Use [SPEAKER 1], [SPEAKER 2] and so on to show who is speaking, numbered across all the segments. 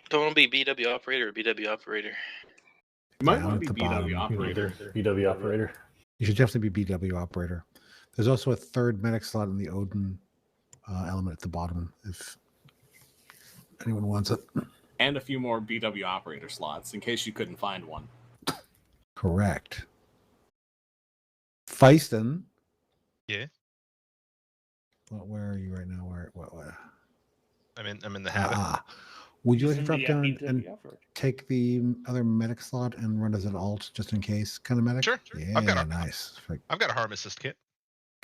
[SPEAKER 1] Don't want to be BW operator or BW operator.
[SPEAKER 2] You might want to be BW operator.
[SPEAKER 3] BW operator.
[SPEAKER 4] You should definitely be BW operator. There's also a third medic slot in the Odin element at the bottom if anyone wants it.
[SPEAKER 2] And a few more BW operator slots in case you couldn't find one.
[SPEAKER 4] Correct. Feiston.
[SPEAKER 5] Yeah.
[SPEAKER 4] Where are you right now? Where?
[SPEAKER 5] I'm in the habit.
[SPEAKER 4] Would you like to drop down and take the other medic slot and run as an alt just in case kind of medic?
[SPEAKER 5] Sure.
[SPEAKER 4] Yeah, nice.
[SPEAKER 5] I've got a harm assist kit.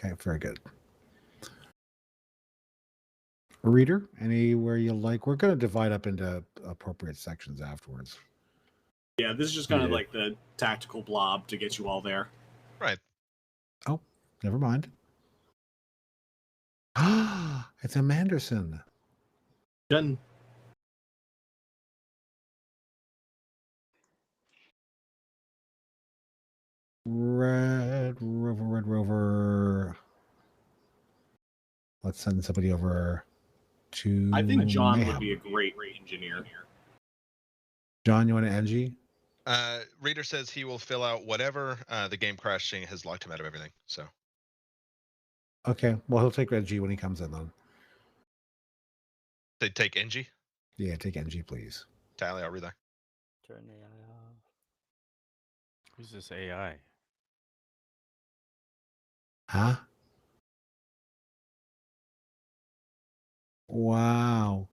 [SPEAKER 4] Okay, very good. Reader, anywhere you like. We're going to divide up into appropriate sections afterwards.
[SPEAKER 2] Yeah, this is just kind of like the tactical blob to get you all there.
[SPEAKER 5] Right.
[SPEAKER 4] Oh, never mind. It's a Manderson.
[SPEAKER 2] Done.
[SPEAKER 4] Red Rover. Let's send somebody over to.
[SPEAKER 2] I think John
[SPEAKER 4] Mayhem.
[SPEAKER 2] would be a great engineer.
[SPEAKER 4] John, you want to NG?
[SPEAKER 5] Reader says he will fill out whatever the game crashing has locked him out of everything. So.
[SPEAKER 4] Okay, well he'll take NG when he comes in then.
[SPEAKER 5] They take NG?
[SPEAKER 4] Yeah, take NG, please.
[SPEAKER 5] Tally, I'll relay.
[SPEAKER 6] Turn AI off. Who's this AI?
[SPEAKER 4] Huh? Wow.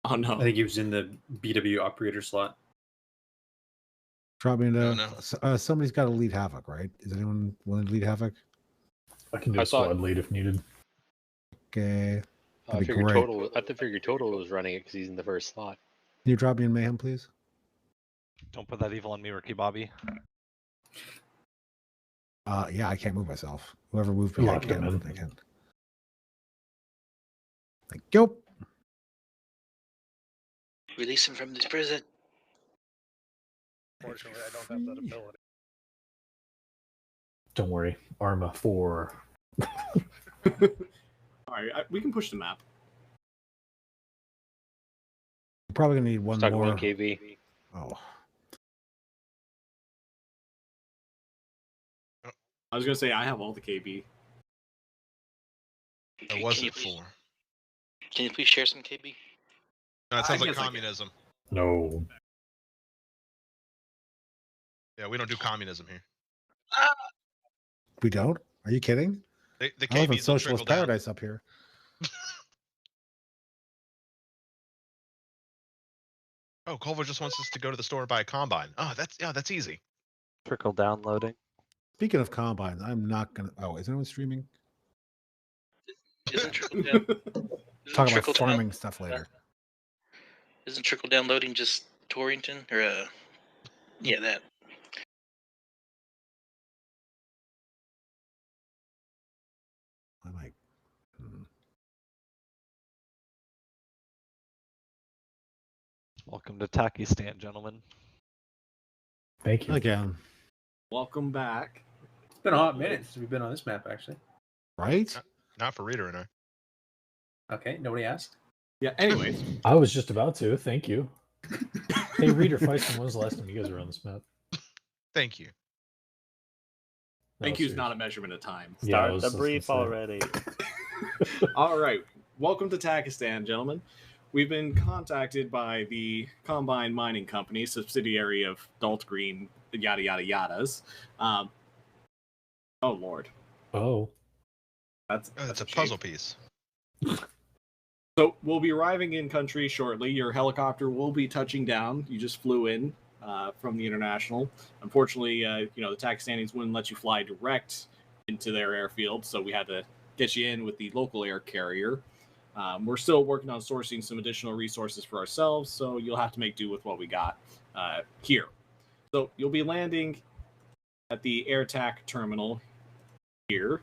[SPEAKER 2] Oh no.
[SPEAKER 3] I think he was in the BW operator slot.
[SPEAKER 4] Drop me into.
[SPEAKER 5] No.
[SPEAKER 4] Somebody's got to lead Havoc, right? Is anyone willing to lead Havoc?
[SPEAKER 3] I can do a squad lead if needed.
[SPEAKER 4] Okay.
[SPEAKER 7] I figured Total was running it because he's in the first slot.
[SPEAKER 4] Can you drop me in Mayhem, please?
[SPEAKER 6] Don't put that evil on me, Ricky Bobby.
[SPEAKER 4] Yeah, I can't move myself. Whoever moved me, I can't. Thank you.
[SPEAKER 1] Release him from this prison.
[SPEAKER 8] Fortunately, I don't have that ability.
[SPEAKER 3] Don't worry. Arma 4.
[SPEAKER 2] Alright, we can push the map.
[SPEAKER 4] We're probably going to need one more.
[SPEAKER 7] 1 KB.
[SPEAKER 4] Oh.
[SPEAKER 2] I was going to say, I have all the KB.
[SPEAKER 5] It wasn't 4.
[SPEAKER 1] Can you please share some KB?
[SPEAKER 5] No, it sounds like communism.
[SPEAKER 3] No.
[SPEAKER 5] Yeah, we don't do communism here.
[SPEAKER 4] We don't? Are you kidding?
[SPEAKER 5] The
[SPEAKER 4] I live in
[SPEAKER 5] KBs
[SPEAKER 4] socialist
[SPEAKER 5] down.
[SPEAKER 4] paradise up here.
[SPEAKER 5] Oh, Culver just wants us to go to the store and buy a combine. Oh, that's easy.
[SPEAKER 6] Trickle downloading.
[SPEAKER 4] Speaking of combines, I'm not gonna. Oh, is anyone streaming?
[SPEAKER 1] Isn't trickle down?
[SPEAKER 4] Talk about farming stuff later.
[SPEAKER 1] Isn't trickle down loading just Torrington or yeah, that.
[SPEAKER 4] I'm like,
[SPEAKER 6] Welcome to Takistan, gentlemen.
[SPEAKER 3] Thank you.
[SPEAKER 4] Again.
[SPEAKER 2] Welcome back.
[SPEAKER 3] It's been a hot minute since we've been on this map, actually.
[SPEAKER 4] Right?
[SPEAKER 5] Not for Reader and I.
[SPEAKER 3] Okay, nobody asked.
[SPEAKER 2] Yeah, anyways.
[SPEAKER 9] I was just about to. Thank you. Hey, Reader Feiston, when was the last time you guys were on this map?
[SPEAKER 5] Thank you.
[SPEAKER 2] Thank you is not a measurement of time.
[SPEAKER 6] Start the brief already.
[SPEAKER 2] All right. Welcome to Takistan, gentlemen. We've been contacted by the Combine Mining Company, subsidiary of Dalt Green, yada, yada, yadas. Oh, Lord.
[SPEAKER 9] Oh.
[SPEAKER 5] That's a puzzle piece.
[SPEAKER 2] So we'll be arriving in country shortly. Your helicopter will be touching down. You just flew in from the International. Unfortunately, the Takistanians wouldn't let you fly direct into their airfield, so we had to get you in with the local air carrier. We're still working on sourcing some additional resources for ourselves, so you'll have to make do with what we got here. So you'll be landing at the AirTac terminal here,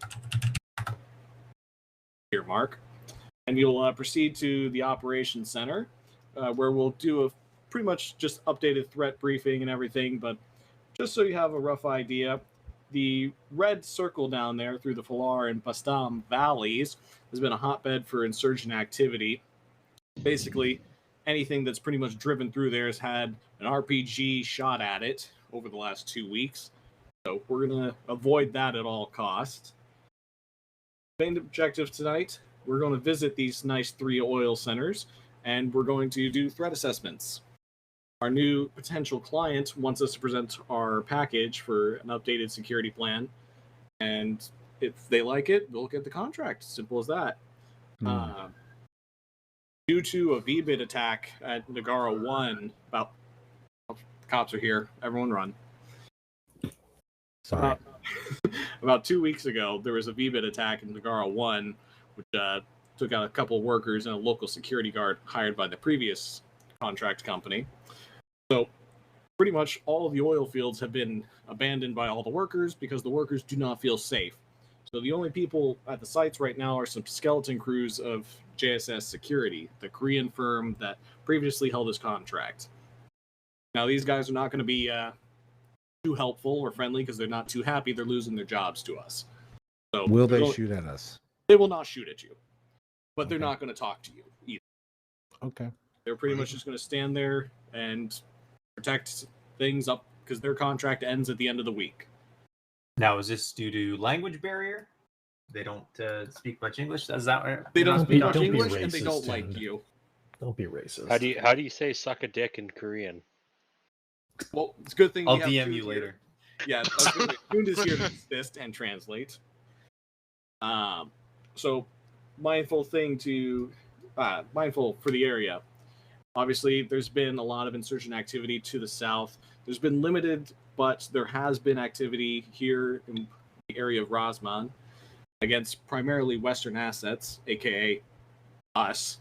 [SPEAKER 2] Mark. And you'll proceed to the operations center, where we'll do a pretty much just updated threat briefing and everything. But just so you have a rough idea, the red circle down there through the Falar and Bastam valleys has been a hotbed for insurgent activity. Basically, anything that's pretty much driven through there has had an RPG shot at it over the last 2 weeks. So we're going to avoid that at all costs. Main objective tonight, we're going to visit these nice 3 oil centers, and we're going to do threat assessments. Our new potential client wants us to present our package for an updated security plan, and if they like it, we'll get the contract. Simple as that. Due to a VBIT attack at Nagara 1, the cops are here. Everyone run.
[SPEAKER 4] Sorry.
[SPEAKER 2] About 2 weeks ago, there was a VBIT attack in Nagara 1, which took out a couple of workers and a local security guard hired by the previous contract company. So pretty much all of the oil fields have been abandoned by all the workers because the workers do not feel safe. So the only people at the sites right now are some skeleton crews of JSS Security, the Korean firm that previously held his contract. Now these guys are not going to be too helpful or friendly because they're not too happy they're losing their jobs to us. So
[SPEAKER 4] Will they shoot at us?
[SPEAKER 2] They will not shoot at you, but they're
[SPEAKER 4] Okay.
[SPEAKER 2] not going to talk to you either.
[SPEAKER 4] Okay.
[SPEAKER 2] They're pretty much just going to stand there and protect things up because their contract ends at the end of the week.
[SPEAKER 3] Now, is this due to language barrier? They don't speak much English. Is that what
[SPEAKER 2] They don't
[SPEAKER 9] Don't
[SPEAKER 2] speak
[SPEAKER 9] be-
[SPEAKER 2] much
[SPEAKER 9] don't be
[SPEAKER 2] English and they don't
[SPEAKER 9] racist,
[SPEAKER 2] like
[SPEAKER 9] and-
[SPEAKER 2] you.
[SPEAKER 9] Don't be racist.
[SPEAKER 7] How do you say suck a dick in Korean?
[SPEAKER 2] Well, it's a good thing
[SPEAKER 3] I'll
[SPEAKER 2] we have
[SPEAKER 3] DM
[SPEAKER 2] June
[SPEAKER 3] you
[SPEAKER 2] here.
[SPEAKER 3] later.
[SPEAKER 2] Yeah, June is here to assist and translate. So mindful for the area. Obviously, there's been a lot of insurgent activity to the south. There's been limited, but there has been activity here in the area of Rosman against primarily Western assets, aka us.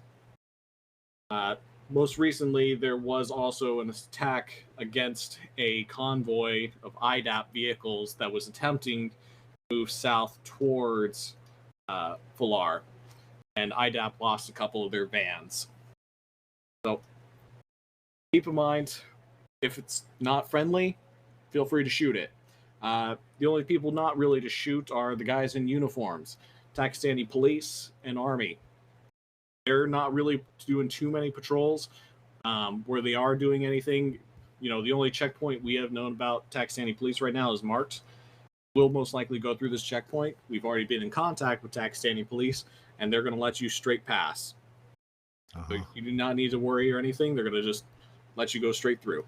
[SPEAKER 2] Most recently, there was also an attack against a convoy of IDAP vehicles that was attempting to move south towards Falar, and IDAP lost a couple of their vans. So keep in mind, if it's not friendly, feel free to shoot it. The only people not really to shoot are the guys in uniforms, Pakistani police and army. They're not really doing too many patrols. Where they are doing anything, the only checkpoint we have known about Pakistani police right now is marked. We'll most likely go through this checkpoint. We've already been in contact with Pakistani police, and they're going to let you straight pass. So you do not need to worry or anything. They're going to just let you go straight through.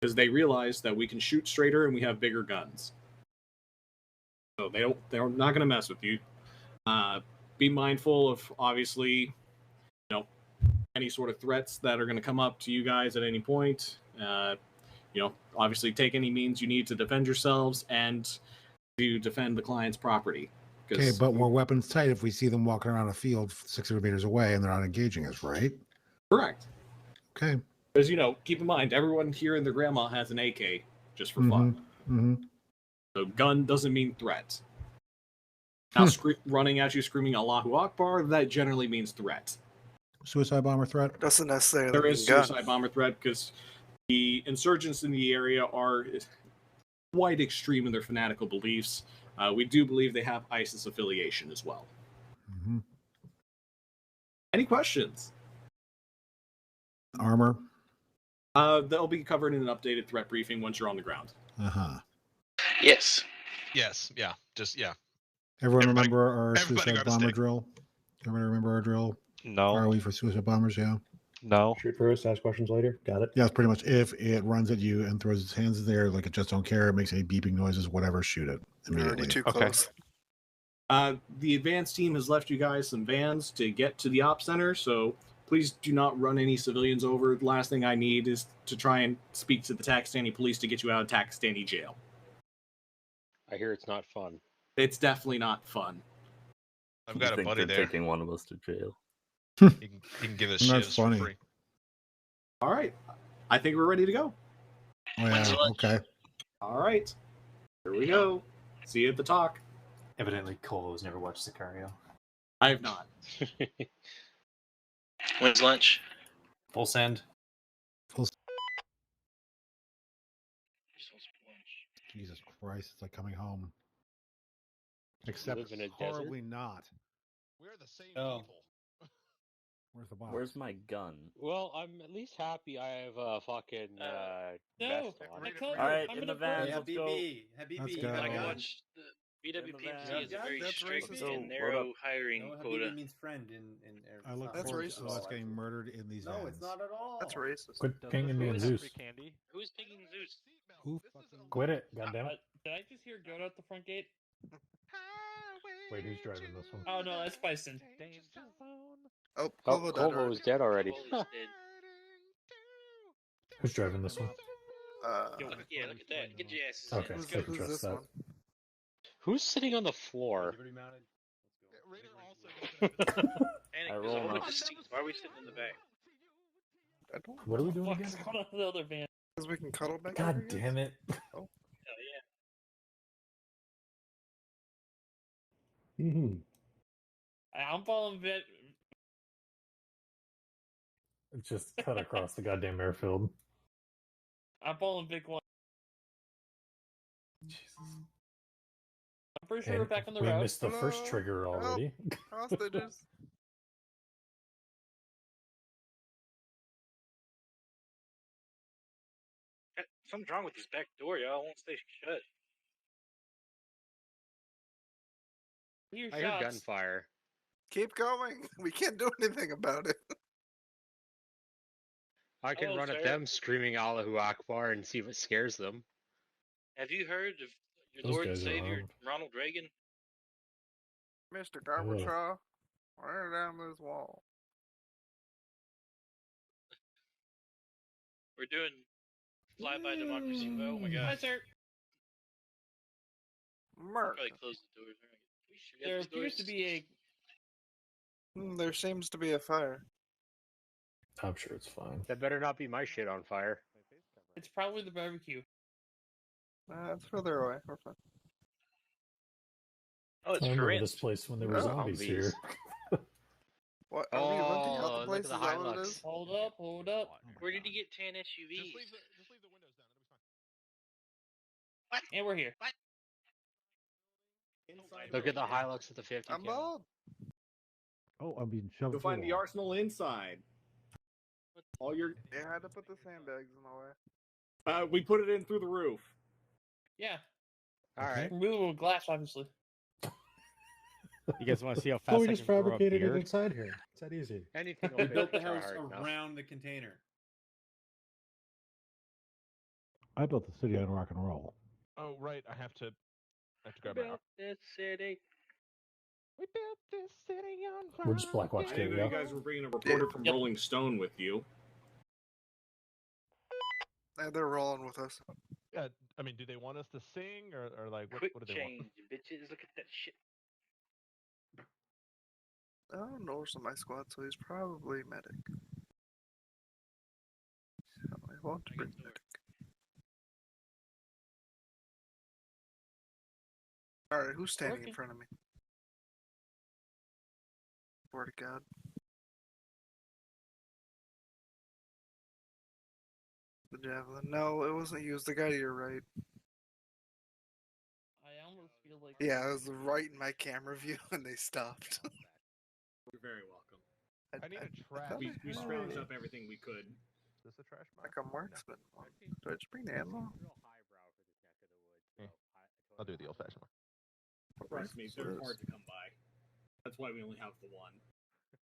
[SPEAKER 2] Because they realize that we can shoot straighter and we have bigger guns. So they're not going to mess with you. Be mindful of, obviously, any sort of threats that are going to come up to you guys at any point. Obviously take any means you need to defend yourselves and to defend the client's property.
[SPEAKER 4] Okay, but we're weapons tight if we see them walking around a field 600 meters away and they're not engaging us, right?
[SPEAKER 2] Correct.
[SPEAKER 4] Okay.
[SPEAKER 2] Because, keep in mind, everyone here and their grandma has an AK just for fun.
[SPEAKER 4] Mm-hmm.
[SPEAKER 2] So gun doesn't mean threat. Now, running at you screaming Allahu Akbar, that generally means threat.
[SPEAKER 4] Suicide bomber threat?
[SPEAKER 8] Doesn't necessarily
[SPEAKER 2] There
[SPEAKER 8] mean
[SPEAKER 2] is
[SPEAKER 8] gun.
[SPEAKER 2] suicide bomber threat because the insurgents in the area are quite extreme in their fanatical beliefs. We do believe they have ISIS affiliation as well.
[SPEAKER 4] Mm-hmm.
[SPEAKER 2] Any questions?
[SPEAKER 4] Armor?
[SPEAKER 2] They'll be covered in an updated threat briefing once you're on the ground.
[SPEAKER 4] Uh-huh.
[SPEAKER 1] Yes.
[SPEAKER 5] Yes. Yeah. Just yeah.
[SPEAKER 4] Everyone
[SPEAKER 5] Everybody-
[SPEAKER 4] remember our
[SPEAKER 5] everybody
[SPEAKER 4] suicide
[SPEAKER 5] grab a
[SPEAKER 4] bomber
[SPEAKER 5] stick.
[SPEAKER 4] drill? Everybody remember our drill?
[SPEAKER 6] No.
[SPEAKER 4] Are we for suicide bombers? Yeah.
[SPEAKER 6] No.
[SPEAKER 9] Shoot first, ask questions later. Got it.
[SPEAKER 4] Yeah, it's pretty much if it runs at you and throws its hands in there, like it just don't care, it makes any beeping noises, whatever, shoot it
[SPEAKER 8] You're already
[SPEAKER 4] immediately.
[SPEAKER 8] too
[SPEAKER 6] Okay.
[SPEAKER 8] close.
[SPEAKER 2] The advanced team has left you guys some vans to get to the op center, so please do not run any civilians over. The last thing I need is to try and speak to the Pakistani police to get you out of Pakistani jail.
[SPEAKER 7] I hear it's not fun.
[SPEAKER 2] It's definitely not fun.
[SPEAKER 5] I've got a
[SPEAKER 10] think
[SPEAKER 5] buddy
[SPEAKER 10] they're
[SPEAKER 5] there.
[SPEAKER 10] taking one of us to jail.
[SPEAKER 5] He can give us
[SPEAKER 4] That's
[SPEAKER 5] shivs
[SPEAKER 4] funny.
[SPEAKER 5] for free.
[SPEAKER 2] All right. I think we're ready to go.
[SPEAKER 4] Oh, yeah, okay.
[SPEAKER 2] All right. Here we go. See you at the talk.
[SPEAKER 3] Evidently, Cole has never watched Sicario.
[SPEAKER 2] I have not.
[SPEAKER 1] When's lunch?
[SPEAKER 3] Full send.
[SPEAKER 4] Jesus Christ, it's like coming home. Except
[SPEAKER 7] live in a desert?
[SPEAKER 4] horribly not.
[SPEAKER 5] We're the same
[SPEAKER 3] Oh.
[SPEAKER 5] people.
[SPEAKER 4] Where's the box?
[SPEAKER 8] Where's my gun?
[SPEAKER 7] Well, I'm at least happy I have a fucking
[SPEAKER 1] no,
[SPEAKER 7] vest on.
[SPEAKER 1] I
[SPEAKER 7] it.
[SPEAKER 1] told
[SPEAKER 8] All right,
[SPEAKER 6] I'm
[SPEAKER 8] in
[SPEAKER 6] gonna
[SPEAKER 8] the van.
[SPEAKER 3] Hey,
[SPEAKER 8] Let's go.
[SPEAKER 3] Habibi,
[SPEAKER 4] Let's
[SPEAKER 3] Habibi,
[SPEAKER 4] go.
[SPEAKER 3] you got a
[SPEAKER 1] I
[SPEAKER 3] gun?
[SPEAKER 1] watched the BWPMC
[SPEAKER 8] van.
[SPEAKER 1] is a very
[SPEAKER 10] That's
[SPEAKER 1] strict
[SPEAKER 10] racist.
[SPEAKER 8] So,
[SPEAKER 1] and
[SPEAKER 8] what
[SPEAKER 1] narrow
[SPEAKER 8] up?
[SPEAKER 1] hiring
[SPEAKER 3] No,
[SPEAKER 1] quota.
[SPEAKER 3] Habibi means friend in
[SPEAKER 4] I
[SPEAKER 3] it's
[SPEAKER 4] look
[SPEAKER 3] not
[SPEAKER 10] That's
[SPEAKER 4] forward
[SPEAKER 10] racist.
[SPEAKER 4] to us getting murdered in these
[SPEAKER 3] No,
[SPEAKER 4] vans.
[SPEAKER 3] it's not at all.
[SPEAKER 10] That's racist.
[SPEAKER 9] Quit
[SPEAKER 6] Does
[SPEAKER 9] pinging me
[SPEAKER 6] this
[SPEAKER 9] and
[SPEAKER 6] have
[SPEAKER 9] Zeus.
[SPEAKER 6] free candy?
[SPEAKER 1] Who's picking Zeus?
[SPEAKER 4] Who fucking...
[SPEAKER 9] Quit it, goddammit.
[SPEAKER 11] Did I just hear goat out the front gate?
[SPEAKER 9] Wait, who's driving this one?
[SPEAKER 11] Oh no, that's Bison.
[SPEAKER 6] Danger zone.
[SPEAKER 10] Oh,
[SPEAKER 7] Oh,
[SPEAKER 10] Clovo died
[SPEAKER 7] Colvo
[SPEAKER 10] already.
[SPEAKER 7] is dead already.
[SPEAKER 1] Cole is dead.
[SPEAKER 9] Who's driving this one?
[SPEAKER 1] Yeah, look at that. Get your asses
[SPEAKER 9] Okay,
[SPEAKER 1] in.
[SPEAKER 10] Who's,
[SPEAKER 1] Let's go.
[SPEAKER 10] who's
[SPEAKER 9] trust
[SPEAKER 10] this
[SPEAKER 9] that.
[SPEAKER 10] one?
[SPEAKER 7] Who's sitting on the floor?
[SPEAKER 3] Liberty mounted. Let's go.
[SPEAKER 5] Raider also doesn't have his
[SPEAKER 1] Panic,
[SPEAKER 7] I
[SPEAKER 1] there's a
[SPEAKER 7] roll
[SPEAKER 1] whole
[SPEAKER 7] my-
[SPEAKER 1] bunch of seats. Why are we sitting in the back?
[SPEAKER 10] I don't
[SPEAKER 9] What are we doing again?
[SPEAKER 11] Fuck's going on in the other van?
[SPEAKER 10] because we can cuddle back.
[SPEAKER 9] God
[SPEAKER 10] over here?
[SPEAKER 9] damn it.
[SPEAKER 1] Hell yeah.
[SPEAKER 9] Mhm.
[SPEAKER 11] I'm following Vit.
[SPEAKER 9] It just cut across the goddamn airfield.
[SPEAKER 11] I'm following Vic one.
[SPEAKER 9] Jesus.
[SPEAKER 11] I'm pretty sure we're
[SPEAKER 9] And
[SPEAKER 11] back on the
[SPEAKER 9] we
[SPEAKER 11] road.
[SPEAKER 9] missed the first
[SPEAKER 10] Hello?
[SPEAKER 9] trigger already.
[SPEAKER 10] Hostages.
[SPEAKER 1] Something's wrong with this back door, y'all. It won't stay shut.
[SPEAKER 11] Hear
[SPEAKER 7] I heard
[SPEAKER 11] shots.
[SPEAKER 7] gunfire.
[SPEAKER 10] Keep going. We can't do anything about it.
[SPEAKER 7] I can
[SPEAKER 1] Hello,
[SPEAKER 7] run at
[SPEAKER 1] sir.
[SPEAKER 7] them screaming Allahu Akbar and see if it scares them.
[SPEAKER 1] Have you heard of your
[SPEAKER 9] Those
[SPEAKER 1] Lord and
[SPEAKER 9] guys are
[SPEAKER 1] Savior,
[SPEAKER 9] armed.
[SPEAKER 1] Ronald Reagan?
[SPEAKER 10] Mr. Gorbachev, run down this wall.
[SPEAKER 1] We're doing flyby democracy. Oh my
[SPEAKER 11] Hi,
[SPEAKER 1] god.
[SPEAKER 11] sir.
[SPEAKER 10] Merc.
[SPEAKER 1] Probably close the doors. All right. We should get
[SPEAKER 11] There
[SPEAKER 1] these
[SPEAKER 11] appears
[SPEAKER 1] doors.
[SPEAKER 11] to be a.
[SPEAKER 10] There seems to be a fire.
[SPEAKER 9] I'm sure it's fine.
[SPEAKER 7] That better not be my shit on fire.
[SPEAKER 11] It's probably the barbecue.
[SPEAKER 10] It's further away. We're fine.
[SPEAKER 1] Oh, it's
[SPEAKER 9] I remember
[SPEAKER 1] Corinth.
[SPEAKER 9] this place when there were
[SPEAKER 10] Oh,
[SPEAKER 9] zombies
[SPEAKER 7] Humvees.
[SPEAKER 9] here.
[SPEAKER 10] What? Are we renting out
[SPEAKER 7] Oh,
[SPEAKER 10] the
[SPEAKER 7] look
[SPEAKER 10] place?
[SPEAKER 7] at the
[SPEAKER 10] Is that what it
[SPEAKER 7] Hilux.
[SPEAKER 10] is?
[SPEAKER 11] Hold up, hold up.
[SPEAKER 1] Where did you get 10
[SPEAKER 5] Just
[SPEAKER 1] SUVs?
[SPEAKER 5] leave the windows down. It'll be fine.
[SPEAKER 11] And we're here.
[SPEAKER 7] Look at the Hilux at the 50
[SPEAKER 10] I'm
[SPEAKER 7] cal.
[SPEAKER 10] bald.
[SPEAKER 4] Oh, I'm being shoved
[SPEAKER 2] You'll
[SPEAKER 4] through
[SPEAKER 2] find
[SPEAKER 4] a
[SPEAKER 2] the
[SPEAKER 4] wall.
[SPEAKER 2] arsenal inside. All your
[SPEAKER 10] You had to put the sandbags in the way.
[SPEAKER 2] we put it in through the roof.
[SPEAKER 11] Yeah.
[SPEAKER 7] All right.
[SPEAKER 11] Removable glass, obviously.
[SPEAKER 6] You guys want to see how
[SPEAKER 9] Oh,
[SPEAKER 6] fast
[SPEAKER 9] we
[SPEAKER 6] I
[SPEAKER 9] just
[SPEAKER 6] can grow a
[SPEAKER 9] fabricated it
[SPEAKER 6] beard?
[SPEAKER 9] inside here. It's that easy.
[SPEAKER 7] Anything will
[SPEAKER 3] We
[SPEAKER 7] make
[SPEAKER 3] built
[SPEAKER 7] you
[SPEAKER 3] the
[SPEAKER 7] try
[SPEAKER 3] house
[SPEAKER 7] hard enough.
[SPEAKER 3] around the container.
[SPEAKER 4] I built the city on rock and roll.
[SPEAKER 5] Oh right, I have to grab my.
[SPEAKER 1] Built this city.
[SPEAKER 6] We built this city on
[SPEAKER 9] We're just Blackwatch
[SPEAKER 2] I didn't know
[SPEAKER 9] King,
[SPEAKER 2] you
[SPEAKER 9] yeah.
[SPEAKER 2] guys were bringing a reporter from
[SPEAKER 11] Yep.
[SPEAKER 2] Rolling Stone with you.
[SPEAKER 10] They're rolling with us.
[SPEAKER 5] Yeah, I mean, do they want us to sing or like what,
[SPEAKER 1] Quick
[SPEAKER 5] what do they
[SPEAKER 1] change, bitches. Look at that shit.
[SPEAKER 10] Oh, Norse on my squad, so he's probably medic. So I want to
[SPEAKER 1] I
[SPEAKER 10] bring
[SPEAKER 1] get to
[SPEAKER 10] medic. Alright, who's standing in
[SPEAKER 11] Working.
[SPEAKER 10] front of me? Swear to God. The javelin. No, it wasn't you. It was the guy to your right.
[SPEAKER 11] I almost feel like.
[SPEAKER 10] Yeah, it was right in my camera view, and they stopped.
[SPEAKER 2] You're very welcome.
[SPEAKER 5] I need a trash.
[SPEAKER 10] thought
[SPEAKER 2] We
[SPEAKER 10] I
[SPEAKER 2] scrounged
[SPEAKER 10] had
[SPEAKER 2] up everything we could.
[SPEAKER 5] Is this a trash
[SPEAKER 10] like
[SPEAKER 5] box?
[SPEAKER 10] a marksman. Do I just bring the ammo?
[SPEAKER 5] I'll do the old-fashioned one.
[SPEAKER 2] Trust me, they're hard to come by. That's why we only have the one.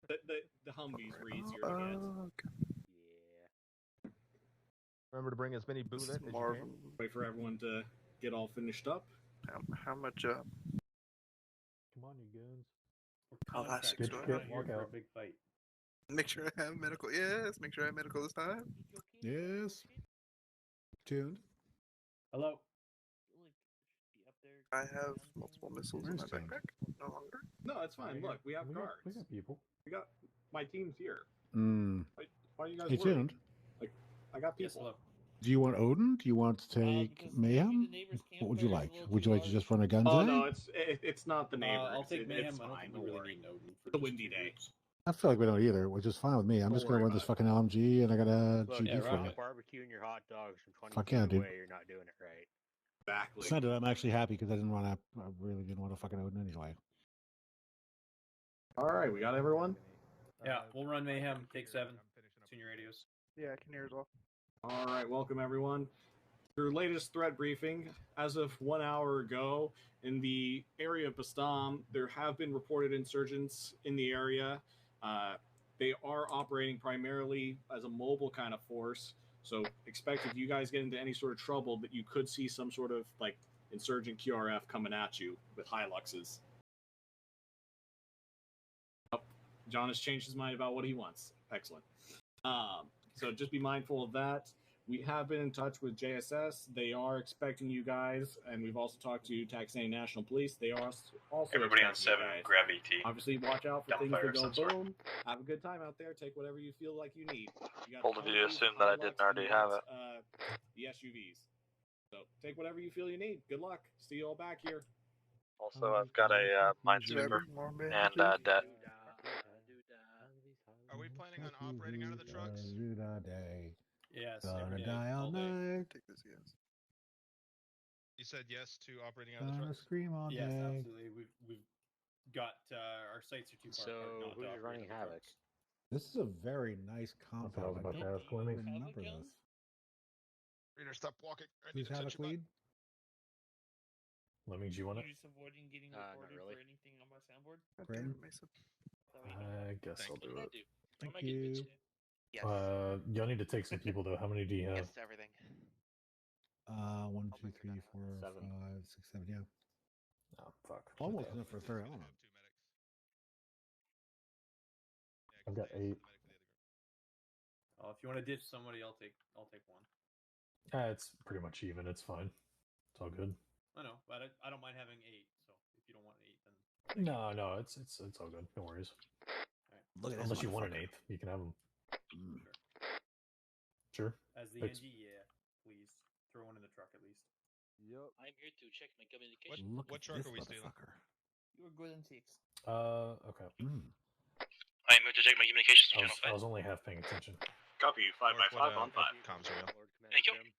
[SPEAKER 2] The Humvees were easier to get.
[SPEAKER 10] Okay.
[SPEAKER 5] Remember to bring as many
[SPEAKER 10] This is
[SPEAKER 5] bullets as you
[SPEAKER 10] Marvin.
[SPEAKER 5] can.
[SPEAKER 2] Wait for everyone to get all finished up.
[SPEAKER 10] How much?
[SPEAKER 9] Come on, you goons.
[SPEAKER 10] Classic
[SPEAKER 9] Good
[SPEAKER 10] story.
[SPEAKER 9] shit.
[SPEAKER 3] Here
[SPEAKER 9] Walk
[SPEAKER 3] for a
[SPEAKER 9] out.
[SPEAKER 3] big fight.
[SPEAKER 10] Make sure I have medical. Yes, make sure I have medical this time.
[SPEAKER 4] Yes. Tuned.
[SPEAKER 3] Hello.
[SPEAKER 10] I have multiple missiles in my
[SPEAKER 4] Where's Tim?
[SPEAKER 10] backpack. No longer.
[SPEAKER 2] No, that's fine. Look, we have
[SPEAKER 9] We
[SPEAKER 2] guards.
[SPEAKER 9] got people.
[SPEAKER 2] We got my team's here.
[SPEAKER 4] Mm.
[SPEAKER 2] Why are you guys
[SPEAKER 4] Hey,
[SPEAKER 2] worried?
[SPEAKER 4] tuned.
[SPEAKER 2] I got
[SPEAKER 3] Yes,
[SPEAKER 2] people.
[SPEAKER 3] hello.
[SPEAKER 4] Do you want Odin? Do you want to take
[SPEAKER 11] because
[SPEAKER 4] Mayhem?
[SPEAKER 11] maybe the neighbor's
[SPEAKER 4] What would you
[SPEAKER 11] campfire
[SPEAKER 4] like?
[SPEAKER 11] is a little
[SPEAKER 4] Would you
[SPEAKER 11] too
[SPEAKER 4] like to
[SPEAKER 11] large.
[SPEAKER 4] just run a gun
[SPEAKER 2] Oh
[SPEAKER 4] today?
[SPEAKER 2] no, it's not the neighbors.
[SPEAKER 3] I'll take Mayhem.
[SPEAKER 2] It's
[SPEAKER 3] I don't
[SPEAKER 2] fine.
[SPEAKER 3] think
[SPEAKER 2] Don't
[SPEAKER 3] we really
[SPEAKER 2] worry.
[SPEAKER 3] need Odin for
[SPEAKER 2] It's a
[SPEAKER 3] just
[SPEAKER 2] windy
[SPEAKER 3] 2
[SPEAKER 2] day.
[SPEAKER 3] weeks.
[SPEAKER 4] I feel like we don't either, which is fine with me. I'm
[SPEAKER 2] Don't
[SPEAKER 4] just gonna
[SPEAKER 2] worry
[SPEAKER 4] run this
[SPEAKER 2] about
[SPEAKER 4] fucking LMG and I got a
[SPEAKER 1] Look,
[SPEAKER 4] GD
[SPEAKER 7] Yeah,
[SPEAKER 4] for
[SPEAKER 7] rocket
[SPEAKER 4] it.
[SPEAKER 7] barbecue and your hot dogs from 20
[SPEAKER 4] Fuck
[SPEAKER 7] feet
[SPEAKER 4] yeah, dude.
[SPEAKER 7] away. You're not doing it right.
[SPEAKER 2] Exactly.
[SPEAKER 4] It's not that I'm actually happy because I didn't want to. I really didn't want to fucking Odin anyway.
[SPEAKER 2] All right, we got everyone.
[SPEAKER 3] Yeah, we'll run Mayhem. Take 7. Tune your radios.
[SPEAKER 10] Yeah, I can hear as well.
[SPEAKER 2] All right, welcome everyone. Your latest threat briefing. As of 1 hour ago, in the area of Bastam, there have been reported insurgents in the area. They are operating primarily as a mobile kind of force. So expect if you guys get into any sort of trouble that you could see some sort of like insurgent QRF coming at you with Hiluxes. Oh, John has changed his mind about what he wants. Excellent. So just be mindful of that. We have been in touch with JSS. They are expecting you guys, and we've also talked to Taxani National Police. They are also
[SPEAKER 8] Everybody on
[SPEAKER 2] expecting you
[SPEAKER 8] 7,
[SPEAKER 2] guys.
[SPEAKER 8] grab ET.
[SPEAKER 2] Obviously, watch out for things
[SPEAKER 8] Gunfire
[SPEAKER 2] that
[SPEAKER 8] of
[SPEAKER 2] go
[SPEAKER 8] some sort.
[SPEAKER 2] boom. Have a good time out there. Take whatever you feel like you need. You got
[SPEAKER 8] Hold of you,
[SPEAKER 2] Humvees,
[SPEAKER 8] assume that I didn't
[SPEAKER 2] Hilux,
[SPEAKER 8] already
[SPEAKER 2] you
[SPEAKER 8] have
[SPEAKER 2] got, the SUVs. So take whatever you feel you need. Good luck. See you all back here.
[SPEAKER 8] Also, I've got a Minesweeper and debt.
[SPEAKER 5] Are we planning on operating out of the trucks?
[SPEAKER 3] Yes,
[SPEAKER 4] Gonna
[SPEAKER 3] every day,
[SPEAKER 4] die all
[SPEAKER 3] all day.
[SPEAKER 4] night.
[SPEAKER 10] Take this, yes.
[SPEAKER 5] You said yes to operating out of the
[SPEAKER 4] Gonna
[SPEAKER 5] trucks?
[SPEAKER 4] scream all
[SPEAKER 3] Yes,
[SPEAKER 4] day.
[SPEAKER 3] absolutely. We've got our sites are too far apart
[SPEAKER 7] So
[SPEAKER 3] not to
[SPEAKER 7] who's
[SPEAKER 3] operate
[SPEAKER 7] running
[SPEAKER 3] in the
[SPEAKER 7] Havoc?
[SPEAKER 3] trucks.
[SPEAKER 4] This is a very nice
[SPEAKER 9] That's what I was
[SPEAKER 4] compound.
[SPEAKER 9] about
[SPEAKER 4] I
[SPEAKER 9] to
[SPEAKER 4] don't
[SPEAKER 9] ask. Let me.
[SPEAKER 4] remember
[SPEAKER 11] Havoc
[SPEAKER 4] this.
[SPEAKER 5] Reader, stop walking. I need
[SPEAKER 4] Who's
[SPEAKER 5] to touch
[SPEAKER 4] Havoc
[SPEAKER 5] your butt.
[SPEAKER 4] lead?
[SPEAKER 9] Let me. Do you want
[SPEAKER 11] You're
[SPEAKER 9] it?
[SPEAKER 11] just avoiding getting
[SPEAKER 7] Not
[SPEAKER 11] recorded
[SPEAKER 7] really.
[SPEAKER 11] for anything on my soundboard.
[SPEAKER 10] God
[SPEAKER 4] Grim?
[SPEAKER 10] damn it, Mason.
[SPEAKER 11] That way you know.
[SPEAKER 9] I guess
[SPEAKER 5] Thank
[SPEAKER 9] I'll
[SPEAKER 1] What
[SPEAKER 9] do
[SPEAKER 1] did I
[SPEAKER 9] it.
[SPEAKER 1] do? What
[SPEAKER 4] Thank
[SPEAKER 1] am I getting
[SPEAKER 4] you.
[SPEAKER 1] into?
[SPEAKER 6] Yes.
[SPEAKER 9] Y'all need to take some people though. How many do you have?
[SPEAKER 6] Yes to everything.
[SPEAKER 4] 1,
[SPEAKER 6] I'll
[SPEAKER 4] 2,
[SPEAKER 6] bring
[SPEAKER 4] 3,
[SPEAKER 6] Banana.
[SPEAKER 4] 4,
[SPEAKER 7] 7.
[SPEAKER 4] 5, 6, 7. Yeah,
[SPEAKER 9] Oh fuck.
[SPEAKER 4] almost
[SPEAKER 9] Okay.
[SPEAKER 4] enough for a third. I don't know.
[SPEAKER 5] Have 2 medics. Yeah, 'cause
[SPEAKER 9] I've got
[SPEAKER 5] they used
[SPEAKER 9] 8.
[SPEAKER 5] the medic for the other group.
[SPEAKER 3] If you want to ditch somebody, I'll take 1.
[SPEAKER 9] It's pretty much even. It's fine. It's all good.
[SPEAKER 3] I know, but I don't mind having 8. So if you don't want 8, then I'll take
[SPEAKER 9] No, no, it's all good. No worries.
[SPEAKER 4] Look at this
[SPEAKER 9] Unless you want an
[SPEAKER 4] motherfucker.
[SPEAKER 9] 8th, you can have them.
[SPEAKER 4] Mm.
[SPEAKER 9] Sure.
[SPEAKER 3] As the
[SPEAKER 9] Thanks.
[SPEAKER 3] NG, yeah, please throw one in the truck at least.
[SPEAKER 6] Yep.
[SPEAKER 1] I'm here to check my communication.
[SPEAKER 4] Look
[SPEAKER 5] What
[SPEAKER 4] at
[SPEAKER 5] truck
[SPEAKER 4] this
[SPEAKER 5] are we stealing?
[SPEAKER 4] motherfucker.
[SPEAKER 11] You were good in 6.
[SPEAKER 9] Okay.
[SPEAKER 4] Mm.
[SPEAKER 1] I'm here to check my communications
[SPEAKER 9] I
[SPEAKER 1] channel
[SPEAKER 9] was,
[SPEAKER 1] 5.
[SPEAKER 9] I was only half paying attention.
[SPEAKER 8] Copy you, 5 by
[SPEAKER 5] Mark, what,
[SPEAKER 8] 5 on 5.
[SPEAKER 5] Comms are
[SPEAKER 7] Lord Commander
[SPEAKER 1] Thank you.
[SPEAKER 7] Grim.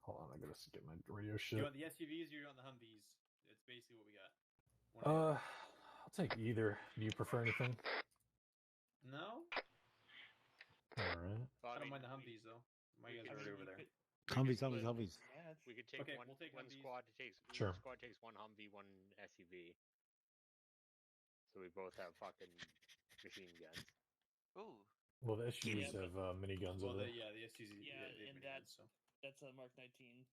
[SPEAKER 9] Hold on, I gotta get my radio
[SPEAKER 3] You
[SPEAKER 9] shit.
[SPEAKER 3] want the SUVs or you want the Humvees? It's basically what we got. One or the other.
[SPEAKER 9] I'll take either. Do you prefer anything?
[SPEAKER 3] No,
[SPEAKER 9] All right.
[SPEAKER 7] Well,
[SPEAKER 3] I don't
[SPEAKER 7] mean,
[SPEAKER 3] mind the Humvees though. My guys
[SPEAKER 11] I
[SPEAKER 3] are
[SPEAKER 11] mean,
[SPEAKER 3] already over
[SPEAKER 11] you
[SPEAKER 3] there.
[SPEAKER 11] could-
[SPEAKER 4] Humvees,
[SPEAKER 11] you
[SPEAKER 4] Humvees,
[SPEAKER 11] could
[SPEAKER 4] Humvees.
[SPEAKER 11] match.
[SPEAKER 7] we could take
[SPEAKER 3] Okay,
[SPEAKER 7] one.
[SPEAKER 3] we'll take
[SPEAKER 7] one
[SPEAKER 3] Humvees.
[SPEAKER 7] squad takes.
[SPEAKER 9] Sure.
[SPEAKER 7] One squad takes 1 Humvee, 1 SUV. So we both have fucking machine guns.
[SPEAKER 6] Ooh.
[SPEAKER 9] Well, the SUVs
[SPEAKER 11] Yeah,
[SPEAKER 9] have miniguns
[SPEAKER 3] Well,
[SPEAKER 9] over there.
[SPEAKER 3] the SUVs.
[SPEAKER 11] Yeah,
[SPEAKER 3] they have
[SPEAKER 11] and
[SPEAKER 3] miniguns,
[SPEAKER 11] that-
[SPEAKER 3] so.
[SPEAKER 11] That's a Mark 19.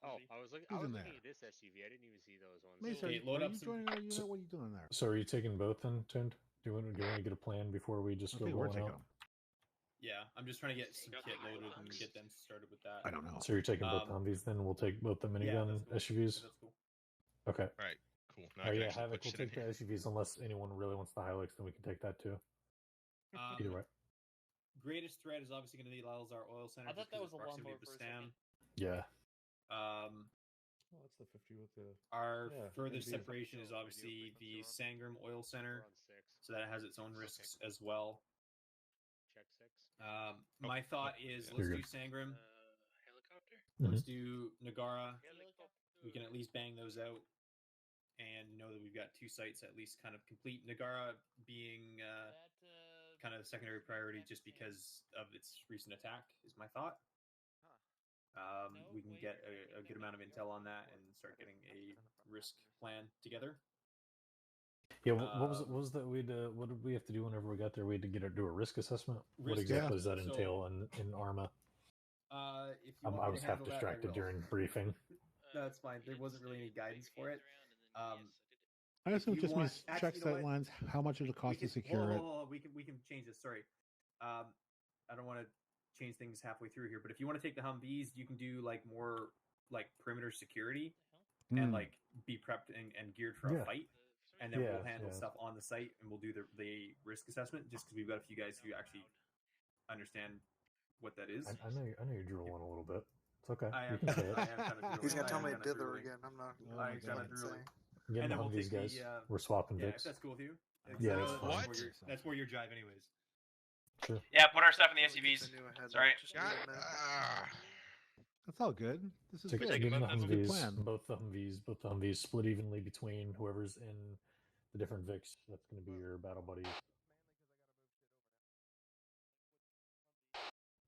[SPEAKER 7] Oh,
[SPEAKER 11] Humvee.
[SPEAKER 7] I was looking.
[SPEAKER 4] Who's
[SPEAKER 7] I was
[SPEAKER 4] in
[SPEAKER 7] looking
[SPEAKER 4] there?
[SPEAKER 7] at this SUV. I didn't even see those ones.
[SPEAKER 4] Mason,
[SPEAKER 3] Okay, load
[SPEAKER 4] are
[SPEAKER 3] up
[SPEAKER 4] you
[SPEAKER 3] some-
[SPEAKER 4] joining our unit?
[SPEAKER 9] So-
[SPEAKER 4] What are you doing there?
[SPEAKER 9] So are you taking both then, Tund? Do you want to get a plan before we just
[SPEAKER 4] I
[SPEAKER 9] go
[SPEAKER 4] think we're
[SPEAKER 9] rolling
[SPEAKER 4] taking
[SPEAKER 9] out?
[SPEAKER 4] them.
[SPEAKER 3] Yeah, I'm just trying to get some kit loaded and get them started with that.
[SPEAKER 4] I don't know.
[SPEAKER 9] So you're taking both
[SPEAKER 3] Um,
[SPEAKER 9] Humvees then? We'll take both the
[SPEAKER 3] Yeah,
[SPEAKER 9] minigun
[SPEAKER 3] that's cool.
[SPEAKER 9] SUVs?
[SPEAKER 3] That's cool.
[SPEAKER 9] Okay.
[SPEAKER 5] All right, cool. Now I
[SPEAKER 9] Oh
[SPEAKER 5] can
[SPEAKER 9] yeah,
[SPEAKER 5] actually
[SPEAKER 9] Havoc
[SPEAKER 5] put
[SPEAKER 9] will
[SPEAKER 5] shit in
[SPEAKER 9] take the
[SPEAKER 5] here.
[SPEAKER 9] SUVs unless anyone really wants the Hilux, then we can take that too. Either way.
[SPEAKER 3] Greatest threat is obviously going to be Lalzar Oil Center.
[SPEAKER 11] I thought
[SPEAKER 3] just
[SPEAKER 11] that
[SPEAKER 3] 'cause
[SPEAKER 11] was
[SPEAKER 3] of
[SPEAKER 11] a
[SPEAKER 3] proximity
[SPEAKER 11] lawnmower
[SPEAKER 3] to
[SPEAKER 11] for a
[SPEAKER 3] Stam.
[SPEAKER 9] Yeah. Oh, that's the 50 with the.
[SPEAKER 3] Our
[SPEAKER 9] Yeah,
[SPEAKER 3] furthest
[SPEAKER 9] maybe.
[SPEAKER 3] separation is obviously the Sangram Oil
[SPEAKER 7] We're
[SPEAKER 3] Center,
[SPEAKER 7] on 6.
[SPEAKER 3] so that has its own risks as well.
[SPEAKER 7] Check 6.
[SPEAKER 3] My thought is
[SPEAKER 5] yeah.
[SPEAKER 3] let's
[SPEAKER 9] You're
[SPEAKER 3] do
[SPEAKER 9] good.
[SPEAKER 3] Sangram.
[SPEAKER 1] Helicopter?
[SPEAKER 3] Let's do Nagara.
[SPEAKER 11] Helicopter.
[SPEAKER 3] We can at least bang those out and know that we've got 2 sites at least kind of complete. Nagara being
[SPEAKER 11] That,
[SPEAKER 3] kind of the secondary priority just because of its recent attack is my thought.
[SPEAKER 11] No,
[SPEAKER 3] We can
[SPEAKER 11] wait,
[SPEAKER 3] get
[SPEAKER 11] I think
[SPEAKER 3] a
[SPEAKER 11] that
[SPEAKER 3] good amount of
[SPEAKER 11] might be
[SPEAKER 3] intel
[SPEAKER 11] our
[SPEAKER 3] on that
[SPEAKER 11] report.
[SPEAKER 3] and start getting a risk plan together.
[SPEAKER 9] Yeah, what was that? What did we have to do whenever we got there? We had to do a risk assessment. What
[SPEAKER 3] Risk
[SPEAKER 9] exactly does that
[SPEAKER 3] assessment,
[SPEAKER 9] entail in Arma?
[SPEAKER 3] If you want
[SPEAKER 9] I
[SPEAKER 3] me
[SPEAKER 9] was
[SPEAKER 3] to
[SPEAKER 9] half
[SPEAKER 3] handle that, I
[SPEAKER 9] distracted
[SPEAKER 3] will.
[SPEAKER 9] during briefing.
[SPEAKER 3] That's fine. There wasn't really any guidance for it.
[SPEAKER 4] I assume it
[SPEAKER 3] you
[SPEAKER 4] just
[SPEAKER 3] want-
[SPEAKER 4] means
[SPEAKER 3] actually,
[SPEAKER 4] check
[SPEAKER 3] you know
[SPEAKER 4] sight
[SPEAKER 3] what?
[SPEAKER 4] lines, how much it'll cost to secure
[SPEAKER 3] hold
[SPEAKER 4] it.
[SPEAKER 3] on, hold on. We can change this. Sorry, I don't want to change things halfway through here. But if you want to take the Humvees, you can do like more like perimeter security and
[SPEAKER 4] Hmm.
[SPEAKER 3] like be prepped and geared for
[SPEAKER 9] Yeah.
[SPEAKER 3] a fight. And then
[SPEAKER 9] Yeah,
[SPEAKER 3] we'll handle
[SPEAKER 9] yeah.
[SPEAKER 3] stuff on the site and we'll do the risk assessment just because we've got a few guys who actually understand what that is.
[SPEAKER 9] I know you're drooling a little bit. It's okay.
[SPEAKER 3] I
[SPEAKER 9] You
[SPEAKER 3] am
[SPEAKER 9] can say it.
[SPEAKER 3] I am kind of drooling.
[SPEAKER 10] He's gonna
[SPEAKER 3] I
[SPEAKER 10] tell
[SPEAKER 3] am
[SPEAKER 10] me
[SPEAKER 3] kinda
[SPEAKER 10] dither
[SPEAKER 3] drooling.
[SPEAKER 10] again. I'm not.
[SPEAKER 4] Oh
[SPEAKER 3] I
[SPEAKER 4] my
[SPEAKER 3] am kind
[SPEAKER 4] God.
[SPEAKER 3] of drooling.
[SPEAKER 9] Getting
[SPEAKER 3] And
[SPEAKER 9] the
[SPEAKER 3] then we'll
[SPEAKER 9] Humvees,
[SPEAKER 3] take
[SPEAKER 9] guys.
[SPEAKER 3] the,
[SPEAKER 9] We're swapping
[SPEAKER 3] Yeah, if
[SPEAKER 9] Vicks.
[SPEAKER 3] that's cool with you.
[SPEAKER 9] Yeah, that's fine.
[SPEAKER 5] What?
[SPEAKER 3] That's where your drive, anyways.
[SPEAKER 9] Sure.
[SPEAKER 8] Yeah, put our stuff in the
[SPEAKER 10] Really gets
[SPEAKER 8] SUVs.
[SPEAKER 10] into a head,
[SPEAKER 8] Sorry.
[SPEAKER 10] just need a minute.
[SPEAKER 4] That's all good. This is
[SPEAKER 9] Take,
[SPEAKER 4] good.
[SPEAKER 9] give them the
[SPEAKER 4] That's a good
[SPEAKER 9] Humvees,
[SPEAKER 4] plan.
[SPEAKER 9] both the Humvees split evenly between whoever's in the different Vicks. That's going to be your battle buddies.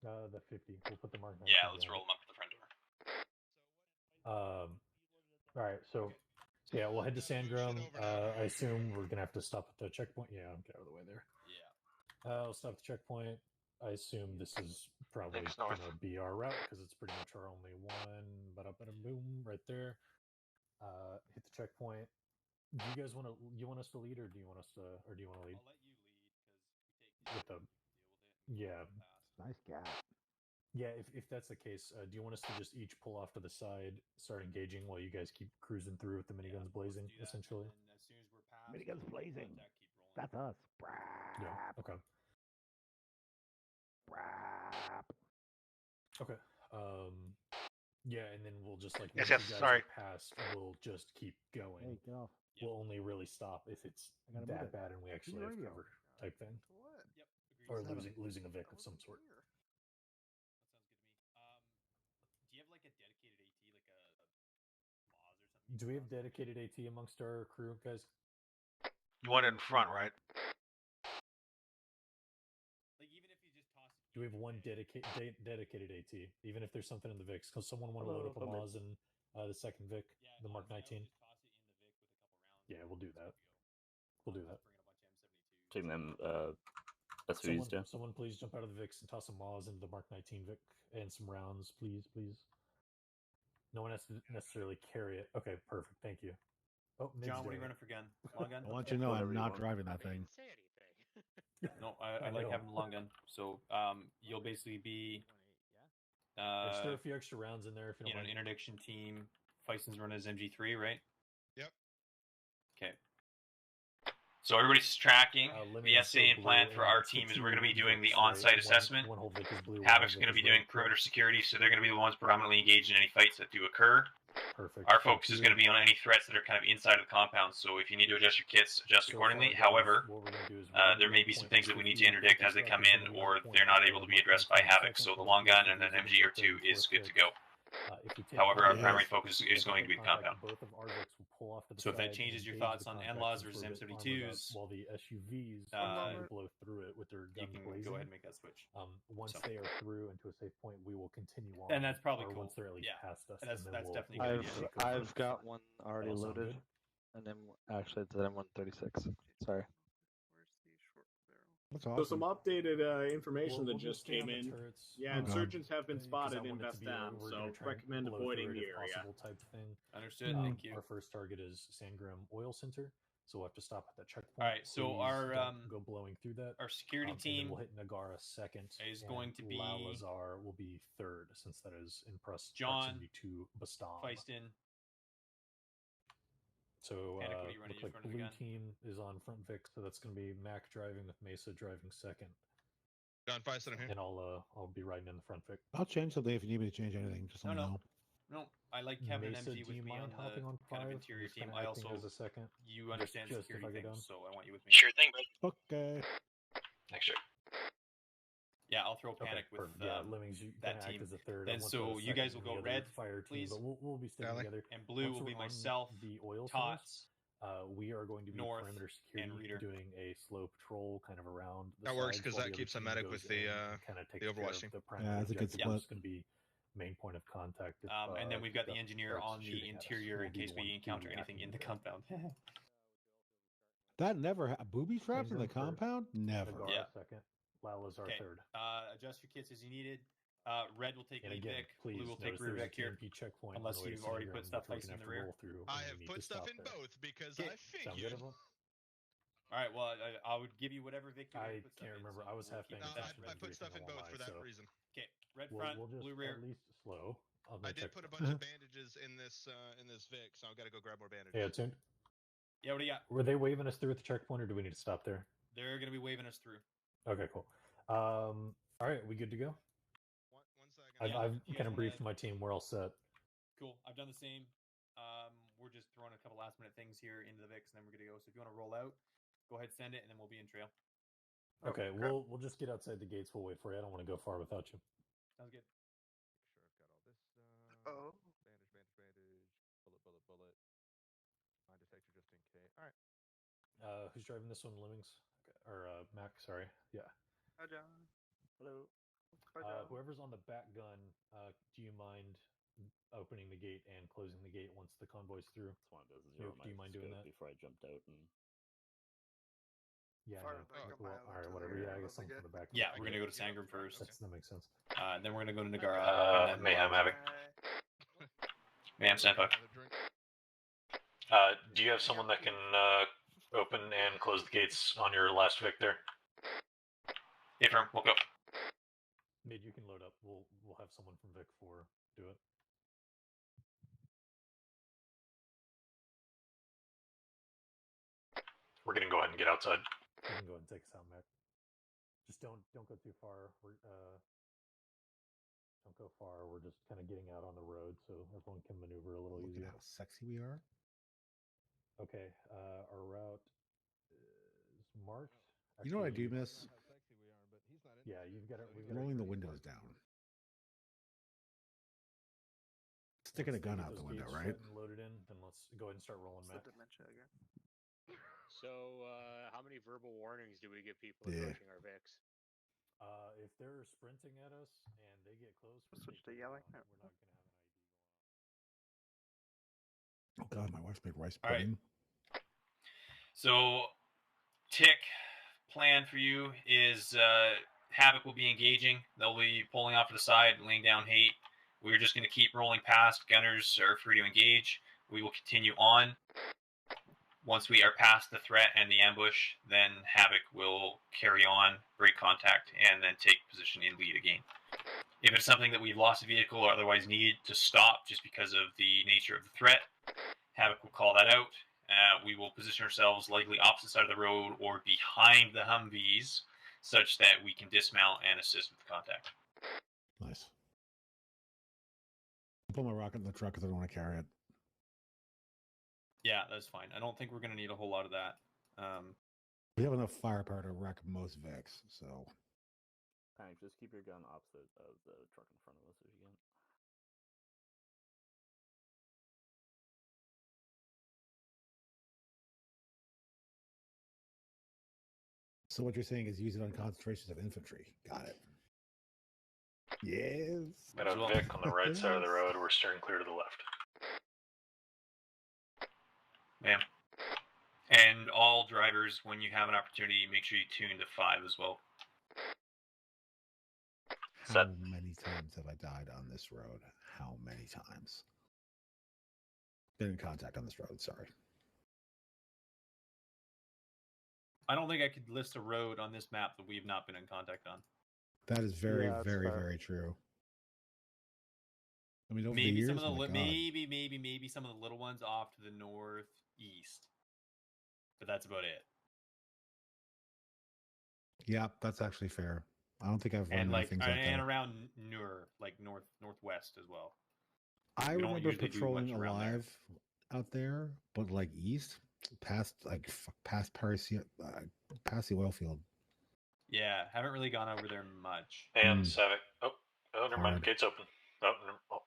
[SPEAKER 9] The 50. We'll put the Mark 19
[SPEAKER 12] Yeah, let's
[SPEAKER 9] behind
[SPEAKER 12] roll
[SPEAKER 9] it.
[SPEAKER 12] them up at the front door.
[SPEAKER 9] All right, so yeah, we'll head to Sandgrum. I assume we're gonna have to stop at the checkpoint. Yeah, I'll get out of the way there.
[SPEAKER 12] Yeah.
[SPEAKER 9] I'll stop at the checkpoint. I assume this is probably
[SPEAKER 8] Thanks, North.
[SPEAKER 9] gonna be our route because it's pretty much our only one. Boom, right there. Hit the checkpoint. Do you guys want to? You want us to lead, or do you want us to? Or do you want to lead?
[SPEAKER 3] I'll let you lead because if you take
[SPEAKER 9] With the yeah.
[SPEAKER 4] Nice gap.
[SPEAKER 9] Yeah, if that's the case, do you want us to just each pull off to the side, start engaging while you guys keep cruising through with the miniguns blazing, essentially?
[SPEAKER 3] And as soon as we're past,
[SPEAKER 4] Miniguns blazing.
[SPEAKER 3] let that keep rolling.
[SPEAKER 4] That's us.
[SPEAKER 9] Yeah. Okay. Okay. Yeah, and then we'll just like
[SPEAKER 8] Yes,
[SPEAKER 9] once
[SPEAKER 8] yes,
[SPEAKER 9] you guys
[SPEAKER 8] sorry.
[SPEAKER 9] are past, we'll just keep going.
[SPEAKER 4] Hey, get off.
[SPEAKER 9] We'll only really stop if it's
[SPEAKER 4] I gotta
[SPEAKER 9] that
[SPEAKER 4] move it.
[SPEAKER 9] bad and we actually have
[SPEAKER 4] radio.
[SPEAKER 9] cover, type thing,
[SPEAKER 10] What?
[SPEAKER 3] Yep.
[SPEAKER 9] or
[SPEAKER 3] Agreed.
[SPEAKER 9] losing a Vic of some sort.
[SPEAKER 3] That sounds good to me. Do you have like a dedicated AT, like a Moz or something?
[SPEAKER 9] Do we have dedicated AT amongst our crew, guys?
[SPEAKER 8] You want it in front, right?
[SPEAKER 3] Like even if you just toss it.
[SPEAKER 9] Do we have one dedicated AT, even if there's something in the Vics? Because someone want to load up a Moz and the second Vic, the Mark 19. Yeah, we'll do that. We'll do that.
[SPEAKER 13] Taking them SUVs down.
[SPEAKER 9] Someone please jump out of the Vics and toss some Moz into the Mark 19 Vic and some rounds, please. No one has to necessarily carry it. Okay, perfect. Thank you. Oh,
[SPEAKER 3] John, what are you running for gun? Long gun?
[SPEAKER 4] I want you to know I'm not driving that thing.
[SPEAKER 7] Say anything.
[SPEAKER 3] No, I like having the long gun. So you'll basically be
[SPEAKER 9] There's still a few extra rounds in there if you don't
[SPEAKER 3] an
[SPEAKER 9] mind.
[SPEAKER 3] interdiction team. Fison's running his MG3, right?
[SPEAKER 5] Yep.
[SPEAKER 3] Okay. So everybody's tracking. The SA and plan for our team is we're going to be doing the on-site assessment.
[SPEAKER 9] One whole Vic is blue.
[SPEAKER 3] Havoc's going to be doing perimeter security, so they're going to be the ones predominantly engaged in any fights that do occur.
[SPEAKER 9] Perfect.
[SPEAKER 3] Our focus is going to be on any threats that are kind of inside of the compound, so if you need to adjust your kits, adjust accordingly. However, there may be some things that we need to interdict as they come in, or they're not able to be addressed by Havoc, so the long gun and an MG or two is good to go. However, our primary focus is going to be the compound.
[SPEAKER 9] So
[SPEAKER 3] if that changes your thoughts on NLAWs versus M72s,
[SPEAKER 9] while the SUVs blow through it with their
[SPEAKER 3] you
[SPEAKER 9] guns
[SPEAKER 3] can
[SPEAKER 9] blazing,
[SPEAKER 3] go ahead and make that switch.
[SPEAKER 9] Once they are through into a safe point, we will continue on.
[SPEAKER 3] And that's probably
[SPEAKER 9] or
[SPEAKER 3] cool.
[SPEAKER 9] once they're at least
[SPEAKER 3] Yeah.
[SPEAKER 9] past us.
[SPEAKER 3] That's
[SPEAKER 9] and then we'll
[SPEAKER 3] definitely
[SPEAKER 9] we'll
[SPEAKER 3] good.
[SPEAKER 9] take over.
[SPEAKER 8] I've got one already
[SPEAKER 9] That'll sound
[SPEAKER 8] loaded,
[SPEAKER 9] good.
[SPEAKER 8] and then actually it's an M136. Sorry.
[SPEAKER 4] That's
[SPEAKER 2] So
[SPEAKER 4] awesome.
[SPEAKER 2] some updated information
[SPEAKER 9] We'll
[SPEAKER 2] that just
[SPEAKER 9] stay on
[SPEAKER 2] came
[SPEAKER 9] the
[SPEAKER 2] in.
[SPEAKER 9] turrets.
[SPEAKER 2] Yeah,
[SPEAKER 4] Okay.
[SPEAKER 2] insurgents have been
[SPEAKER 9] 'Cause I
[SPEAKER 2] spotted in
[SPEAKER 9] want it to be a-
[SPEAKER 2] Vestam,
[SPEAKER 9] we're
[SPEAKER 2] so
[SPEAKER 9] gonna try and
[SPEAKER 2] recommend
[SPEAKER 9] blow
[SPEAKER 2] avoiding
[SPEAKER 9] through
[SPEAKER 2] the
[SPEAKER 9] it if
[SPEAKER 2] area.
[SPEAKER 9] possible type thing.
[SPEAKER 3] Understood. Thank you.
[SPEAKER 9] Our first target is Sandgrim Oil Center, so we'll have to stop at that checkpoint.
[SPEAKER 3] All right, so
[SPEAKER 9] Please
[SPEAKER 3] our
[SPEAKER 9] don't go blowing through that.
[SPEAKER 3] our security
[SPEAKER 9] And then
[SPEAKER 3] team
[SPEAKER 9] we'll hit Nagara second.
[SPEAKER 3] is
[SPEAKER 9] and
[SPEAKER 3] going to be
[SPEAKER 9] Lalazar will be third, since that is in
[SPEAKER 3] John,
[SPEAKER 9] proximity to Bastam.
[SPEAKER 3] Fiston.
[SPEAKER 9] So
[SPEAKER 3] Panic, what are you running?
[SPEAKER 9] looks
[SPEAKER 3] You
[SPEAKER 9] like
[SPEAKER 3] just running the
[SPEAKER 9] blue
[SPEAKER 3] gun?
[SPEAKER 9] team is on front Vic, so that's going to be Mac driving with Mesa driving second,
[SPEAKER 5] John Fison here.
[SPEAKER 9] and I'll be riding in the front Vic.
[SPEAKER 4] I'll change something if you need me to change anything. Just let me know.
[SPEAKER 3] No, I like having
[SPEAKER 9] Mesa,
[SPEAKER 3] an MG
[SPEAKER 9] do
[SPEAKER 3] with
[SPEAKER 9] you
[SPEAKER 3] me on
[SPEAKER 9] mind hopping
[SPEAKER 3] the
[SPEAKER 9] on
[SPEAKER 3] kind of
[SPEAKER 9] 5?
[SPEAKER 3] interior
[SPEAKER 9] Just
[SPEAKER 3] team.
[SPEAKER 9] kinda
[SPEAKER 3] I
[SPEAKER 9] acting
[SPEAKER 3] also
[SPEAKER 9] as a second.
[SPEAKER 3] you understand
[SPEAKER 9] just if
[SPEAKER 3] security
[SPEAKER 9] I go
[SPEAKER 3] things,
[SPEAKER 9] down.
[SPEAKER 3] so I want you with me.
[SPEAKER 12] Sure thing, bud.
[SPEAKER 4] Okay.
[SPEAKER 3] Next year. Yeah, I'll throw
[SPEAKER 9] Okay,
[SPEAKER 3] Panic with
[SPEAKER 9] perfect. Yeah, Lemmings, you
[SPEAKER 3] that
[SPEAKER 9] kinda
[SPEAKER 3] team.
[SPEAKER 9] act as a third.
[SPEAKER 3] Then
[SPEAKER 9] I want
[SPEAKER 3] so
[SPEAKER 9] the
[SPEAKER 3] you guys
[SPEAKER 9] second
[SPEAKER 3] will
[SPEAKER 9] and
[SPEAKER 3] go
[SPEAKER 9] the other
[SPEAKER 3] red,
[SPEAKER 9] fire team,
[SPEAKER 3] please.
[SPEAKER 9] but we'll be sticking
[SPEAKER 5] Alley.
[SPEAKER 9] together.
[SPEAKER 3] And blue
[SPEAKER 9] Once
[SPEAKER 3] will be
[SPEAKER 9] we're on
[SPEAKER 3] myself,
[SPEAKER 9] the oil centers,
[SPEAKER 3] Tots,
[SPEAKER 9] we are going to be
[SPEAKER 3] North,
[SPEAKER 9] perimeter
[SPEAKER 3] and
[SPEAKER 9] security,
[SPEAKER 3] Reader.
[SPEAKER 9] doing a slow patrol kind of around the
[SPEAKER 5] That works,
[SPEAKER 9] sides
[SPEAKER 5] 'cause
[SPEAKER 9] while
[SPEAKER 5] that
[SPEAKER 9] the
[SPEAKER 5] keeps
[SPEAKER 9] other
[SPEAKER 5] them
[SPEAKER 9] team
[SPEAKER 5] medic
[SPEAKER 9] goes
[SPEAKER 5] with the,
[SPEAKER 9] in and kinda takes
[SPEAKER 5] Overwatch
[SPEAKER 9] care
[SPEAKER 5] team.
[SPEAKER 9] of the primary
[SPEAKER 4] that's a good
[SPEAKER 9] objective,
[SPEAKER 4] split.
[SPEAKER 9] which is going to be main point of contact. If,
[SPEAKER 3] and then we've got the
[SPEAKER 9] stuff
[SPEAKER 3] engineer
[SPEAKER 9] starts
[SPEAKER 3] on the
[SPEAKER 9] shooting at us.
[SPEAKER 3] interior
[SPEAKER 9] We'll
[SPEAKER 3] in
[SPEAKER 9] be
[SPEAKER 3] case
[SPEAKER 9] the ones
[SPEAKER 3] we encounter
[SPEAKER 9] reacting
[SPEAKER 3] anything in
[SPEAKER 9] to
[SPEAKER 3] the
[SPEAKER 9] it.
[SPEAKER 3] compound.
[SPEAKER 4] That never booby traps in the
[SPEAKER 9] Sandgrim first,
[SPEAKER 4] compound? Never.
[SPEAKER 9] Nagara
[SPEAKER 3] Yeah.
[SPEAKER 9] second, Lalazar
[SPEAKER 3] Okay.
[SPEAKER 9] third.
[SPEAKER 3] Adjust your kits as you needed. Red will take
[SPEAKER 9] And
[SPEAKER 3] lead
[SPEAKER 9] again,
[SPEAKER 3] Vic.
[SPEAKER 9] please
[SPEAKER 3] Blue will take
[SPEAKER 9] notice
[SPEAKER 3] rear
[SPEAKER 9] there's a
[SPEAKER 3] Vic here.
[SPEAKER 9] TMP checkpoint
[SPEAKER 3] unless
[SPEAKER 9] on the way to
[SPEAKER 3] you've already
[SPEAKER 9] Sandgrim,
[SPEAKER 3] put stuff
[SPEAKER 9] which we're
[SPEAKER 3] facing
[SPEAKER 9] gonna
[SPEAKER 3] the
[SPEAKER 9] have to
[SPEAKER 3] rear.
[SPEAKER 9] roll through
[SPEAKER 5] I
[SPEAKER 9] when we
[SPEAKER 5] have
[SPEAKER 9] need
[SPEAKER 5] put
[SPEAKER 9] to
[SPEAKER 5] stuff
[SPEAKER 9] stop
[SPEAKER 5] in
[SPEAKER 9] there.
[SPEAKER 5] both because
[SPEAKER 3] Okay.
[SPEAKER 5] I
[SPEAKER 9] Sound good,
[SPEAKER 5] figured.
[SPEAKER 9] everyone?
[SPEAKER 3] All right. Well, I would give you whatever Vic you're gonna
[SPEAKER 9] I
[SPEAKER 3] put stuff
[SPEAKER 9] can't
[SPEAKER 3] in,
[SPEAKER 9] remember.
[SPEAKER 3] so
[SPEAKER 9] I was
[SPEAKER 3] we'll
[SPEAKER 9] half
[SPEAKER 3] keep
[SPEAKER 9] paying
[SPEAKER 3] it
[SPEAKER 5] No,
[SPEAKER 3] that.
[SPEAKER 9] attention
[SPEAKER 5] I
[SPEAKER 9] to
[SPEAKER 5] put
[SPEAKER 9] everything,
[SPEAKER 5] stuff in
[SPEAKER 9] I won't
[SPEAKER 5] both
[SPEAKER 9] lie,
[SPEAKER 5] for that
[SPEAKER 9] so
[SPEAKER 5] reason.
[SPEAKER 3] Okay. Red front,
[SPEAKER 9] we'll just
[SPEAKER 3] blue rear.
[SPEAKER 9] at least slow on the
[SPEAKER 5] I did
[SPEAKER 9] checkpoint.
[SPEAKER 5] put a bunch of bandages in this Vic, so I've got to go grab more bandages.
[SPEAKER 9] Yeah, tuned.
[SPEAKER 3] Yeah. What do you got?
[SPEAKER 9] Were they waving us through at the checkpoint, or do we need to stop there?
[SPEAKER 3] They're gonna be waving us through.
[SPEAKER 9] Okay, cool. All right, we good to go?
[SPEAKER 5] One second.
[SPEAKER 9] I've
[SPEAKER 3] you
[SPEAKER 9] kind
[SPEAKER 3] guys
[SPEAKER 9] of briefed
[SPEAKER 3] wanna-
[SPEAKER 9] my team. We're all set.
[SPEAKER 3] Cool. I've done the same. We're just throwing a couple last minute things here into the VIX, and then we're gonna go. So if you want to roll out, go ahead, send it, and then we'll be in trail.
[SPEAKER 9] Okay, we'll just get outside the gates. We'll wait for you. I don't want to go far without you.
[SPEAKER 3] Sounds good.
[SPEAKER 10] Oh.
[SPEAKER 13] Bandage. Bullet. Mine detector just in case. All right.
[SPEAKER 9] Who's driving this one, Lemmings? Okay. Or Mac? Sorry. Yeah.
[SPEAKER 10] Hi, John.
[SPEAKER 13] Hello.
[SPEAKER 9] Whoever's on the back gun, do you mind opening the gate and closing the gate once the convoy's through?
[SPEAKER 14] That's one of those zero.
[SPEAKER 9] Do you mind doing that?
[SPEAKER 14] Before I jumped out and.
[SPEAKER 9] Yeah.
[SPEAKER 10] Fire
[SPEAKER 9] No.
[SPEAKER 10] back up
[SPEAKER 9] Well,
[SPEAKER 10] my
[SPEAKER 9] all right,
[SPEAKER 10] other
[SPEAKER 9] whatever.
[SPEAKER 10] two
[SPEAKER 9] Yeah, I
[SPEAKER 10] there,
[SPEAKER 9] guess
[SPEAKER 10] let me
[SPEAKER 9] someone from the back.
[SPEAKER 3] Yeah, we're gonna go to Sangrum first.
[SPEAKER 9] That makes sense.
[SPEAKER 3] Then we're gonna go to Nagara. and then
[SPEAKER 15] Mayhem Havoc.
[SPEAKER 3] Mayhem Senpai.
[SPEAKER 15] Do you have someone that can open and close the gates on your last Vic there?
[SPEAKER 3] Affirm, we'll go.
[SPEAKER 9] Mid, you can load up. We'll have someone from Vic 4 do it.
[SPEAKER 15] We're gonna go ahead and get outside.
[SPEAKER 9] You can go ahead and take us out, Mac. Just don't go too far. Don't go far. We're just kind of getting out on the road so everyone can maneuver a little
[SPEAKER 4] Look
[SPEAKER 9] easier.
[SPEAKER 4] at how sexy we are.
[SPEAKER 9] Okay, our route is marked.
[SPEAKER 4] You know what I do
[SPEAKER 9] Actually,
[SPEAKER 4] miss?
[SPEAKER 9] Yeah, you've got it.
[SPEAKER 4] Rolling the windows down. Sticking a gun out the window, right?
[SPEAKER 9] Loaded in. Then let's go ahead and start rolling, Matt.
[SPEAKER 10] Dementia again.
[SPEAKER 7] So, how many verbal warnings do we give people
[SPEAKER 4] Yeah.
[SPEAKER 7] approaching our Vics?
[SPEAKER 9] If they're sprinting at us and they get close,
[SPEAKER 10] Switch to yelling.
[SPEAKER 9] we're not going to have an
[SPEAKER 4] Oh God, my wife made rice
[SPEAKER 3] All right.
[SPEAKER 4] pudding.
[SPEAKER 3] So, Tick, plan for you is Havoc will be engaging. They'll be pulling off to the side, laying down hate. We're just going to keep rolling past. Gunners are free to engage. We will continue on. Once we are past the threat and the ambush, then Havoc will carry on, break contact, and then take position in lead again. If it's something that we've lost a vehicle or otherwise need to stop just because of the nature of the threat, Havoc will call that out. We will position ourselves likely opposite side of the road or behind the Humvees, such that we can dismount and assist with the contact.
[SPEAKER 4] Nice. I'll put my rocket in the truck because I don't want to carry it.
[SPEAKER 3] Yeah, that's fine. I don't think we're going to need a whole lot of that.
[SPEAKER 4] We have enough firepower to wreck most Vics, so.
[SPEAKER 14] Panic, just keep your gun opposite of the truck in front of us if you can.
[SPEAKER 4] So what you're saying is use it on concentrations of infantry. Got it. Yes.
[SPEAKER 15] Met up Vic on the right side of the road. We're steering clear to the left.
[SPEAKER 3] Ma'am. And all drivers, when you have an opportunity, make sure you tune to 5 as well.
[SPEAKER 4] How many times have I died on this road? How many times? Been in contact on this road, sorry.
[SPEAKER 3] I don't think I could list a road on this map that we've not been in contact on.
[SPEAKER 4] That is very,
[SPEAKER 6] Yeah, that's
[SPEAKER 4] very,
[SPEAKER 6] fair.
[SPEAKER 4] very true. I mean, over
[SPEAKER 3] Maybe
[SPEAKER 4] the years,
[SPEAKER 3] some of the
[SPEAKER 4] my God.
[SPEAKER 3] maybe some of the little ones off to the northeast, but that's about it.
[SPEAKER 4] Yeah, that's actually fair. I don't think I've run
[SPEAKER 3] And like
[SPEAKER 4] things out
[SPEAKER 3] and
[SPEAKER 4] there.
[SPEAKER 3] around Nur, like northwest as well.
[SPEAKER 4] I
[SPEAKER 3] we don't
[SPEAKER 4] remember
[SPEAKER 3] usually do
[SPEAKER 4] patrolling
[SPEAKER 3] much around there.
[SPEAKER 4] alive out there, but like east, past Paris, past the oil field.
[SPEAKER 3] Yeah, haven't really gone over there much.
[SPEAKER 15] And Savic. Oh, never mind.
[SPEAKER 4] Hard.
[SPEAKER 15] Gate's open. Oh.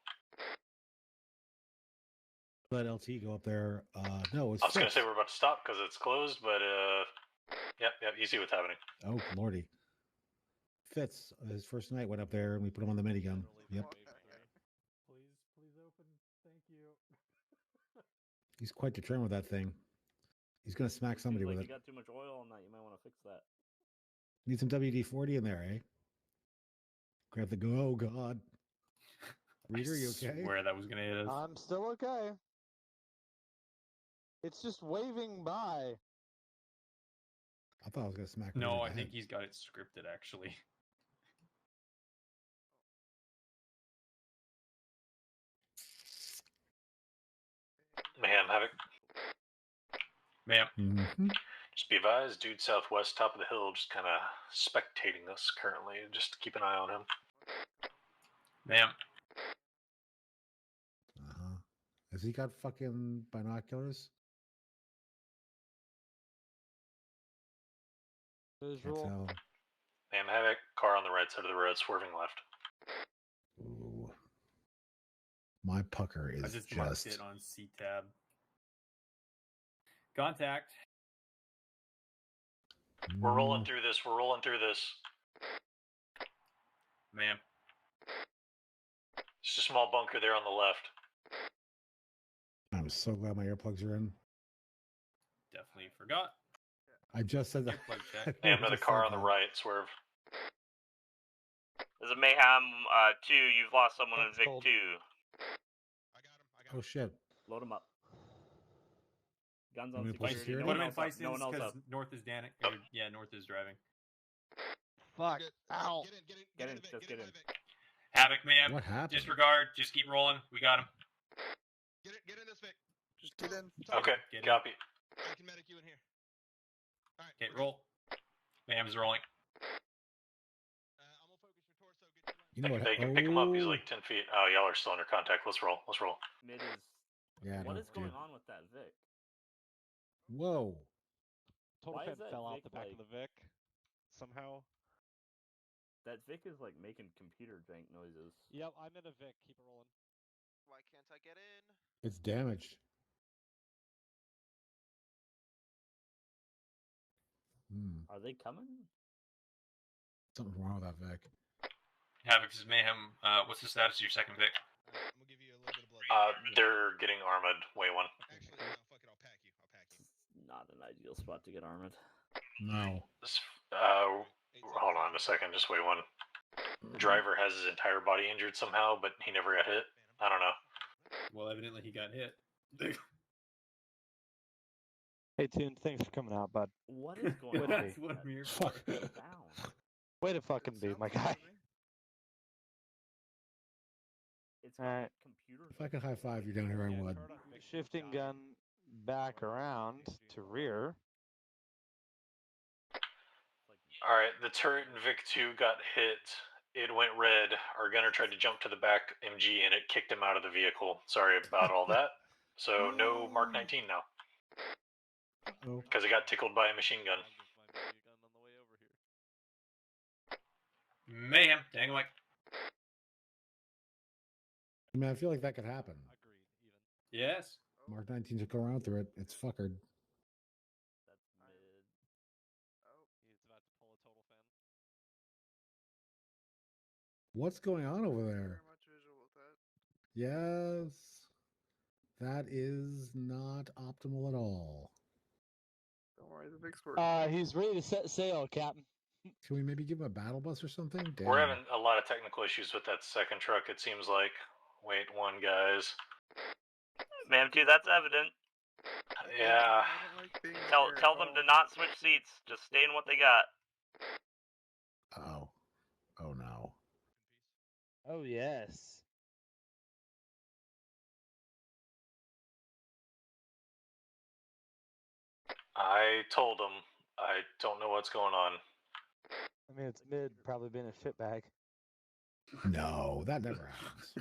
[SPEAKER 4] Let LT go up there. No, it's
[SPEAKER 15] I was going to
[SPEAKER 4] fixed.
[SPEAKER 15] say we're about to stop because it's closed, but yep, you see what's happening.
[SPEAKER 4] Oh, lordy. Fitz, his first night, went up there and we put him on the minigun. Yep.
[SPEAKER 9] Please open. Thank you.
[SPEAKER 4] He's quite determined with that thing. He's going to smack somebody
[SPEAKER 14] Seems
[SPEAKER 4] with
[SPEAKER 14] like
[SPEAKER 4] it.
[SPEAKER 14] you got too much oil on that. You might want to fix that.
[SPEAKER 4] Need some WD-40 in there, eh? Grab the go. Oh, God. Reader, you okay?
[SPEAKER 3] Where that was going to hit us.
[SPEAKER 6] I'm still okay. It's just waving by.
[SPEAKER 4] I thought I was going to smack
[SPEAKER 3] No,
[SPEAKER 4] Reader in
[SPEAKER 3] I
[SPEAKER 4] the
[SPEAKER 3] think
[SPEAKER 4] head.
[SPEAKER 3] he's got it scripted actually.
[SPEAKER 15] Mayhem Havoc.
[SPEAKER 3] Ma'am.
[SPEAKER 4] Mm-hmm.
[SPEAKER 15] Just be advised, dude southwest, top of the hill, just kind of spectating us currently. Just keep an eye on him.
[SPEAKER 3] Ma'am.
[SPEAKER 4] Uh-huh. Has he got fucking binoculars? Can't
[SPEAKER 6] Visual.
[SPEAKER 4] tell.
[SPEAKER 15] Mayhem Havoc, car on the right side of the road, swerving left.
[SPEAKER 4] Ooh. My pucker
[SPEAKER 3] I
[SPEAKER 4] is
[SPEAKER 3] just marked it on C-tab. Contact.
[SPEAKER 15] We're rolling through this.
[SPEAKER 3] Ma'am.
[SPEAKER 15] Just a small bunker there on the left.
[SPEAKER 4] I'm so glad my earplugs are in.
[SPEAKER 3] Definitely forgot.
[SPEAKER 4] I just said that.
[SPEAKER 3] Earplug check.
[SPEAKER 15] Hey, another car on the right, swerve.
[SPEAKER 16] This is Mayhem 2. You've lost someone in Vic 2.
[SPEAKER 4] Oh shit.
[SPEAKER 14] Load him up. Guns
[SPEAKER 4] I'm
[SPEAKER 14] on
[SPEAKER 4] gonna push
[SPEAKER 14] security.
[SPEAKER 4] security?
[SPEAKER 14] No
[SPEAKER 3] Put
[SPEAKER 14] one
[SPEAKER 3] him in
[SPEAKER 14] else up.
[SPEAKER 3] Bisons
[SPEAKER 14] No one else
[SPEAKER 3] because
[SPEAKER 14] up.
[SPEAKER 3] north is Danik. Yeah, north is driving.
[SPEAKER 10] Fuck. Ow.
[SPEAKER 14] Get in. Just get in.
[SPEAKER 3] Havoc, ma'am.
[SPEAKER 4] What happened?
[SPEAKER 3] Disregard. Just keep rolling. We got him.
[SPEAKER 5] Get in this Vic.
[SPEAKER 10] Just get in.
[SPEAKER 15] Okay,
[SPEAKER 3] Get in.
[SPEAKER 15] copy.
[SPEAKER 5] I can medic you in here. All right.
[SPEAKER 3] Okay, roll. Ma'am's rolling.
[SPEAKER 5] I'm gonna focus your torso. Get your
[SPEAKER 4] You know what?
[SPEAKER 15] They can pick him up. He's like 10 feet. Oh, y'all are still under contact. Let's roll. Let's roll.
[SPEAKER 14] Mid is.
[SPEAKER 4] Yeah,
[SPEAKER 14] What
[SPEAKER 4] no,
[SPEAKER 14] is going
[SPEAKER 4] dude.
[SPEAKER 14] on with that Vic?
[SPEAKER 4] Whoa.
[SPEAKER 6] Total
[SPEAKER 14] Why
[SPEAKER 6] fan
[SPEAKER 14] is that
[SPEAKER 6] fell out
[SPEAKER 14] Vic,
[SPEAKER 6] the back
[SPEAKER 14] like-
[SPEAKER 6] of the Vic somehow.
[SPEAKER 14] That Vic is like making computer jank noises.
[SPEAKER 6] Yep, I'm in a Vic. Keep it rolling.
[SPEAKER 13] Why can't I get in?
[SPEAKER 4] It's damaged.
[SPEAKER 14] Are they coming?
[SPEAKER 4] Something's wrong with that Vic.
[SPEAKER 3] Havoc, this is Mayhem. What's the status of your second Vic?
[SPEAKER 5] I'm gonna give you a little bit of blood.
[SPEAKER 15] They're getting armored. Way one.
[SPEAKER 5] Actually, no, fuck it. I'll pack you.
[SPEAKER 14] Not an ideal spot to get armored.
[SPEAKER 4] No.
[SPEAKER 15] Hold on a second. Just wait one. Driver has his entire body injured somehow, but he never got hit. I don't know.
[SPEAKER 3] Well, evidently he got hit.
[SPEAKER 6] Hey, Tune, thanks for coming out, bud.
[SPEAKER 14] What is going
[SPEAKER 6] Way
[SPEAKER 14] on?
[SPEAKER 6] to be.
[SPEAKER 3] That's what I'm here
[SPEAKER 4] Fuck.
[SPEAKER 14] Down.
[SPEAKER 6] Way to fucking be, my guy.
[SPEAKER 14] It's
[SPEAKER 6] Alright.
[SPEAKER 14] computer.
[SPEAKER 4] If I could high five you down here, I would.
[SPEAKER 6] Shifting gun back around to rear.
[SPEAKER 15] Alright, the turret in Vic 2 got hit. It went red. Our gunner tried to jump to the back MG and it kicked him out of the vehicle. Sorry about all that. So no Mark 19 now.
[SPEAKER 4] Oh.
[SPEAKER 15] Because it got tickled by a machine gun.
[SPEAKER 3] Mayhem, Dangling.
[SPEAKER 4] I mean, I feel like that could happen.
[SPEAKER 3] Yes.
[SPEAKER 4] Mark 19 should go around through it. It's fuckered.
[SPEAKER 14] That's mid.
[SPEAKER 6] Oh, he's about to pull a total fan.
[SPEAKER 4] What's going on over there?
[SPEAKER 10] Very much visual with that.
[SPEAKER 4] Yes. That is not optimal at all.
[SPEAKER 10] Don't worry, the Vic's working.
[SPEAKER 6] He's ready to set sail, Captain.
[SPEAKER 4] Can we maybe give him a battle bus or something? Damn.
[SPEAKER 15] We're having a lot of technical issues with that second truck, it seems like. Wait one, guys.
[SPEAKER 16] Ma'am 2, that's evident.
[SPEAKER 15] Yeah.
[SPEAKER 10] I don't like being
[SPEAKER 16] Tell them to not switch seats. Just stay in what they got.
[SPEAKER 4] Oh. Oh no.
[SPEAKER 6] Oh, yes.
[SPEAKER 15] I told him. I don't know what's going on.
[SPEAKER 6] I mean, it's mid, probably been a shitbag.
[SPEAKER 4] No, that never happens.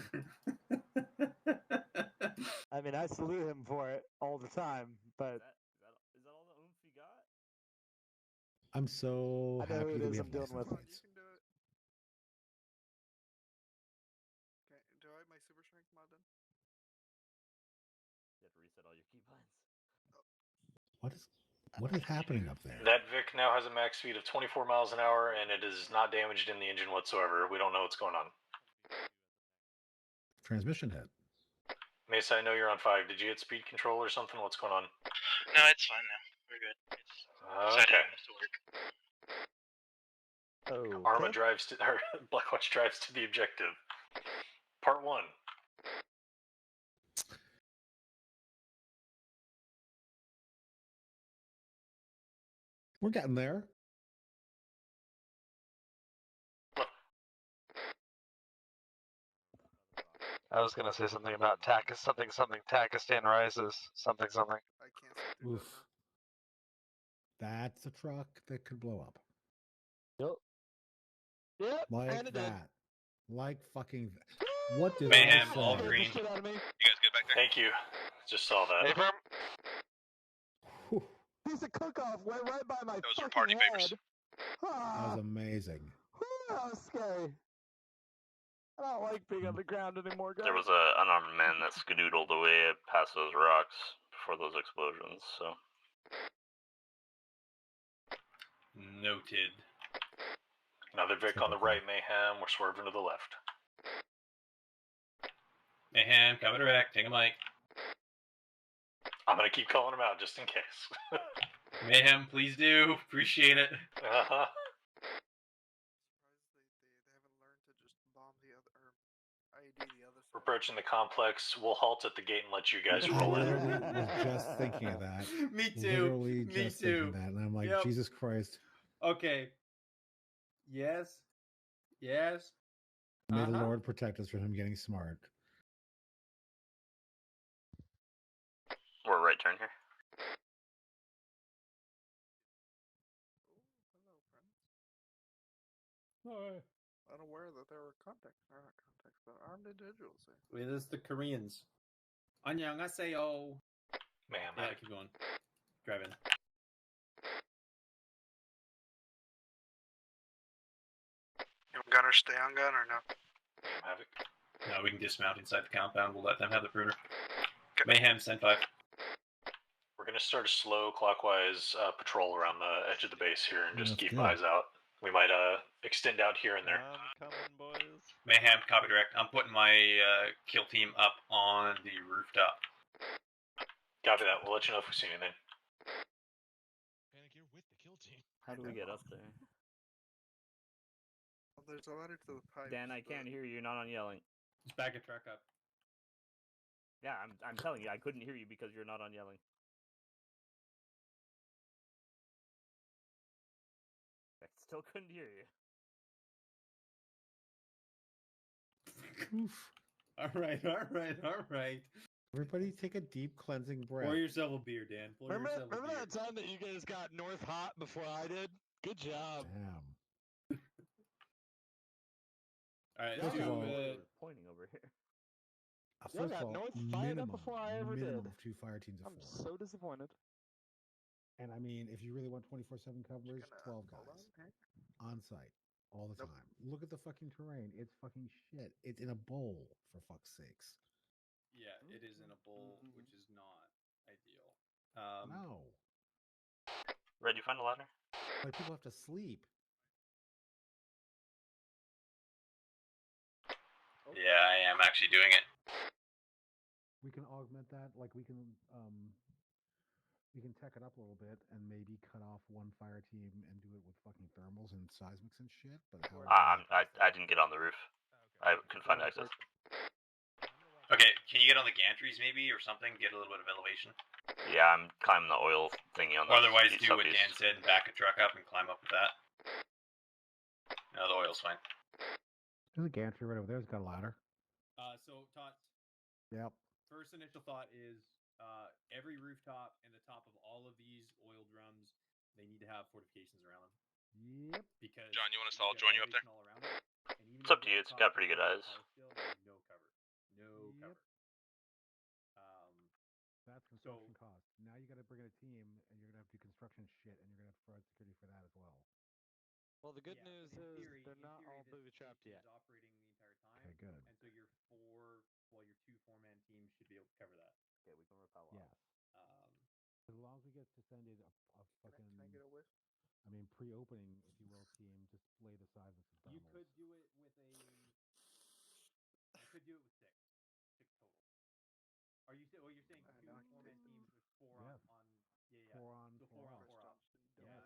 [SPEAKER 6] I mean, I salute him for it all the time, but
[SPEAKER 14] Is that all the oomph you got?
[SPEAKER 4] I'm so
[SPEAKER 6] I know
[SPEAKER 4] happy
[SPEAKER 6] who it
[SPEAKER 4] that
[SPEAKER 6] is
[SPEAKER 4] we
[SPEAKER 6] I'm
[SPEAKER 4] have
[SPEAKER 6] dealing
[SPEAKER 4] license
[SPEAKER 6] with.
[SPEAKER 4] plates.
[SPEAKER 10] You can do it. Okay, do I have my super strength mod then?
[SPEAKER 14] You have to reset all your keybinds.
[SPEAKER 4] What is happening up there?
[SPEAKER 15] That Vic now has a max speed of 24 miles an hour and it is not damaged in the engine whatsoever. We don't know what's going on.
[SPEAKER 4] Transmission hit.
[SPEAKER 15] Mesa, I know you're on 5. Did you hit speed control or something? What's going on?
[SPEAKER 1] No, it's fine now. We're good. It's
[SPEAKER 15] Okay.
[SPEAKER 1] to work.
[SPEAKER 6] Oh,
[SPEAKER 15] Arma drives to, or Blackwatch drives to the objective. Part 1.
[SPEAKER 4] We're getting there.
[SPEAKER 8] I was gonna say something about something Takistan rises, something.
[SPEAKER 10] I can't sit through
[SPEAKER 4] Oof. That's a truck that could blow up.
[SPEAKER 6] Yep. Yep.
[SPEAKER 4] Like
[SPEAKER 6] and it did.
[SPEAKER 4] that. Like fucking that. What did
[SPEAKER 3] Mayhem,
[SPEAKER 4] I say?
[SPEAKER 3] all
[SPEAKER 6] Scared the
[SPEAKER 3] green.
[SPEAKER 6] shit out of me.
[SPEAKER 5] You guys good back there?
[SPEAKER 15] Thank you. Just saw that.
[SPEAKER 8] Hey, Firm.
[SPEAKER 4] Whew,
[SPEAKER 6] Piece of cook-off went right by my
[SPEAKER 5] Those are
[SPEAKER 6] fucking
[SPEAKER 5] party
[SPEAKER 6] head.
[SPEAKER 5] favors.
[SPEAKER 4] that
[SPEAKER 6] Ah,
[SPEAKER 4] was amazing.
[SPEAKER 6] that was scary. I don't like being on the ground anymore, guys.
[SPEAKER 16] There was an unarmed man that skadoodled away past those rocks before those explosions, so.
[SPEAKER 3] Noted.
[SPEAKER 15] Another Vic on the right, Mayhem. We're swerving to the left.
[SPEAKER 3] Mayhem, cover direct. Take a mic.
[SPEAKER 15] I'm gonna keep calling him out just in case.
[SPEAKER 3] Mayhem, please do. Appreciate it.
[SPEAKER 15] Uh-huh. We're approaching the complex. We'll halt at the gate and let you guys roll in.
[SPEAKER 4] Literally was just thinking of that.
[SPEAKER 9] Me too.
[SPEAKER 4] Literally
[SPEAKER 9] Me
[SPEAKER 4] just
[SPEAKER 9] too.
[SPEAKER 4] thinking that, and I'm like,
[SPEAKER 9] Yep.
[SPEAKER 4] Jesus Christ.
[SPEAKER 9] Okay. Yes. Yes.
[SPEAKER 4] May the Lord protect us from him getting smart.
[SPEAKER 16] We're right turn here.
[SPEAKER 10] Unaware that there were not contacts, but armed individuals.
[SPEAKER 9] It is the Koreans. 안녕하세요.
[SPEAKER 15] Man,
[SPEAKER 9] yeah, keep going. Drive in.
[SPEAKER 10] You want gunner stay on gun or no?
[SPEAKER 15] Havoc.
[SPEAKER 3] No, we can dismount inside the compound. We'll let them have the pruner. Mayhem, send 5.
[SPEAKER 15] We're gonna start a slow clockwise patrol around the edge of the base here and just
[SPEAKER 4] That's
[SPEAKER 15] keep
[SPEAKER 4] good.
[SPEAKER 15] eyes out. We might extend out here and there.
[SPEAKER 8] I'm coming, boys.
[SPEAKER 3] Mayhem, copy direct. I'm putting my kill team up on the rooftop.
[SPEAKER 15] Copy that. We'll let you know if we see anything.
[SPEAKER 5] Panic, you're with the kill team.
[SPEAKER 14] How do we get up there?
[SPEAKER 10] Well, there's a ladder to the pipe.
[SPEAKER 14] Dan, I can't hear you. You're not on yelling.
[SPEAKER 9] Just back a truck up.
[SPEAKER 14] Yeah, I'm telling you, I couldn't hear you because you're not on yelling. I still couldn't hear you.
[SPEAKER 4] Oof.
[SPEAKER 9] All right.
[SPEAKER 4] Everybody take a deep cleansing breath.
[SPEAKER 9] Pour yourself a beer, Dan.
[SPEAKER 6] Remember that time that you guys got north hot before I did? Good job.
[SPEAKER 4] Damn.
[SPEAKER 9] All right,
[SPEAKER 4] First of all,
[SPEAKER 14] pointing over here.
[SPEAKER 4] First
[SPEAKER 6] got
[SPEAKER 4] of all,
[SPEAKER 6] north fired up before I ever did.
[SPEAKER 4] minimum of 2 fire teams of
[SPEAKER 6] I'm
[SPEAKER 4] 4.
[SPEAKER 6] so disappointed.
[SPEAKER 4] And I mean, if you really want 24/7 coverage, 12 guys on site all the time. Look at the fucking terrain. It's fucking shit. It's in a bowl, for fuck's sakes.
[SPEAKER 9] Yeah, it is in a bowl, which is not ideal.
[SPEAKER 4] No.
[SPEAKER 16] Red, you find a ladder?
[SPEAKER 4] Like, people have to sleep.
[SPEAKER 3] Yeah, I am actually doing it.
[SPEAKER 4] We can augment that. Like, we can tech it up a little bit and maybe cut off one fire team and do it with fucking thermals and seismics and shit. But
[SPEAKER 16] I didn't get on the roof. I couldn't find access.
[SPEAKER 3] Okay, can you get on the gantries maybe or something? Get a little bit of elevation.
[SPEAKER 16] Yeah, I'm climbing the oil thingy on the
[SPEAKER 3] Or otherwise
[SPEAKER 16] east
[SPEAKER 3] do what
[SPEAKER 16] southeast.
[SPEAKER 3] Dan said and back a truck up and climb up with that. No, the oil's fine.
[SPEAKER 4] There's a gantry right over there. It's got a ladder.
[SPEAKER 9] So Tots.
[SPEAKER 4] Yep.
[SPEAKER 9] First initial thought is every rooftop and the top of all of these oil drums, they need to have fortifications around them.
[SPEAKER 4] Yep.
[SPEAKER 9] Because
[SPEAKER 5] John, you want us to all join you up there?
[SPEAKER 16] It's up to you. It's got pretty good eyes.
[SPEAKER 9] No cover. No cover.
[SPEAKER 4] That's construction cost. Now you got to bring in a team, and you're gonna have to do construction shit, and you're gonna have to provide security for that as well.
[SPEAKER 6] Well, the good news is they're not all booby trapped yet.
[SPEAKER 9] Operating the entire time.
[SPEAKER 4] Okay, good.
[SPEAKER 9] And so your 2 4-man teams should be able to cover that.
[SPEAKER 14] Okay, we can repel off.
[SPEAKER 4] Yes. As long as we get suspended a fucking, I mean, pre-opening, if you will, team, just lay the size of some
[SPEAKER 9] You
[SPEAKER 4] thermals.
[SPEAKER 9] could do it with a. You could do it with 6 total. Are you saying? Well, you're saying 2 4-man teams with 4
[SPEAKER 4] Yes.
[SPEAKER 9] on. Yeah.
[SPEAKER 4] 4 on,
[SPEAKER 9] So
[SPEAKER 4] 4 off.
[SPEAKER 9] Yeah.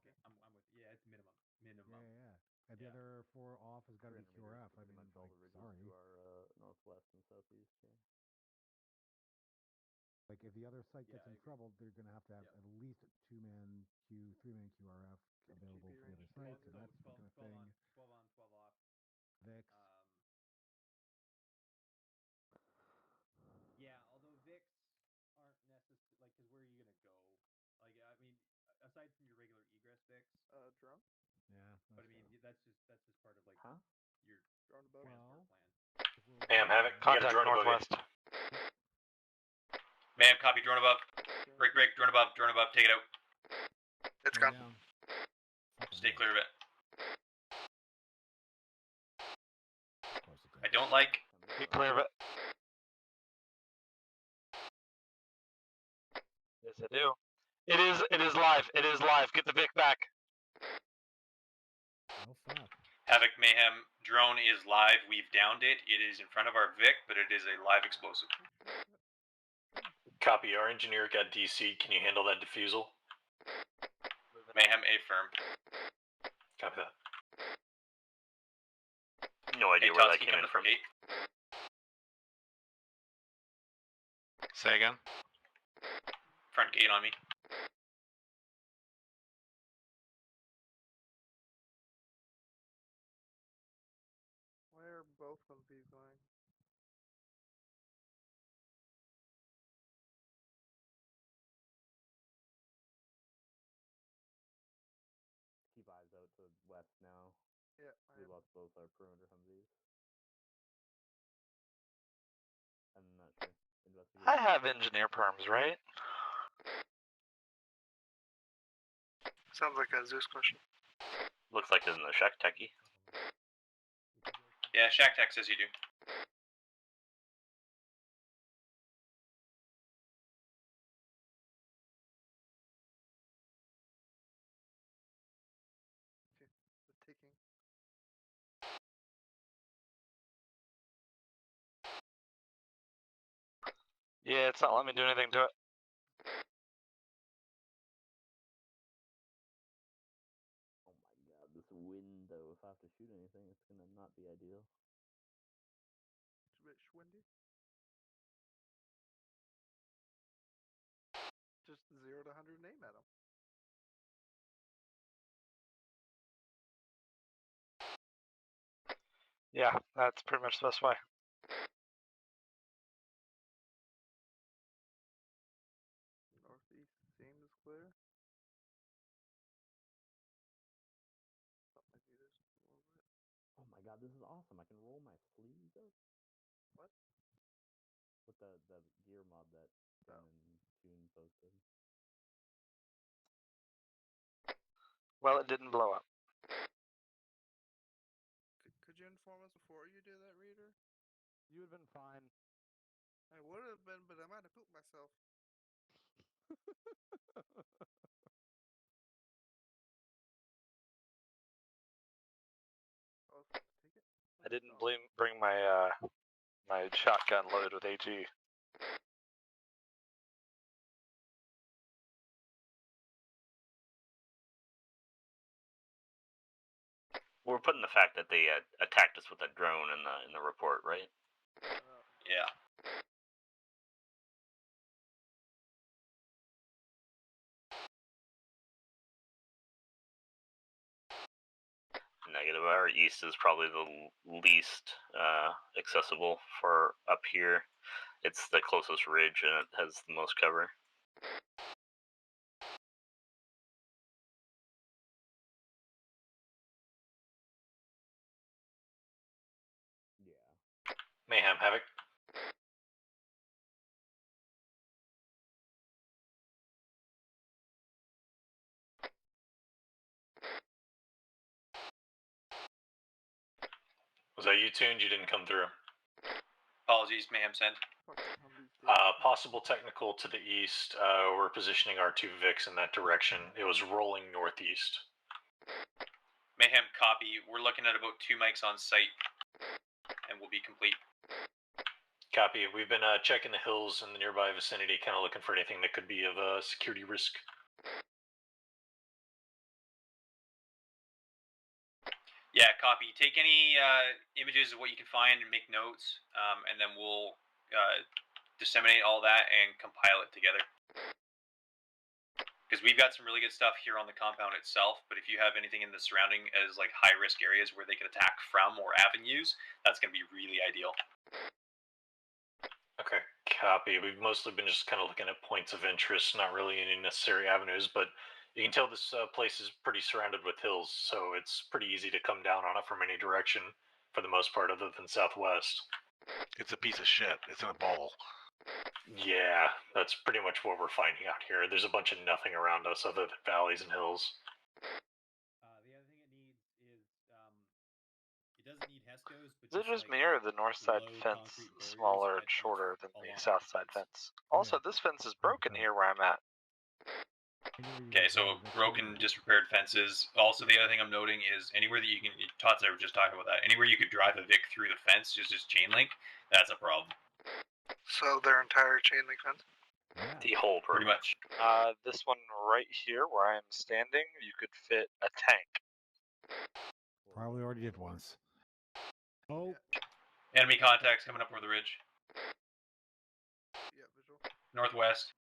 [SPEAKER 9] Okay. I'm with. Yeah, it's minimum.
[SPEAKER 4] Yeah. And the other 4 off has got to be QRF. I mean,
[SPEAKER 14] all the ridges
[SPEAKER 4] sorry.
[SPEAKER 14] to our northwest and southeast here.
[SPEAKER 4] Like, if the other site gets in trouble, they're going to have at least 2-man Q, 3-man QRF available for the other sites, and that's kind of thing.
[SPEAKER 9] 12 on, 12 off.
[SPEAKER 4] VIX.
[SPEAKER 9] Yeah, although VIX aren't necessary, like, because where are you gonna go? Like, I mean, aside from your regular egress VIX,
[SPEAKER 10] Drone.
[SPEAKER 4] Yeah.
[SPEAKER 9] But I mean, that's just part of like your
[SPEAKER 10] drone above.
[SPEAKER 9] Transport plan.
[SPEAKER 15] Bam, Havoc. You got a drone above you.
[SPEAKER 3] Man, copy drone above. Break, drone above, take it out.
[SPEAKER 10] It's gone.
[SPEAKER 3] Stay clear of it. I don't like.
[SPEAKER 8] Be clear of it. Yes, I do. It is live. It is live. Get the Vic back.
[SPEAKER 4] Oh fuck.
[SPEAKER 3] Havoc Mayhem drone is live. We've downed it. It is in front of our Vic, but it is a live explosive.
[SPEAKER 15] Copy. Our engineer got DC. Can you handle that defusal?
[SPEAKER 3] Mayhem affirm.
[SPEAKER 15] Copy that.
[SPEAKER 16] No idea
[SPEAKER 3] Hey,
[SPEAKER 16] where
[SPEAKER 3] Tots,
[SPEAKER 16] that
[SPEAKER 3] can you
[SPEAKER 16] came
[SPEAKER 3] come
[SPEAKER 16] in
[SPEAKER 3] to
[SPEAKER 16] from.
[SPEAKER 3] front gate?
[SPEAKER 8] Say again.
[SPEAKER 3] Front gate on me.
[SPEAKER 10] Where are both of these going?
[SPEAKER 14] Keep eyes out to the west now.
[SPEAKER 10] Yeah,
[SPEAKER 14] We lost both our perimeter Humvees. I'm not sure. Investigate.
[SPEAKER 8] I have engineer perms, right?
[SPEAKER 10] Sounds like a Zeus question.
[SPEAKER 16] Looks like it's in the Shack Techie.
[SPEAKER 3] Yeah, Shack Tech says you do.
[SPEAKER 10] The ticking.
[SPEAKER 8] Yeah, it's not letting me do anything to it.
[SPEAKER 14] Oh my god, this wind though, if I have to shoot anything, it's gonna not be ideal.
[SPEAKER 10] It's a bit windy. Just 0 to 100 name at him.
[SPEAKER 8] Yeah, that's pretty much the best way.
[SPEAKER 10] Northeast seems clear. Something like this a little bit.
[SPEAKER 14] Oh my god, this is awesome. I can roll my sleeves up.
[SPEAKER 10] What?
[SPEAKER 14] With the gear mod that Dan and June posted.
[SPEAKER 8] Well, it didn't blow up.
[SPEAKER 10] Could you inform us before you did that, reader?
[SPEAKER 14] You would have been fine.
[SPEAKER 10] I would have been, but I might have pooped myself. Oh, take it.
[SPEAKER 8] I didn't bring my my shotgun loaded with AG.
[SPEAKER 16] We're putting the fact that they attacked us with a drone in the report, right?
[SPEAKER 3] Yeah.
[SPEAKER 16] Negative. Our east is probably the least accessible for up here. It's the closest ridge and it has the most cover.
[SPEAKER 14] Yeah.
[SPEAKER 15] Mayhem Havoc. Was that you tuned? You didn't come through.
[SPEAKER 3] Apologies, Mayhem send.
[SPEAKER 15] Possible technical to the east. We're positioning our 2 Vics in that direction. It was rolling northeast.
[SPEAKER 3] Mayhem copy. We're looking at about 2 mics on site, and we'll be complete.
[SPEAKER 15] Copy. We've been checking the hills in the nearby vicinity, kind of looking for anything that could be of a security risk.
[SPEAKER 3] Yeah, copy. Take any images of what you can find and make notes, and then we'll disseminate all that and compile it together. Because we've got some really good stuff here on the compound itself, but if you have anything in the surrounding as like high-risk areas where they could attack from or avenues, that's going to be really ideal.
[SPEAKER 15] Okay, copy. We've mostly been just kind of looking at points of interest, not really any necessary avenues, but you can tell this place is pretty surrounded with hills, so it's pretty easy to come down on it from any direction, for the most part, other than southwest.
[SPEAKER 17] It's a piece of shit. It's in a bowl.
[SPEAKER 15] Yeah, that's pretty much what we're finding out here. There's a bunch of nothing around us other than valleys and hills.
[SPEAKER 18] The other thing it needs is, it doesn't need HESCOs, but
[SPEAKER 8] Is it just me or the north side fence smaller and shorter than the south side fence? Also, this fence is broken here where I'm at.
[SPEAKER 3] Okay, so broken, disrepaired fences. Also, the other thing I'm noting is anywhere that you can. Tots, I was just talking about that. Anywhere you could drive a Vic through the fence, just chain link. That's a problem.
[SPEAKER 10] So their entire chain link fence.
[SPEAKER 16] The whole
[SPEAKER 3] Pretty much.
[SPEAKER 8] This one right here, where I am standing, you could fit a tank.
[SPEAKER 4] Probably already did once. Oh.
[SPEAKER 3] Enemy contacts coming up over the ridge.
[SPEAKER 10] Yeah, visual.
[SPEAKER 3] Northwest.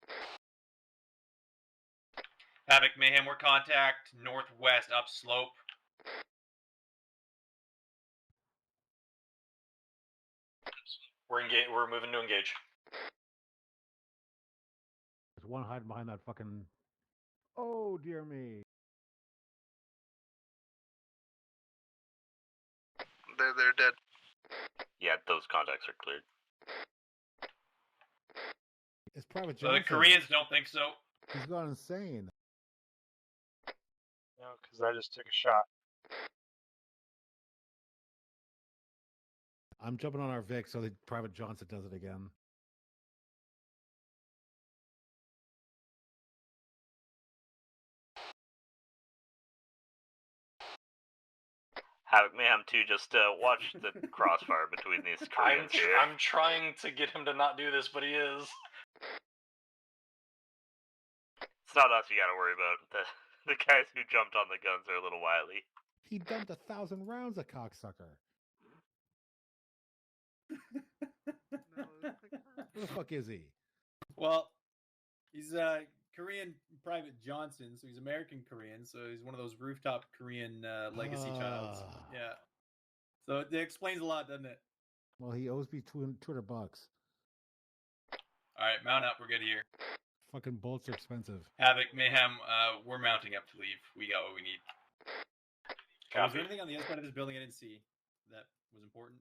[SPEAKER 3] Havoc, Mayhem, we're contact. Northwest, up slope.
[SPEAKER 15] We're moving to engage.
[SPEAKER 4] There's one hiding behind that fucking. Oh dear me.
[SPEAKER 10] They're dead.
[SPEAKER 16] Yeah, those contacts are cleared.
[SPEAKER 4] It's Private
[SPEAKER 3] So the
[SPEAKER 4] Johnson.
[SPEAKER 3] Koreans don't think so.
[SPEAKER 4] He's gone insane.
[SPEAKER 8] No, because I just took a shot.
[SPEAKER 4] I'm jumping on our Vic so that Private Johnson does it again.
[SPEAKER 16] Havoc Mayhem 2, just watch the crossfire between these Koreans here.
[SPEAKER 15] I'm trying to get him to not do this, but he is.
[SPEAKER 16] It's not us you gotta worry about. The guys who jumped on the guns are a little wily.
[SPEAKER 4] He dumped 1,000 rounds, a cocksucker. Where the fuck is he?
[SPEAKER 18] Well, he's Korean Private Johnson, so he's American Korean, so he's one of those rooftop Korean legacy childs. Yeah. So it explains a lot, doesn't it?
[SPEAKER 4] Well, he owes me $200.
[SPEAKER 3] All right, mount up. We're good here.
[SPEAKER 4] Fucking bullets are expensive.
[SPEAKER 3] Havoc, Mayhem, we're mounting up to leave. We got what we need.
[SPEAKER 18] Was there anything on the other side of this building I didn't see that was important?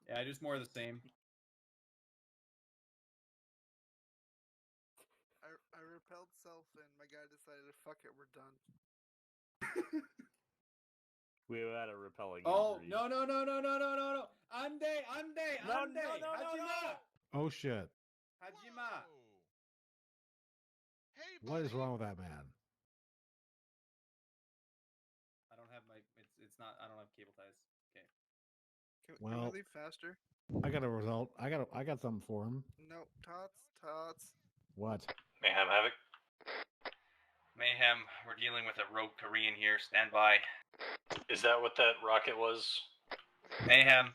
[SPEAKER 18] Yeah, just more of the same.
[SPEAKER 10] I repelled self and my guy decided, fuck it, we're done.
[SPEAKER 14] We had a repelling.
[SPEAKER 18] Oh,
[SPEAKER 14] injury.
[SPEAKER 18] no. Ande. Hajima.
[SPEAKER 4] Oh shit.
[SPEAKER 18] Hajima.
[SPEAKER 4] What is wrong with that man?
[SPEAKER 18] I don't have my. It's not. I don't have cable ties. Okay.
[SPEAKER 10] Can
[SPEAKER 4] Well,
[SPEAKER 10] we leave faster?
[SPEAKER 4] I got a result. I got something for him.
[SPEAKER 10] No, tots.
[SPEAKER 4] What?
[SPEAKER 15] Mayhem, Havoc.
[SPEAKER 3] Mayhem, we're dealing with a rogue Korean here. Stand by.
[SPEAKER 15] Is that what that rocket was?
[SPEAKER 3] Mayhem.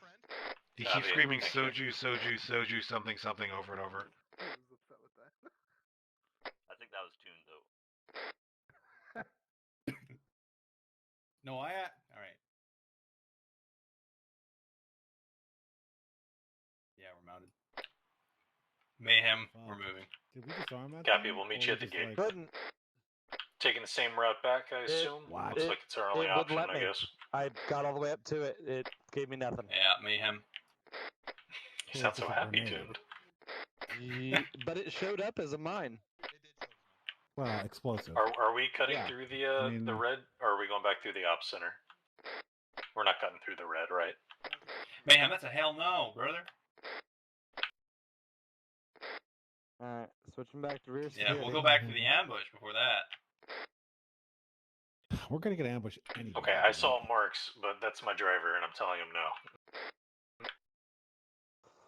[SPEAKER 17] He keeps screaming soju, soju, soju, something, something over and over.
[SPEAKER 10] I was upset with that.
[SPEAKER 16] I think that was tuned though.
[SPEAKER 18] No, all right. Yeah, we're mounted.
[SPEAKER 3] Mayhem, we're moving.
[SPEAKER 4] Did we disarm that?
[SPEAKER 15] Copy,
[SPEAKER 4] thing?
[SPEAKER 15] we'll meet
[SPEAKER 4] Or
[SPEAKER 15] you at
[SPEAKER 4] we
[SPEAKER 15] the
[SPEAKER 4] just,
[SPEAKER 15] gate.
[SPEAKER 6] Couldn't.
[SPEAKER 15] Taking the same route back, I assume? Looks like it's our only
[SPEAKER 6] it wouldn't
[SPEAKER 15] option,
[SPEAKER 6] let
[SPEAKER 15] I
[SPEAKER 6] me.
[SPEAKER 15] guess.
[SPEAKER 6] I got all the way up to it. It gave me nothing.
[SPEAKER 3] Yeah, Mayhem.
[SPEAKER 15] You sound so happy, tuned.
[SPEAKER 6] But it showed up as a mine.
[SPEAKER 4] Well, explosive.
[SPEAKER 15] Are we cutting
[SPEAKER 4] Yeah.
[SPEAKER 15] through the
[SPEAKER 4] I mean-
[SPEAKER 15] the red, or are we going back through the ops center? We're not cutting through the red, right?
[SPEAKER 3] Mayhem, that's a hell no, brother.
[SPEAKER 6] Alright, switching back to rear
[SPEAKER 3] Yeah,
[SPEAKER 6] security.
[SPEAKER 3] we'll go back to the ambush before that.
[SPEAKER 4] We're gonna get ambushed anyway.
[SPEAKER 15] Okay, I saw marks, but that's my driver, and I'm telling him no.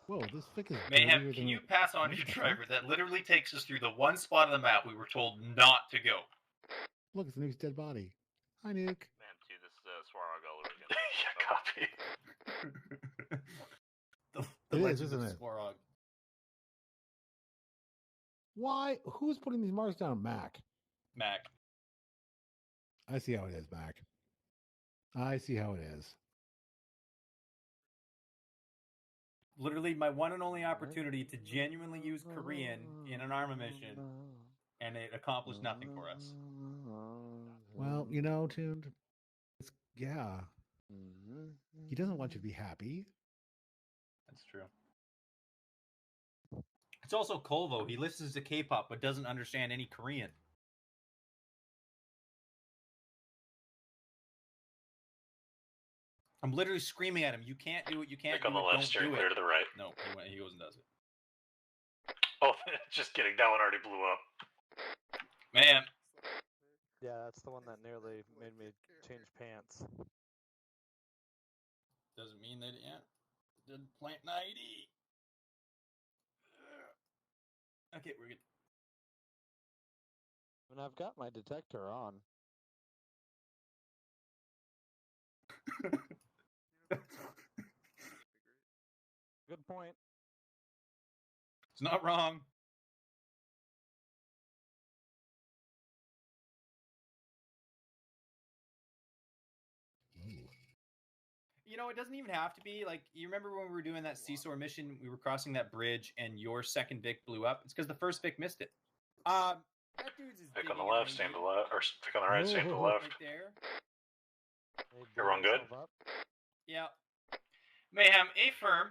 [SPEAKER 4] Whoa, this Vic is
[SPEAKER 3] Mayhem,
[SPEAKER 4] dirtier
[SPEAKER 3] can
[SPEAKER 4] than
[SPEAKER 3] you
[SPEAKER 4] a-
[SPEAKER 3] pass on your driver? That literally takes us through the one spot on the map we were told not to go.
[SPEAKER 4] Look, it's Nuke's dead body. Hi, Nuke.
[SPEAKER 16] Man, too, this Swarog all over again.
[SPEAKER 15] Yeah, copy.
[SPEAKER 18] The
[SPEAKER 4] It is,
[SPEAKER 18] legend
[SPEAKER 4] isn't
[SPEAKER 18] of
[SPEAKER 4] it?
[SPEAKER 18] Swarog.
[SPEAKER 4] Why? Who's putting these marks down? Mac.
[SPEAKER 18] Mac.
[SPEAKER 4] I see how it is, Mac. I see how it is.
[SPEAKER 18] Literally, my one and only opportunity to genuinely use Korean in an ARMA mission, and it accomplished nothing for us.
[SPEAKER 4] Well, Tuned. Yeah. He doesn't want you to be happy.
[SPEAKER 18] That's true. It's also Colvo. He listens to K-pop but doesn't understand any Korean. I'm literally screaming at him. You can't do it. You can't
[SPEAKER 15] Vic on
[SPEAKER 18] do
[SPEAKER 15] the
[SPEAKER 18] it.
[SPEAKER 15] left,
[SPEAKER 18] Don't
[SPEAKER 15] steering
[SPEAKER 18] do
[SPEAKER 15] clear
[SPEAKER 18] it.
[SPEAKER 15] to the right.
[SPEAKER 18] No, he goes and does it.
[SPEAKER 15] Oh, just kidding. That one already blew up.
[SPEAKER 18] Man.
[SPEAKER 8] Yeah, that's the one that nearly made me change pants.
[SPEAKER 18] Doesn't mean that didn't plant an ID. Okay, we're good.
[SPEAKER 8] And I've got my detector on. Good point.
[SPEAKER 18] It's not wrong. You know, it doesn't even have to be like, you remember when we were doing that Seesaw mission, we were crossing that bridge and your second Vic blew up? It's because the first Vic missed it. That dude's is
[SPEAKER 15] Vic on the
[SPEAKER 18] digging
[SPEAKER 15] left,
[SPEAKER 18] an
[SPEAKER 15] stand
[SPEAKER 18] ID.
[SPEAKER 15] to the left, or Vic on the right, stand to the left.
[SPEAKER 18] Right there.
[SPEAKER 15] Everyone good?
[SPEAKER 18] Yeah. Mayhem, affirm.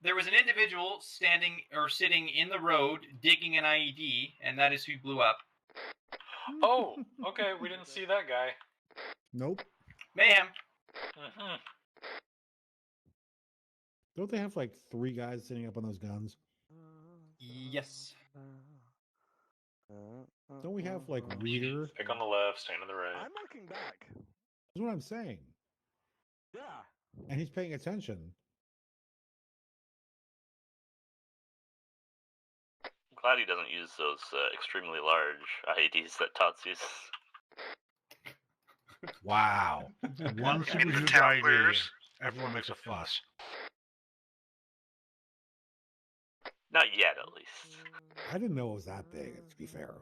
[SPEAKER 18] There was an individual standing or sitting in the road digging an IED, and that is who blew up.
[SPEAKER 15] Oh, okay. We didn't see that guy.
[SPEAKER 4] Nope.
[SPEAKER 18] Mayhem.
[SPEAKER 15] Mm-hmm.
[SPEAKER 4] Don't they have like 3 guys sitting up on those guns?
[SPEAKER 18] Yes.
[SPEAKER 4] Don't we have like reader?
[SPEAKER 15] Pick on the left, stand to the right.
[SPEAKER 6] I'm looking back.
[SPEAKER 4] That's what I'm saying.
[SPEAKER 6] Yeah.
[SPEAKER 4] And he's paying attention.
[SPEAKER 16] I'm glad he doesn't use those extremely large IEDs that Tots uses.
[SPEAKER 17] Wow. Once we the town clears, everyone makes a fuss.
[SPEAKER 16] Not yet, at least.
[SPEAKER 4] I didn't know it was that big, to be fair.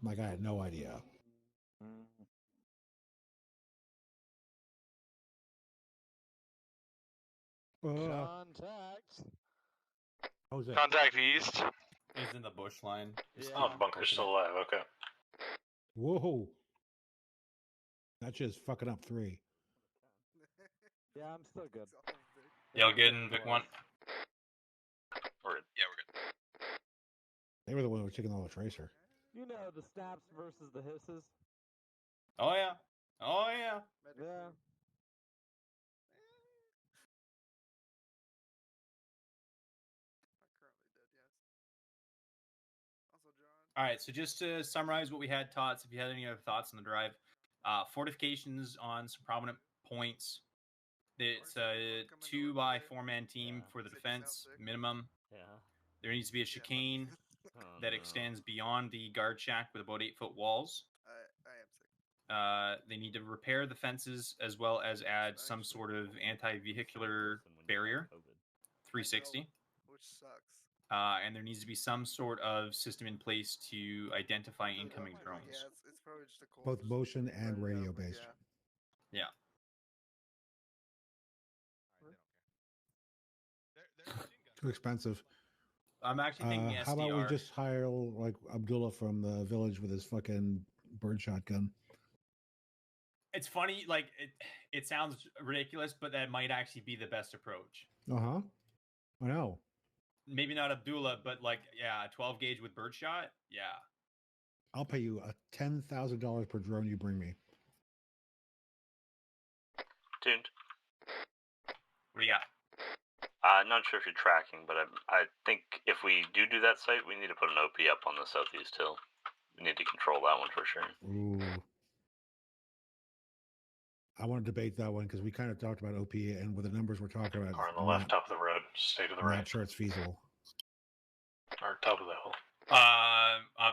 [SPEAKER 4] Like, I had no idea.
[SPEAKER 8] Contact.
[SPEAKER 4] Jose.
[SPEAKER 8] Contact east.
[SPEAKER 18] He's in the bush line.
[SPEAKER 15] Oh, the bunker's still alive. Okay.
[SPEAKER 4] Whoa. That just fucking up 3.
[SPEAKER 8] Yeah, I'm still good.
[SPEAKER 18] Y'all good in Vic 1?
[SPEAKER 16] We're good. Yeah, we're good.
[SPEAKER 4] They were the one who were taking all the tracer.
[SPEAKER 8] You know, the snaps versus the hisses.
[SPEAKER 18] Oh, yeah. Oh, yeah.
[SPEAKER 8] Yeah.
[SPEAKER 18] All right, so just to summarize what we had, Tots, if you had any other thoughts on the drive, fortifications on some prominent points. It's a 2-by-4-man team for the defense minimum.
[SPEAKER 8] Yeah.
[SPEAKER 18] There needs to be a chicane that extends beyond the guard shack with about 8-foot walls.
[SPEAKER 10] I am sick.
[SPEAKER 18] They need to repair the fences as well as add some sort of anti-vehicular barrier, 360.
[SPEAKER 10] Which sucks.
[SPEAKER 18] And there needs to be some sort of system in place to identify incoming drones.
[SPEAKER 10] Yeah, it's probably just a cold.
[SPEAKER 4] Both motion and radio based.
[SPEAKER 10] Yeah.
[SPEAKER 4] Too expensive.
[SPEAKER 18] I'm actually thinking SDR.
[SPEAKER 4] How about we just hire like Abdullah from the village with his fucking birdshot gun?
[SPEAKER 18] It's funny, like it sounds ridiculous, but that might actually be the best approach.
[SPEAKER 4] I know.
[SPEAKER 18] Maybe not Abdullah, but like, yeah, 12 gauge with birdshot. Yeah.
[SPEAKER 4] I'll pay you $10,000 per drone you bring me.
[SPEAKER 16] Tuned.
[SPEAKER 18] What do you got?
[SPEAKER 16] Not sure if you're tracking, but I think if we do that site, we need to put an OP up on the southeast hill. We need to control that one for sure.
[SPEAKER 4] Ooh. I want to debate that one because we kind of talked about OP and with the numbers we're talking about.
[SPEAKER 15] Car on the left, top of the road. Stay to the right.
[SPEAKER 4] Not sure it's feasible.
[SPEAKER 15] Or top of the hill.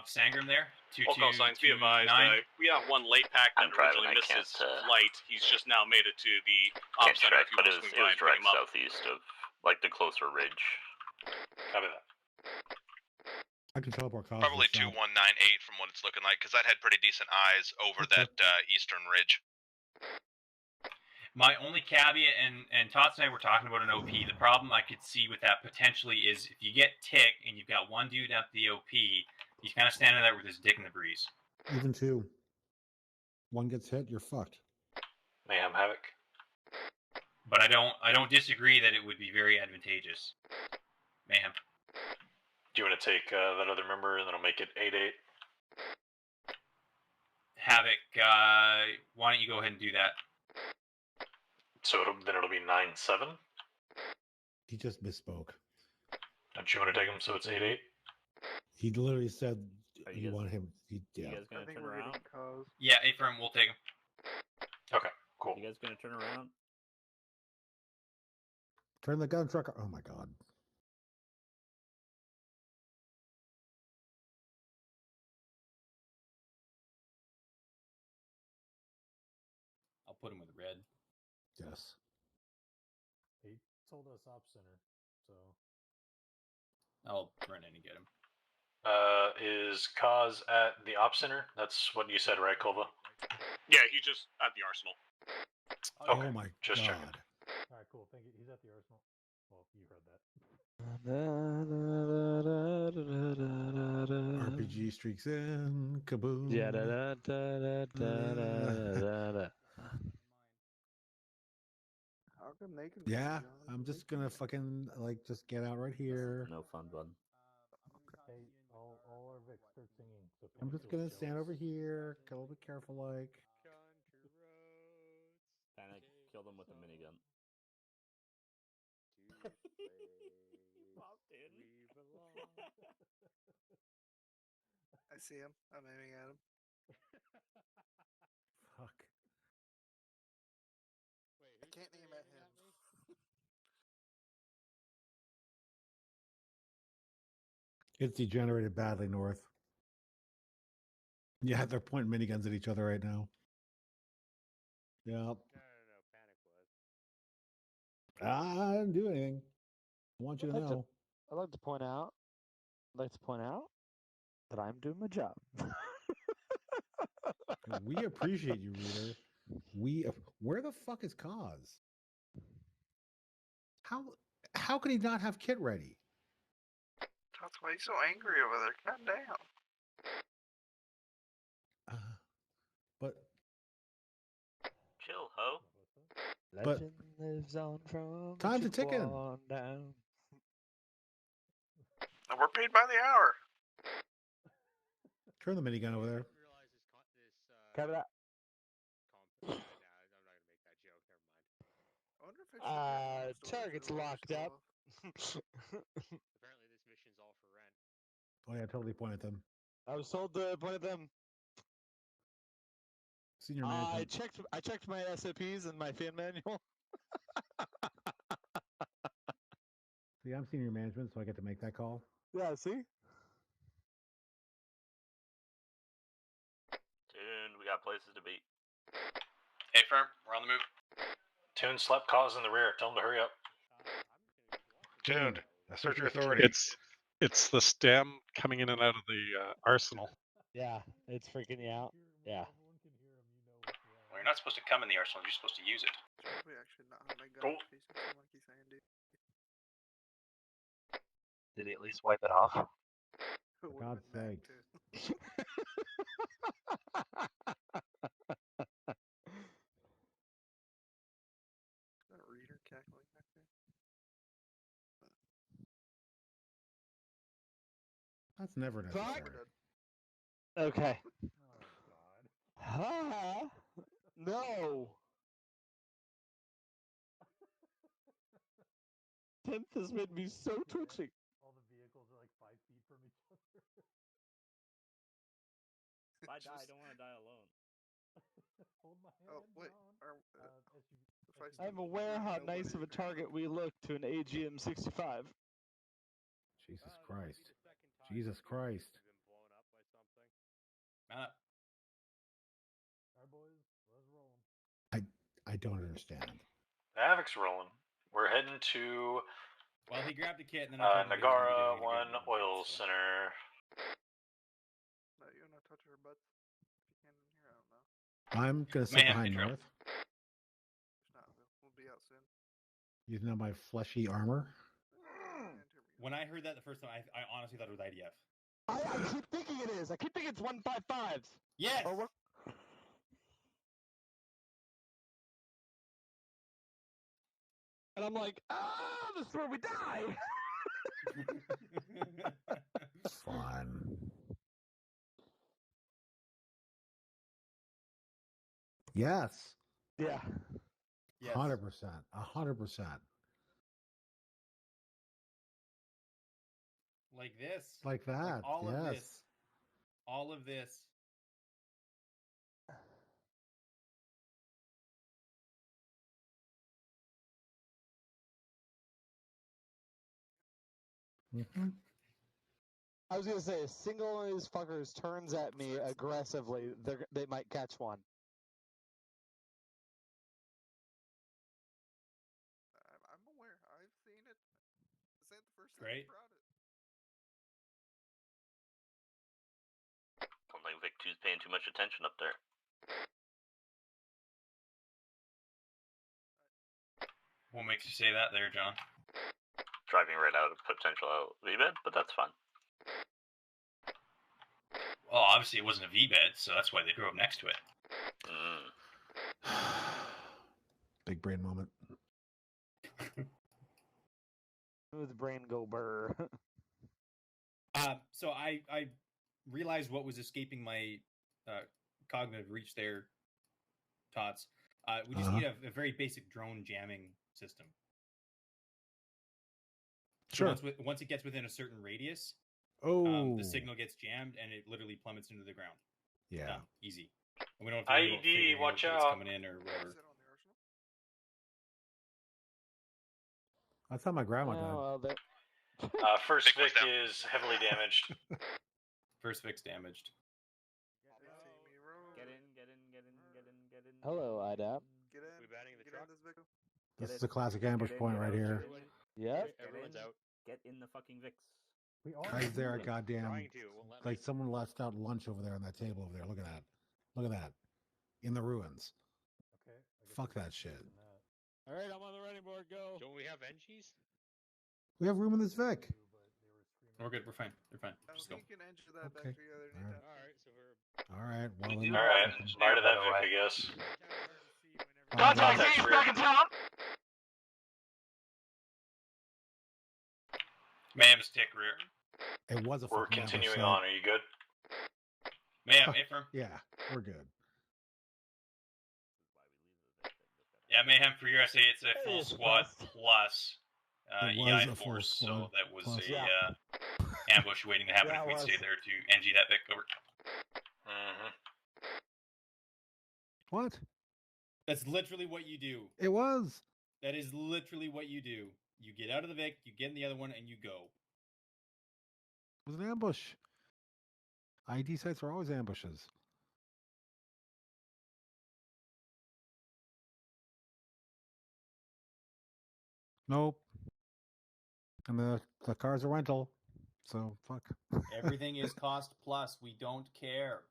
[SPEAKER 18] Sangram there.
[SPEAKER 19] All call signs be advised. We have one late pack that originally missed his flight. He's just now made it to the
[SPEAKER 16] Can't
[SPEAKER 19] center.
[SPEAKER 16] track, but it was direct southeast of like the closer ridge.
[SPEAKER 15] Copy that.
[SPEAKER 4] I can teleport Cosmo.
[SPEAKER 5] Probably 2198 from what it's looking like, because that had pretty decent eyes over that eastern ridge.
[SPEAKER 18] My only caveat, and Tots and I were talking about an OP, the problem I could see with that potentially is if you get tick and you've got one dude at the OP, he's kind of standing there with his dick in the breeze.
[SPEAKER 4] Even 2. One gets hit, you're fucked.
[SPEAKER 15] Mayhem Havoc.
[SPEAKER 18] But I don't disagree that it would be very advantageous. Mayhem.
[SPEAKER 15] Do you want to take that other member and then I'll make it 8-8?
[SPEAKER 18] Havoc,
[SPEAKER 3] why don't you go ahead and do that?
[SPEAKER 15] So then it'll be 9-7.
[SPEAKER 4] He just misspoke.
[SPEAKER 15] Don't you want to take him? So it's 8-8.
[SPEAKER 4] He literally said
[SPEAKER 14] you
[SPEAKER 4] you
[SPEAKER 14] guys-
[SPEAKER 4] want him.
[SPEAKER 14] You
[SPEAKER 4] Yeah.
[SPEAKER 14] guys gonna turn around?
[SPEAKER 3] Yeah, Ephraim, we'll take him.
[SPEAKER 15] Okay, cool.
[SPEAKER 14] You guys gonna turn around?
[SPEAKER 4] Turn the gun truck. Oh my god.
[SPEAKER 3] I'll put him with red.
[SPEAKER 4] Yes.
[SPEAKER 9] He told us op center, so
[SPEAKER 3] I'll run in and get him.
[SPEAKER 15] Is Kaz at the op center? That's what you said, right, Kulva?
[SPEAKER 19] Yeah, he's just at the arsenal.
[SPEAKER 15] Okay,
[SPEAKER 4] Oh my
[SPEAKER 15] just
[SPEAKER 4] god.
[SPEAKER 15] checking.
[SPEAKER 9] all right, cool. Thank you. He's at the arsenal. Well, you heard that.
[SPEAKER 4] RPG streaks in. Kaboom.
[SPEAKER 14] Yeah. Da.
[SPEAKER 10] How come they can?
[SPEAKER 4] Yeah, I'm just gonna fucking just get out right here.
[SPEAKER 14] No fun, bud.
[SPEAKER 9] Hey, all our Vics start singing. So if
[SPEAKER 4] I'm
[SPEAKER 9] anyone
[SPEAKER 4] just
[SPEAKER 9] feels
[SPEAKER 4] gonna stand
[SPEAKER 9] jealous-
[SPEAKER 4] over here. Get a little bit careful, like.
[SPEAKER 14] Panic, kill them with a minigun.
[SPEAKER 10] I see him. I'm aiming at him.
[SPEAKER 4] Fuck.
[SPEAKER 10] I can't aim at him.
[SPEAKER 4] It's degenerated badly north. Yeah, they're pointing miniguns at each other right now. Yep.
[SPEAKER 7] No, Panic was.
[SPEAKER 4] I didn't do anything. I want you to know.
[SPEAKER 6] I'd like to point out that I'm doing my job.
[SPEAKER 4] We appreciate you, Reader. Where the fuck is Kaz? How can he not have kit ready?
[SPEAKER 10] That's why he's so angry over there. God damn.
[SPEAKER 4] But
[SPEAKER 16] Chill, ho.
[SPEAKER 6] Legend lives on from
[SPEAKER 4] time's a ticking.
[SPEAKER 6] on down.
[SPEAKER 10] And we're paid by the hour.
[SPEAKER 4] Turn the minigun over there.
[SPEAKER 6] Cover that.
[SPEAKER 10] I wonder if it should
[SPEAKER 6] Target's locked up.
[SPEAKER 7] Apparently, this mission's all for rent.
[SPEAKER 4] Oh yeah, totally point at them.
[SPEAKER 6] I was told to point at them.
[SPEAKER 4] Senior management.
[SPEAKER 6] I checked my SOPs and my fan manual.
[SPEAKER 4] See, I'm senior management, so I get to make that call.
[SPEAKER 6] Yeah, see?
[SPEAKER 16] Dude, we got places to be.
[SPEAKER 3] Hey, Firm, we're on the move.
[SPEAKER 15] Tune slept Kaz in the rear. Tell him to hurry up.
[SPEAKER 17] Tuned. Assert your authority.
[SPEAKER 12] It's the stem coming in and out of the arsenal.
[SPEAKER 6] Yeah, it's freaking you out. Yeah.
[SPEAKER 3] Well, you're not supposed to come in the arsenal. You're supposed to use it.
[SPEAKER 10] We actually not have my gun.
[SPEAKER 15] Cool.
[SPEAKER 10] Like he's saying, dude.
[SPEAKER 8] Did he at least wipe it off?
[SPEAKER 4] For God's sake.
[SPEAKER 10] That reader cackling back there.
[SPEAKER 4] That's never necessary.
[SPEAKER 6] Okay. Ah, no. 10th has made me so twitchy.
[SPEAKER 9] All the vehicles are like 5 feet from each other.
[SPEAKER 14] If I die, I don't want to die alone.
[SPEAKER 9] Hold my hand
[SPEAKER 10] Oh wait,
[SPEAKER 9] down.
[SPEAKER 6] I'm aware how nice of a target we look to an AGM 65.
[SPEAKER 4] Jesus Christ. Jesus Christ.
[SPEAKER 3] Mount up.
[SPEAKER 9] Alright, boys, let's roll 'em.
[SPEAKER 4] I don't understand.
[SPEAKER 15] Havoc's rolling. We're heading to
[SPEAKER 3] Well, he grabbed a kit and then I told him he was
[SPEAKER 15] Nagara
[SPEAKER 3] gonna be doing
[SPEAKER 15] 1
[SPEAKER 3] it again.
[SPEAKER 15] Oil Center.
[SPEAKER 10] No, you wanna touch her butts? If you can in here, I don't know.
[SPEAKER 4] I'm gonna sit
[SPEAKER 3] Man,
[SPEAKER 4] behind
[SPEAKER 3] intro.
[SPEAKER 4] North,
[SPEAKER 10] It's not. We'll be out soon.
[SPEAKER 4] using up my fleshy armor.
[SPEAKER 3] When I heard that the first time, I honestly thought it was IDF.
[SPEAKER 6] I keep thinking it is. I keep thinking it's 155s.
[SPEAKER 3] Yes!
[SPEAKER 6] Or what? And I'm like, this is where we die.
[SPEAKER 4] Fun. Yes.
[SPEAKER 6] Yeah.
[SPEAKER 4] 100%. 100%.
[SPEAKER 18] Like this.
[SPEAKER 4] Like that.
[SPEAKER 18] All
[SPEAKER 4] yes.
[SPEAKER 18] of this. All of this.
[SPEAKER 4] Mm-hmm.
[SPEAKER 6] I was gonna say, a single one of these fuckers turns at me aggressively, they might catch one.
[SPEAKER 10] I'm aware. I've seen it. This ain't the first time
[SPEAKER 18] Great.
[SPEAKER 10] you brought it.
[SPEAKER 16] Don't think Vic 2's paying too much attention up there.
[SPEAKER 3] What makes you say that there, John?
[SPEAKER 16] Driving right out of potential V-bed, but that's fun.
[SPEAKER 3] Well, obviously it wasn't a V-bed, so that's why they drove next to it.
[SPEAKER 4] Big brain moment.
[SPEAKER 6] Smooth brain go burr.
[SPEAKER 18] So I realized what was escaping my cognitive reach there, Tots. We just need a very basic drone jamming system.
[SPEAKER 4] Sure.
[SPEAKER 18] So once it gets within a certain radius,
[SPEAKER 4] Oh.
[SPEAKER 18] the signal gets jammed and it literally plummets into the ground.
[SPEAKER 4] Yeah.
[SPEAKER 18] Done. Easy. And we don't have to worry about
[SPEAKER 15] IED,
[SPEAKER 18] figuring
[SPEAKER 15] watch
[SPEAKER 18] out that it's
[SPEAKER 15] out.
[SPEAKER 18] coming in or whatever.
[SPEAKER 4] I thought my grandma died.
[SPEAKER 6] Well,
[SPEAKER 15] First Vic is heavily damaged.
[SPEAKER 18] First Vic's damaged.
[SPEAKER 14] Get in.
[SPEAKER 6] Hello, IDAP.
[SPEAKER 10] Get in.
[SPEAKER 7] We batting the
[SPEAKER 10] Get
[SPEAKER 7] truck?
[SPEAKER 10] in this vehicle.
[SPEAKER 4] This is a classic ambush point right here.
[SPEAKER 6] Yep.
[SPEAKER 14] Everyone's out. Get in the fucking Vix.
[SPEAKER 4] Guys, there, goddamn.
[SPEAKER 7] Trying to. Won't let me.
[SPEAKER 4] Like someone left out lunch over there on that table over there. Look at that. Look at that. In the ruins.
[SPEAKER 9] Okay.
[SPEAKER 4] Fuck that shit.
[SPEAKER 7] All right, I'm on the running board. Go. Don't we have NGs?
[SPEAKER 4] We have room in this Vic.
[SPEAKER 18] We're good. We're fine. They're fine.
[SPEAKER 10] No,
[SPEAKER 18] Just go.
[SPEAKER 10] he can enter that
[SPEAKER 4] Okay.
[SPEAKER 10] back together anytime.
[SPEAKER 7] All right, so we're.
[SPEAKER 4] All right. Well,
[SPEAKER 16] We
[SPEAKER 4] then
[SPEAKER 16] do.
[SPEAKER 15] All right, bye to that Vic, I guess.
[SPEAKER 4] Contact
[SPEAKER 15] Contact's rear.
[SPEAKER 3] Ma'am's tick rear.
[SPEAKER 4] It was a
[SPEAKER 15] We're
[SPEAKER 4] fucking ambush
[SPEAKER 15] continuing
[SPEAKER 4] site.
[SPEAKER 15] on. Are you good?
[SPEAKER 3] Ma'am, affirm.
[SPEAKER 4] Yeah, we're good.
[SPEAKER 3] Yeah, Mayhem for your SA, it's a full
[SPEAKER 6] It's
[SPEAKER 3] squad
[SPEAKER 6] fast.
[SPEAKER 3] plus
[SPEAKER 4] It was
[SPEAKER 3] EI
[SPEAKER 4] a full
[SPEAKER 3] force, so
[SPEAKER 4] squad
[SPEAKER 3] that was
[SPEAKER 4] plus.
[SPEAKER 3] a ambush waiting to happen
[SPEAKER 6] Yeah,
[SPEAKER 3] if
[SPEAKER 6] it
[SPEAKER 3] we'd
[SPEAKER 6] was.
[SPEAKER 3] stay there to NG that Vic over.
[SPEAKER 15] Mm-hmm.
[SPEAKER 4] What?
[SPEAKER 18] That's literally what you do.
[SPEAKER 4] It was.
[SPEAKER 18] That is literally what you do. You get out of the Vic, you get in the other one, and you go.
[SPEAKER 4] It was an ambush. ID sites are always ambushes. Nope. And the car's a rental. So fuck.
[SPEAKER 18] Everything is cost plus. We don't care.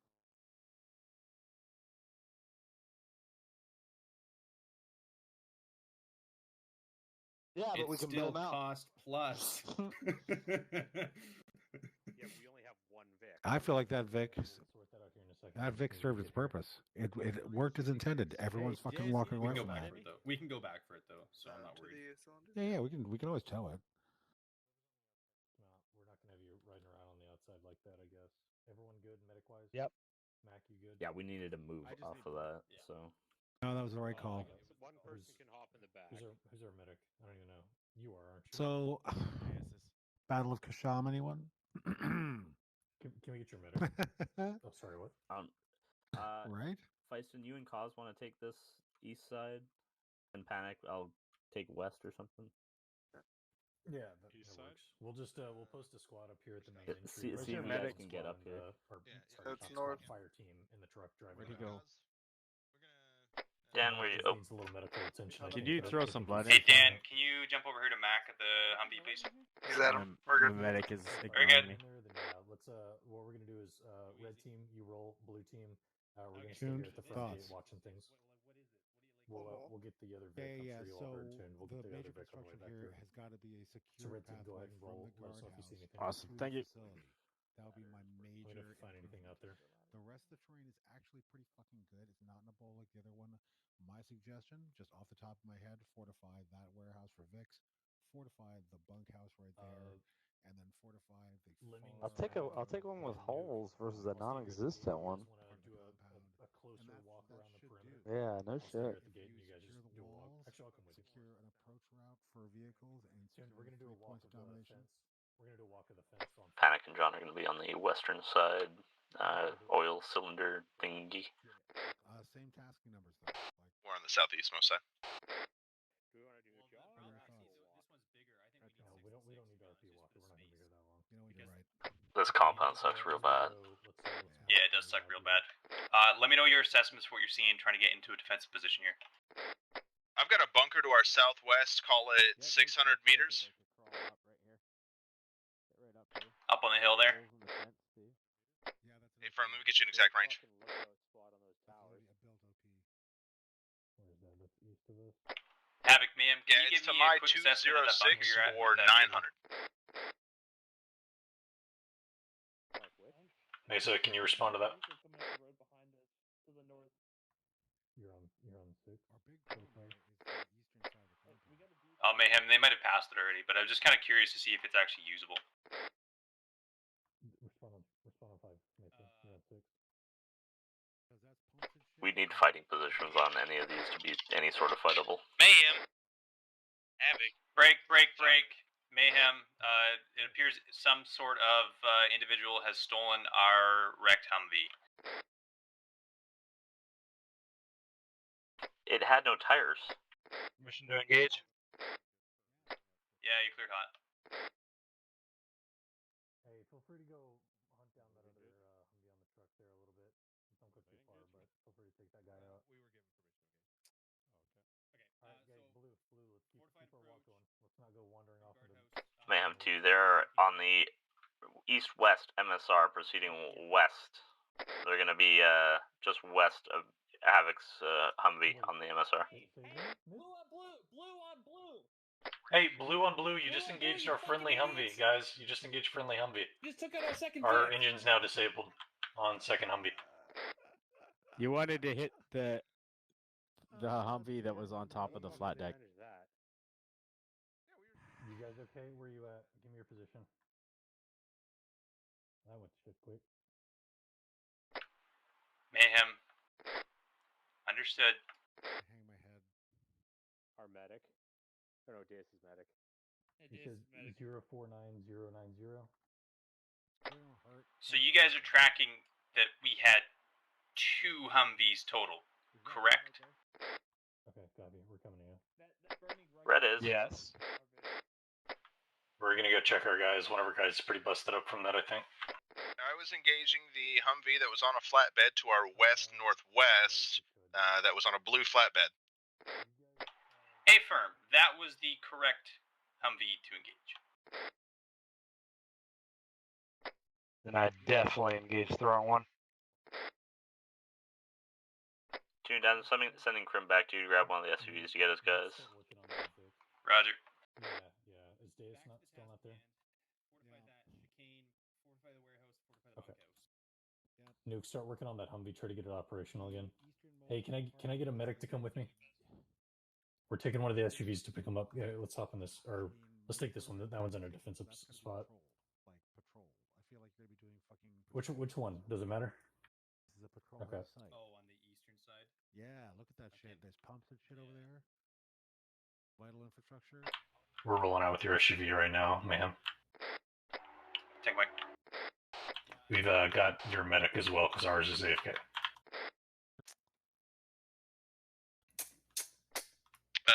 [SPEAKER 6] Yeah, but
[SPEAKER 18] It's
[SPEAKER 6] we can
[SPEAKER 18] still
[SPEAKER 6] build them out.
[SPEAKER 18] cost plus.
[SPEAKER 7] Yeah, we only have one Vic.
[SPEAKER 4] I feel like that Vic.
[SPEAKER 9] We'll sort that out here in a second.
[SPEAKER 4] That Vic served its purpose. It worked as intended. Everyone's fucking walking
[SPEAKER 18] We
[SPEAKER 4] away
[SPEAKER 18] can go
[SPEAKER 4] from
[SPEAKER 18] back
[SPEAKER 4] that.
[SPEAKER 18] for it though. We can go back for it though, so I'm not
[SPEAKER 10] To
[SPEAKER 18] worried.
[SPEAKER 10] the cylinder.
[SPEAKER 4] Yeah, we can always tow it.
[SPEAKER 9] Well, we're not gonna have you riding around on the outside like that, I guess. Everyone good medic wise?
[SPEAKER 6] Yep.
[SPEAKER 9] Mac, you good?
[SPEAKER 14] Yeah, we needed to move
[SPEAKER 7] I just
[SPEAKER 14] off
[SPEAKER 7] need-
[SPEAKER 14] of that.
[SPEAKER 18] Yeah.
[SPEAKER 14] So
[SPEAKER 4] No, that was the right
[SPEAKER 9] Oh,
[SPEAKER 4] call.
[SPEAKER 9] I got it.
[SPEAKER 7] One person can hop in the back.
[SPEAKER 9] Who's our medic? I don't even know. You are, aren't you?
[SPEAKER 4] So, Battle of Kasham, anyone?
[SPEAKER 9] Can we get your medic? Oh, sorry, what?
[SPEAKER 4] Right?
[SPEAKER 14] Feiston, you and Cause want to take this east side and Panic? I'll take west or something.
[SPEAKER 9] Yeah, that
[SPEAKER 12] East
[SPEAKER 9] works.
[SPEAKER 12] side?
[SPEAKER 9] We'll just we'll post a squad up here at the main
[SPEAKER 14] Yeah,
[SPEAKER 9] entry.
[SPEAKER 14] see
[SPEAKER 9] Where's
[SPEAKER 14] if
[SPEAKER 9] your
[SPEAKER 14] you
[SPEAKER 9] medic
[SPEAKER 14] guys can get up here.
[SPEAKER 9] Sorry,
[SPEAKER 10] It's
[SPEAKER 9] not
[SPEAKER 10] north.
[SPEAKER 9] squad, fire team in the truck driving.
[SPEAKER 2] Where'd he
[SPEAKER 9] around.
[SPEAKER 2] go?
[SPEAKER 16] Dan,
[SPEAKER 9] Mac
[SPEAKER 16] where you?
[SPEAKER 9] just
[SPEAKER 16] Oh,
[SPEAKER 9] needs a little medical attention. I
[SPEAKER 2] Can
[SPEAKER 9] think,
[SPEAKER 2] you
[SPEAKER 9] but
[SPEAKER 2] throw
[SPEAKER 9] I
[SPEAKER 2] some
[SPEAKER 9] think
[SPEAKER 2] blood
[SPEAKER 9] he's
[SPEAKER 2] in?
[SPEAKER 3] Hey Dan, can you jump over here to Mac at the Humvee, please?
[SPEAKER 10] He's at him. We're good.
[SPEAKER 2] The medic is
[SPEAKER 3] Very
[SPEAKER 2] ignoring
[SPEAKER 3] good.
[SPEAKER 2] me.
[SPEAKER 9] in there, then yeah, let's what we're gonna do is red team, you roll, blue team. We're gonna stay here
[SPEAKER 4] Tuned
[SPEAKER 9] at the front gate
[SPEAKER 4] thoughts.
[SPEAKER 9] watching things. We'll get the other Vic.
[SPEAKER 4] Yeah,
[SPEAKER 9] I'm
[SPEAKER 4] yeah.
[SPEAKER 9] sure you
[SPEAKER 4] So
[SPEAKER 9] all heard tuned. We'll
[SPEAKER 4] the
[SPEAKER 9] get the
[SPEAKER 4] major
[SPEAKER 9] other Vic on the way
[SPEAKER 4] construction
[SPEAKER 9] back
[SPEAKER 4] here
[SPEAKER 9] through.
[SPEAKER 4] has got to be a
[SPEAKER 9] So
[SPEAKER 4] secure
[SPEAKER 9] red team, go
[SPEAKER 4] pathway
[SPEAKER 9] ahead and
[SPEAKER 4] from
[SPEAKER 9] roll.
[SPEAKER 4] the
[SPEAKER 9] Let us know if you see anything.
[SPEAKER 2] Awesome.
[SPEAKER 4] to
[SPEAKER 2] Thank
[SPEAKER 4] the
[SPEAKER 2] you.
[SPEAKER 4] facility. That would be my major.
[SPEAKER 9] Let me know if you find anything out there.
[SPEAKER 4] The rest of the terrain is actually pretty fucking good. It's not in a bowl like the other one. My suggestion, just off the top of my head, fortify that warehouse for Vix, fortify the bunkhouse right there, and then fortify the.
[SPEAKER 6] I'll take one with holes versus a non-existent one.
[SPEAKER 9] Want to do a closer walk around the perimeter?
[SPEAKER 6] Yeah, no
[SPEAKER 9] I'll stay
[SPEAKER 6] shit.
[SPEAKER 9] here at the gate, and you guys just do a walk. Actually, I'll come with you.
[SPEAKER 4] Secure an approach route for vehicles and
[SPEAKER 9] We're gonna do a walk of the fence. We're gonna do a walk of the fence. On
[SPEAKER 16] Panic and John are going to be on the western side, oil cylinder thingy.
[SPEAKER 4] Same tasking numbers though. Like
[SPEAKER 5] We're on the southeastmost side.
[SPEAKER 7] Do we want to do a John?
[SPEAKER 18] This one's bigger. I think
[SPEAKER 9] No, we don't need RP walker. We're not gonna be here that long.
[SPEAKER 4] You know what? You're right.
[SPEAKER 16] This compound sucks real bad.
[SPEAKER 3] Yeah, it does suck real bad. Let me know your assessments for what you're seeing, trying to get into a defensive position here.
[SPEAKER 5] I've got a bunker to our southwest, call it 600 meters.
[SPEAKER 3] Up on the hill there.
[SPEAKER 5] Hey, firm, let me get you an exact range.
[SPEAKER 3] Havoc, ma'am, can
[SPEAKER 5] Yeah,
[SPEAKER 3] you
[SPEAKER 5] it's
[SPEAKER 3] give
[SPEAKER 5] to
[SPEAKER 3] me a
[SPEAKER 5] my
[SPEAKER 3] quick assessment of that
[SPEAKER 5] 206
[SPEAKER 3] bunker you're at?
[SPEAKER 5] or
[SPEAKER 3] That
[SPEAKER 5] 900.
[SPEAKER 15] Mesa, can you respond to that?
[SPEAKER 9] You're on 6.
[SPEAKER 3] Oh, Mayhem, they might have passed it already, but I'm just kind of curious to see if it's actually usable.
[SPEAKER 9] Respond on 5, Mason. You're on 6.
[SPEAKER 16] We need fighting positions on any of these to be any sort of fightable.
[SPEAKER 3] Mayhem! Havoc. Break. Mayhem, it appears some sort of individual has stolen our wrecked Humvee.
[SPEAKER 16] It had no tires.
[SPEAKER 8] Mission to engage.
[SPEAKER 3] Yeah, you cleared hot.
[SPEAKER 9] Hey, feel free to go hunt down that other Humvee on the truck there a little bit. Don't go too far, but feel free to take that guy out.
[SPEAKER 18] We were given permission. Okay.
[SPEAKER 9] Alright, guys, blue, let's keep our walk going. Let's not go wandering off into
[SPEAKER 16] Mayhem 2, they're on the east-west MSR proceeding west. They're going to be just west of Havoc's Humvee on the MSR.
[SPEAKER 11] Blue on blue!
[SPEAKER 15] Hey, blue on blue, you just engaged our friendly Humvee, guys. You just engaged friendly Humvee.
[SPEAKER 11] You just took out our second
[SPEAKER 15] Our
[SPEAKER 11] Vic.
[SPEAKER 15] engine's now disabled on second Humvee.
[SPEAKER 6] You wanted to hit the Humvee that was on top of the flat deck.
[SPEAKER 9] You guys okay? Where you at? Give me your position. That went shit quick.
[SPEAKER 3] Mayhem. Understood.
[SPEAKER 4] Hang my head.
[SPEAKER 7] Our medic. Oh no, Deus is medic.
[SPEAKER 9] He says 049090.
[SPEAKER 3] So you guys are tracking that we had 2 Humvees total, correct?
[SPEAKER 9] Okay, copy. We're coming to you.
[SPEAKER 16] Red is.
[SPEAKER 8] Yes.
[SPEAKER 15] We're gonna go check our guys. One of our guys is pretty busted up from that, I think.
[SPEAKER 5] I was engaging the Humvee that was on a flatbed to our west-northwest that was on a blue flatbed.
[SPEAKER 3] Hey, firm, that was the correct Humvee to engage.
[SPEAKER 8] Then I definitely engaged the wrong one.
[SPEAKER 16] Tune down, sending Crim back to you to grab one of the SUVs to get us guys.
[SPEAKER 3] Roger.
[SPEAKER 9] Yeah. Is Deus still not there? Okay. Nuke, start working on that Humvee. Try to get it operational again. Hey, can I get a medic to come with me? We're taking one of the SUVs to pick them up. Yeah, let's hop in this, or let's take this one. That one's in a defensive spot.
[SPEAKER 4] Like patrol. I feel like they're gonna be doing fucking.
[SPEAKER 9] Which one? Does it matter?
[SPEAKER 4] This is a patrol
[SPEAKER 9] Okay.
[SPEAKER 4] site.
[SPEAKER 18] Oh, on the eastern side.
[SPEAKER 4] Yeah, look at that shit. There's pumps and shit over there. Vital infrastructure.
[SPEAKER 15] We're rolling out with your SUV right now, Mayhem.
[SPEAKER 3] Take Mike.
[SPEAKER 15] We've got your medic as well, because ours is AFK.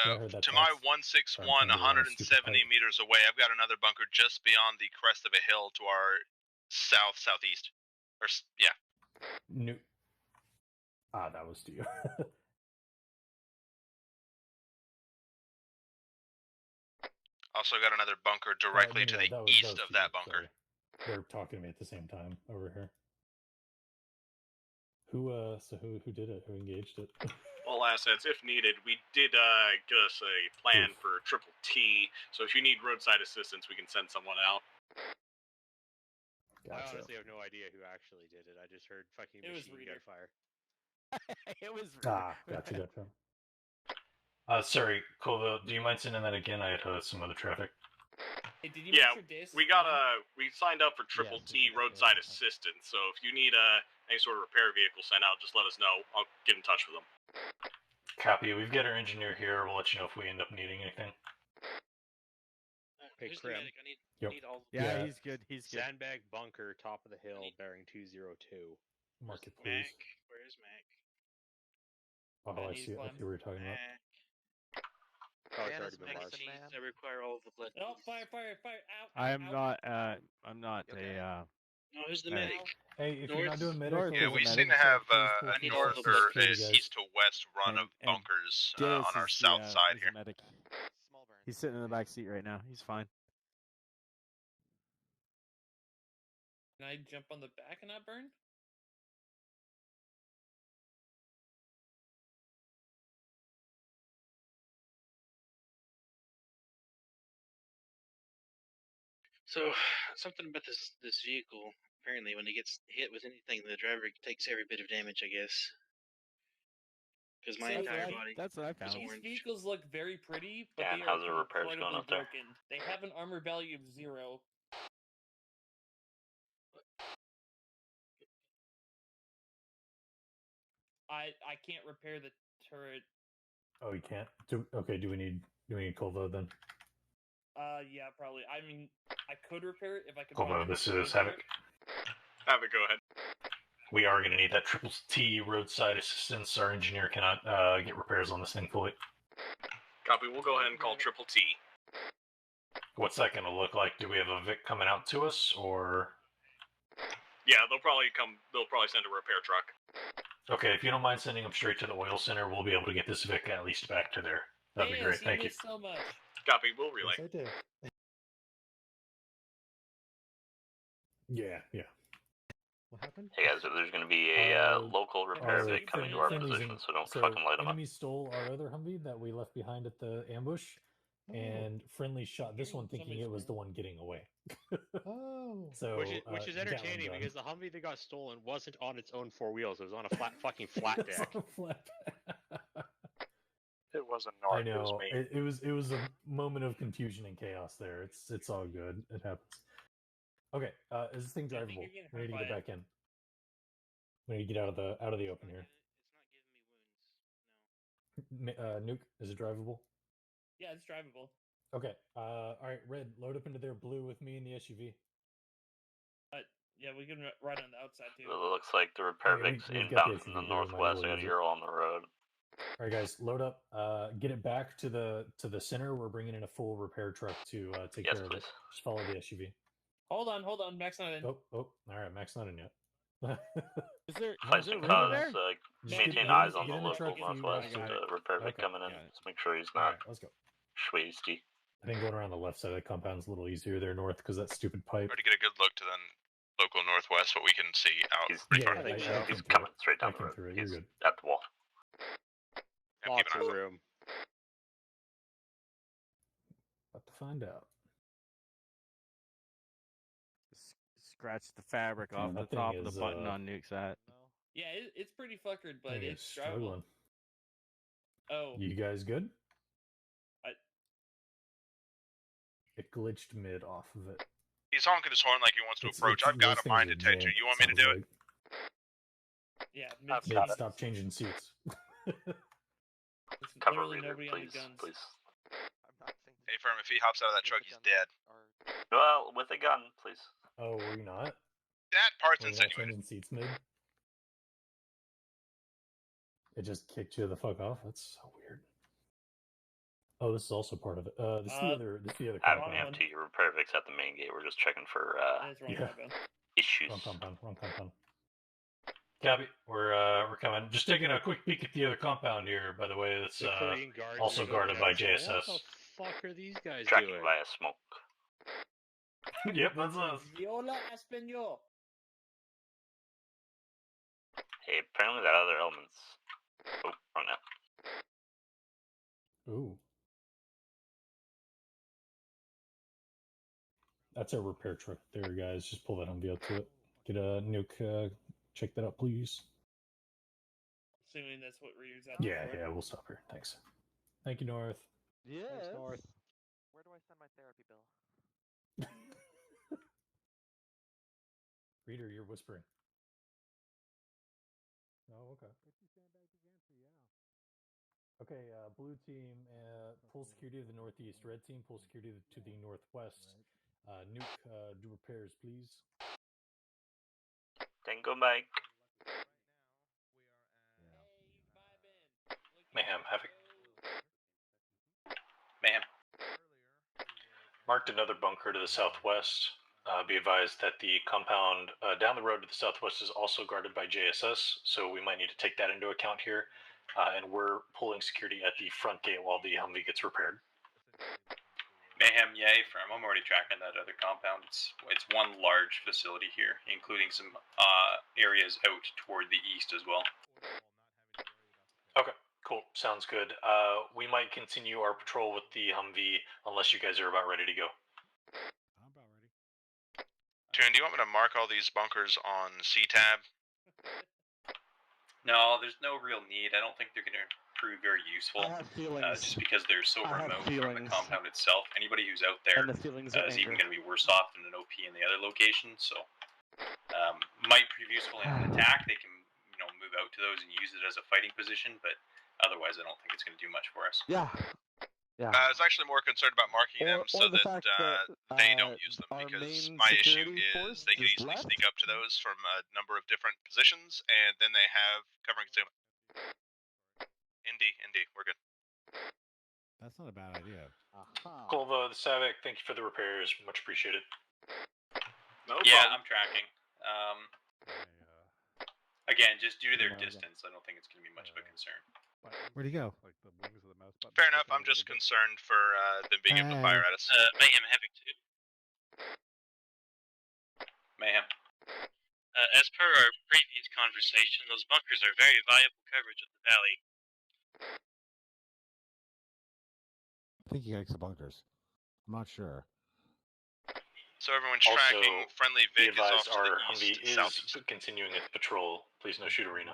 [SPEAKER 5] To my 161, 170 meters away, I've got another bunker just beyond the crest of a hill to our southeast. Yeah.
[SPEAKER 9] That was to you.
[SPEAKER 5] Also got another bunker directly to the east of that bunker.
[SPEAKER 9] Sorry. They're talking to me at the same time over here. Who did it? Who engaged it?
[SPEAKER 19] All assets, if needed. We did get us a plan for Triple T, so if you need roadside assistance, we can send someone out.
[SPEAKER 7] I honestly have no idea who actually did it. I just heard fucking machine gun fire.
[SPEAKER 6] It was.
[SPEAKER 9] Gotcha.
[SPEAKER 15] Sorry, Colville, do you mind sending that again? I had some other traffic.
[SPEAKER 11] Hey, did you
[SPEAKER 19] Yeah,
[SPEAKER 11] make sure Dace
[SPEAKER 19] we signed up for Triple T roadside assistance. So if you need any sort of repair vehicle sent out, just let us know. I'll get in touch with them.
[SPEAKER 15] Copy. We've got our engineer here. We'll let you know if we end up needing anything.
[SPEAKER 7] Hey,
[SPEAKER 1] Who's the
[SPEAKER 7] Krim.
[SPEAKER 1] medic? I need all.
[SPEAKER 7] Yeah,
[SPEAKER 9] Yeah.
[SPEAKER 7] he's good. He's good. Sandbag bunker, top of the hill, bearing 202.
[SPEAKER 9] Mark it, please.
[SPEAKER 1] Mac. Where's Mac?
[SPEAKER 9] Oh, I see what you're talking about.
[SPEAKER 7] Oh, it's already been marked.
[SPEAKER 1] I require all of the blood.
[SPEAKER 11] Oh, fire! Out!
[SPEAKER 13] I'm not a
[SPEAKER 1] No, who's the
[SPEAKER 13] medic.
[SPEAKER 1] medic?
[SPEAKER 9] Hey, if
[SPEAKER 1] North?
[SPEAKER 9] you're not doing medic,
[SPEAKER 13] North
[SPEAKER 5] Yeah,
[SPEAKER 13] is a
[SPEAKER 5] we
[SPEAKER 13] medic.
[SPEAKER 5] seem to have
[SPEAKER 9] please
[SPEAKER 5] a
[SPEAKER 9] pull
[SPEAKER 5] north
[SPEAKER 9] people
[SPEAKER 5] or
[SPEAKER 9] to the
[SPEAKER 5] east to west run of bunkers on our south side here.
[SPEAKER 13] Medic. He's sitting in the back seat right now. He's fine.
[SPEAKER 11] Can I jump on the back and not burn?
[SPEAKER 1] So something about this vehicle. Apparently, when it gets hit with anything, the driver takes every bit of damage. I guess. Because my entire body.
[SPEAKER 13] That's what I
[SPEAKER 1] is
[SPEAKER 13] found.
[SPEAKER 11] These
[SPEAKER 1] orange.
[SPEAKER 11] vehicles look very pretty, but
[SPEAKER 16] Dan,
[SPEAKER 11] they
[SPEAKER 16] how's
[SPEAKER 11] are
[SPEAKER 16] the repairs going
[SPEAKER 11] incredibly
[SPEAKER 16] up there?
[SPEAKER 11] broken. They have an armor value of 0. I can't repair the turret.
[SPEAKER 9] Oh, you can't. Okay. Do we need Colvo then?
[SPEAKER 11] Yeah, probably. I mean, I could repair it if I could.
[SPEAKER 15] Colvo, this is Havoc.
[SPEAKER 19] Havoc, go ahead.
[SPEAKER 15] We are going to need that Triple T roadside assistance. Our engineer cannot get repairs on this thing fully.
[SPEAKER 19] Copy. We'll go ahead and call Triple T.
[SPEAKER 15] What's that going to look like? Do we have a Vic coming out to us, or?
[SPEAKER 19] Yeah, they'll probably send a repair truck.
[SPEAKER 15] Okay, if you don't mind sending them straight to the oil center, we'll be able to get this Vic at least back to there. That'd be great. Thank you.
[SPEAKER 11] So much.
[SPEAKER 19] Copy. We'll relay.
[SPEAKER 9] Yes, I do. Yeah.
[SPEAKER 13] What happened?
[SPEAKER 16] Hey guys, there's going to be a local repair Vic coming to our position, so don't fucking light them up.
[SPEAKER 9] Enemy stole our other Humvee that we left behind at the ambush, and friendly shot this one thinking it was the one getting away.
[SPEAKER 13] Oh.
[SPEAKER 9] So
[SPEAKER 7] Which is entertaining because the Humvee that got stolen wasn't on its own 4 wheels. It was on a flat deck.
[SPEAKER 12] It wasn't North.
[SPEAKER 9] I know.
[SPEAKER 12] It was me.
[SPEAKER 9] It was a moment of confusion and chaos there. It's all good. It happens. Okay, is this thing drivable? We need to get it back in. We need to get out of the open here. Nuke, is it drivable?
[SPEAKER 11] Yeah, it's drivable.
[SPEAKER 9] Okay. All right, Red, load up into there. Blue with me in the SUV.
[SPEAKER 11] Yeah, we can ride on the outside too.
[SPEAKER 16] It looks like the repair Vic's inbound from the northwest. I got a Euro on the road.
[SPEAKER 9] All right, guys, load up. Get it back to the center. We're bringing in a full repair truck to take care of it. Just follow the SUV.
[SPEAKER 11] Hold on. Max not in.
[SPEAKER 9] Oh, all right, Max not in yet.
[SPEAKER 13] Is there
[SPEAKER 16] room there? Maintain eyes on the local northwest repair Vic coming in. Let's make sure he's not.
[SPEAKER 9] All right, let's go.
[SPEAKER 16] Schwasty.
[SPEAKER 9] I think going around the left side of the compound's a little easier there north because that stupid pipe.
[SPEAKER 5] Already get a good look to the local northwest, what we can see out.
[SPEAKER 16] He's coming straight down the road. He's at the wall.
[SPEAKER 7] Lots of room.
[SPEAKER 9] About to find out.
[SPEAKER 13] Scratch the fabric off the top of the button on Nuke's hat.
[SPEAKER 11] Yeah, it's pretty fuckered, but it's
[SPEAKER 9] struggling.
[SPEAKER 11] Drivable. Oh.
[SPEAKER 9] You guys good? It glitched mid off of it.
[SPEAKER 5] He's honking his horn like he wants to approach. I've got a mine detector. You want me to do it?
[SPEAKER 11] Yeah,
[SPEAKER 9] mid stop changing seats.
[SPEAKER 16] Cover reader, please.
[SPEAKER 5] Hey, Firm, if he hops out of that truck, he's dead.
[SPEAKER 16] Well, with a gun, please.
[SPEAKER 9] Oh, were you not?
[SPEAKER 5] That part's
[SPEAKER 9] We're not
[SPEAKER 5] insinuated.
[SPEAKER 9] changing seats mid. It just kicked you the fuck off. That's so weird. Oh, this is also part of it. This is the other. This is the other compound.
[SPEAKER 16] Empty. Repair Vic's at the main gate. We're just checking for issues.
[SPEAKER 9] Wrong compound.
[SPEAKER 15] Copy. We're coming. Just taking a quick peek at the other compound here. By the way, that's also guarded by JSS.
[SPEAKER 7] What the fuck are these guys
[SPEAKER 16] Tracking
[SPEAKER 7] doing?
[SPEAKER 16] via smoke.
[SPEAKER 15] Yep, that's us.
[SPEAKER 11] Viola Espanol.
[SPEAKER 16] Hey, apparently that other element's. Oh, wrong now.
[SPEAKER 9] Ooh. That's a repair truck there, guys. Just pull that Humvee up to it. Get a Nuke. Check that out, please.
[SPEAKER 11] Assuming that's what we're using.
[SPEAKER 9] Yeah, we'll stop here. Thanks. Thank you, North.
[SPEAKER 6] Yes.
[SPEAKER 13] Thanks, North.
[SPEAKER 10] Where do I send my therapy bill?
[SPEAKER 9] Reader, you're whispering. Oh, okay. Okay, blue team, pull security to the northeast. Red team, pull security to the northwest. Nuke, do repairs, please.
[SPEAKER 16] Tango Mike.
[SPEAKER 15] Mayhem, Havoc. Mayhem. Marked another bunker to the southwest. Be advised that the compound down the road to the southwest is also guarded by JSS, so we might need to take that into account here. And we're pulling security at the front gate while the Humvee gets repaired.
[SPEAKER 3] Mayhem, yay, firm. I'm already tracking that other compound. It's one large facility here, including some areas out toward the east as well.
[SPEAKER 15] Okay, cool. Sounds good. We might continue our patrol with the Humvee unless you guys are about ready to go.
[SPEAKER 4] I'm about ready.
[SPEAKER 5] Tune, do you want me to mark all these bunkers on C-tab?
[SPEAKER 3] No, there's no real need. I don't think they're going to prove very useful.
[SPEAKER 6] I have feelings.
[SPEAKER 3] Just because they're so
[SPEAKER 6] I have
[SPEAKER 3] remote from the
[SPEAKER 6] feelings.
[SPEAKER 3] compound itself. Anybody who's out there
[SPEAKER 6] And the feelings of
[SPEAKER 3] is even
[SPEAKER 6] anger.
[SPEAKER 3] going to be worse off than an OP in the other location. So, might prove useful in an attack. They can, move out to those and use it as a fighting position. But otherwise, I don't think it's going to do much for us.
[SPEAKER 6] Yeah. Yeah.
[SPEAKER 5] I was actually more concerned about marking them so
[SPEAKER 6] the
[SPEAKER 5] that,
[SPEAKER 6] fact that,
[SPEAKER 5] they don't use them, because my issue is they can easily sneak up to those from a number of different positions, and then they have covering concealment. Indy, we're good.
[SPEAKER 4] That's not a bad idea.
[SPEAKER 15] Cool, the Savic, thank you for the repairs. Much appreciated.
[SPEAKER 3] No problem. I'm tracking. Again, just due to their distance, I don't think it's going to be much of a concern.
[SPEAKER 4] Where'd he go?
[SPEAKER 12] Like the wings of the mouse button.
[SPEAKER 5] Fair enough, I'm just concerned for them being able to fire at us.
[SPEAKER 1] Mayhem, Havoc 2.
[SPEAKER 3] Mayhem.
[SPEAKER 1] As per our previous conversation, those bunkers are very viable coverage of the valley.
[SPEAKER 4] I think he likes the bunkers. I'm not sure.
[SPEAKER 5] So everyone's tracking. Friendly Vic is off to
[SPEAKER 15] our
[SPEAKER 5] the
[SPEAKER 15] Humvee
[SPEAKER 5] east,
[SPEAKER 15] is
[SPEAKER 5] southeast.
[SPEAKER 15] continuing its patrol. Please no shoot arena.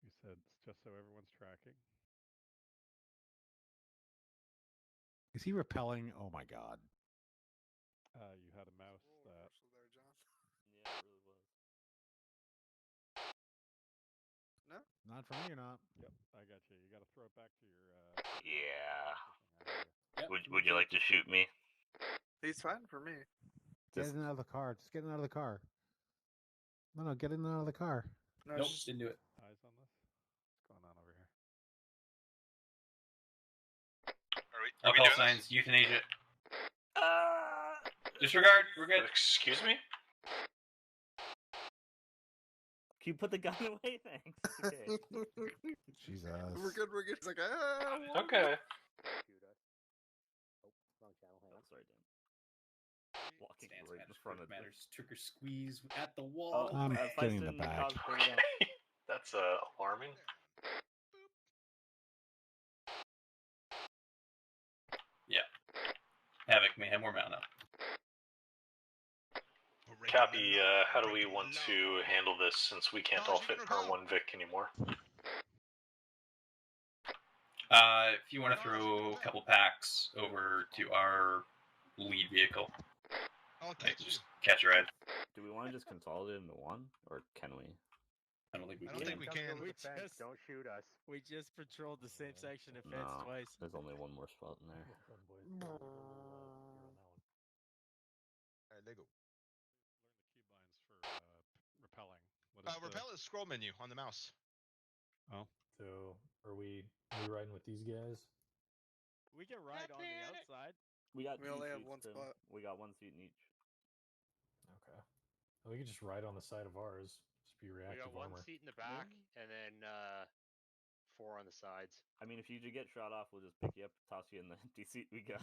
[SPEAKER 12] You said just so everyone's tracking.
[SPEAKER 4] Is he repelling? Oh my god.
[SPEAKER 12] You had a mouse that.
[SPEAKER 16] Yeah, it really was.
[SPEAKER 10] No?
[SPEAKER 4] Not for me or not.
[SPEAKER 12] Yep, I got you. You got to throw it back to your.
[SPEAKER 16] Yeah. Would you like to shoot me?
[SPEAKER 10] He's fine for me.
[SPEAKER 4] Get in and out of the car. Just get in and out of the car. No, get in and out of the car.
[SPEAKER 18] No, Nope, just didn't do it.
[SPEAKER 12] Eyes on this? What's going on over here?
[SPEAKER 5] Are we
[SPEAKER 3] Alcohol
[SPEAKER 5] doing
[SPEAKER 3] signs,
[SPEAKER 5] this?
[SPEAKER 3] euthanasia. Disregard, we're good.
[SPEAKER 15] Excuse me?
[SPEAKER 14] Can you put the gun away? Thanks. Okay.
[SPEAKER 4] Jesus.
[SPEAKER 10] We're good. It's like,
[SPEAKER 15] Okay.
[SPEAKER 14] Wrong channel. Hang on. Sorry, Dan. Walking
[SPEAKER 18] Stance
[SPEAKER 14] right in
[SPEAKER 18] matters,
[SPEAKER 14] front
[SPEAKER 18] grip
[SPEAKER 14] of
[SPEAKER 18] matters. Trigger squeeze at the wall.
[SPEAKER 4] I'm getting in the back.
[SPEAKER 15] That's alarming.
[SPEAKER 3] Yeah. Havoc, Mayhem, we're mounting up.
[SPEAKER 15] Cappy, how do we want to handle this since we can't all fit in our one Vic anymore?
[SPEAKER 3] If you want to throw a couple packs over to our lead vehicle, just catch a ride.
[SPEAKER 14] Do we want to just consolidate into one, or can we?
[SPEAKER 3] I don't think we
[SPEAKER 13] I don't
[SPEAKER 3] can.
[SPEAKER 13] think we can.
[SPEAKER 7] Don't shoot us.
[SPEAKER 13] We just patrolled the same section of fence
[SPEAKER 14] No,
[SPEAKER 13] twice.
[SPEAKER 14] there's only one more spot in there.
[SPEAKER 17] Alright, they go.
[SPEAKER 12] Learn the keybinds for repelling. What is
[SPEAKER 17] Repel is scroll menu on the mouse.
[SPEAKER 12] Oh.
[SPEAKER 9] So, are we riding with these guys?
[SPEAKER 13] We can ride on the outside.
[SPEAKER 14] We got
[SPEAKER 10] We
[SPEAKER 14] two
[SPEAKER 10] only have
[SPEAKER 14] seats,
[SPEAKER 10] one
[SPEAKER 14] Tim.
[SPEAKER 10] spot.
[SPEAKER 14] We got one seat in each.
[SPEAKER 9] Okay. We could just ride on the side of ours. Just be
[SPEAKER 7] We
[SPEAKER 9] reactive
[SPEAKER 7] got one
[SPEAKER 9] armor.
[SPEAKER 7] seat in the back, and then 4 on the sides.
[SPEAKER 14] I mean, if you do get shot off, we'll just pick you up, toss you in the empty seat we got.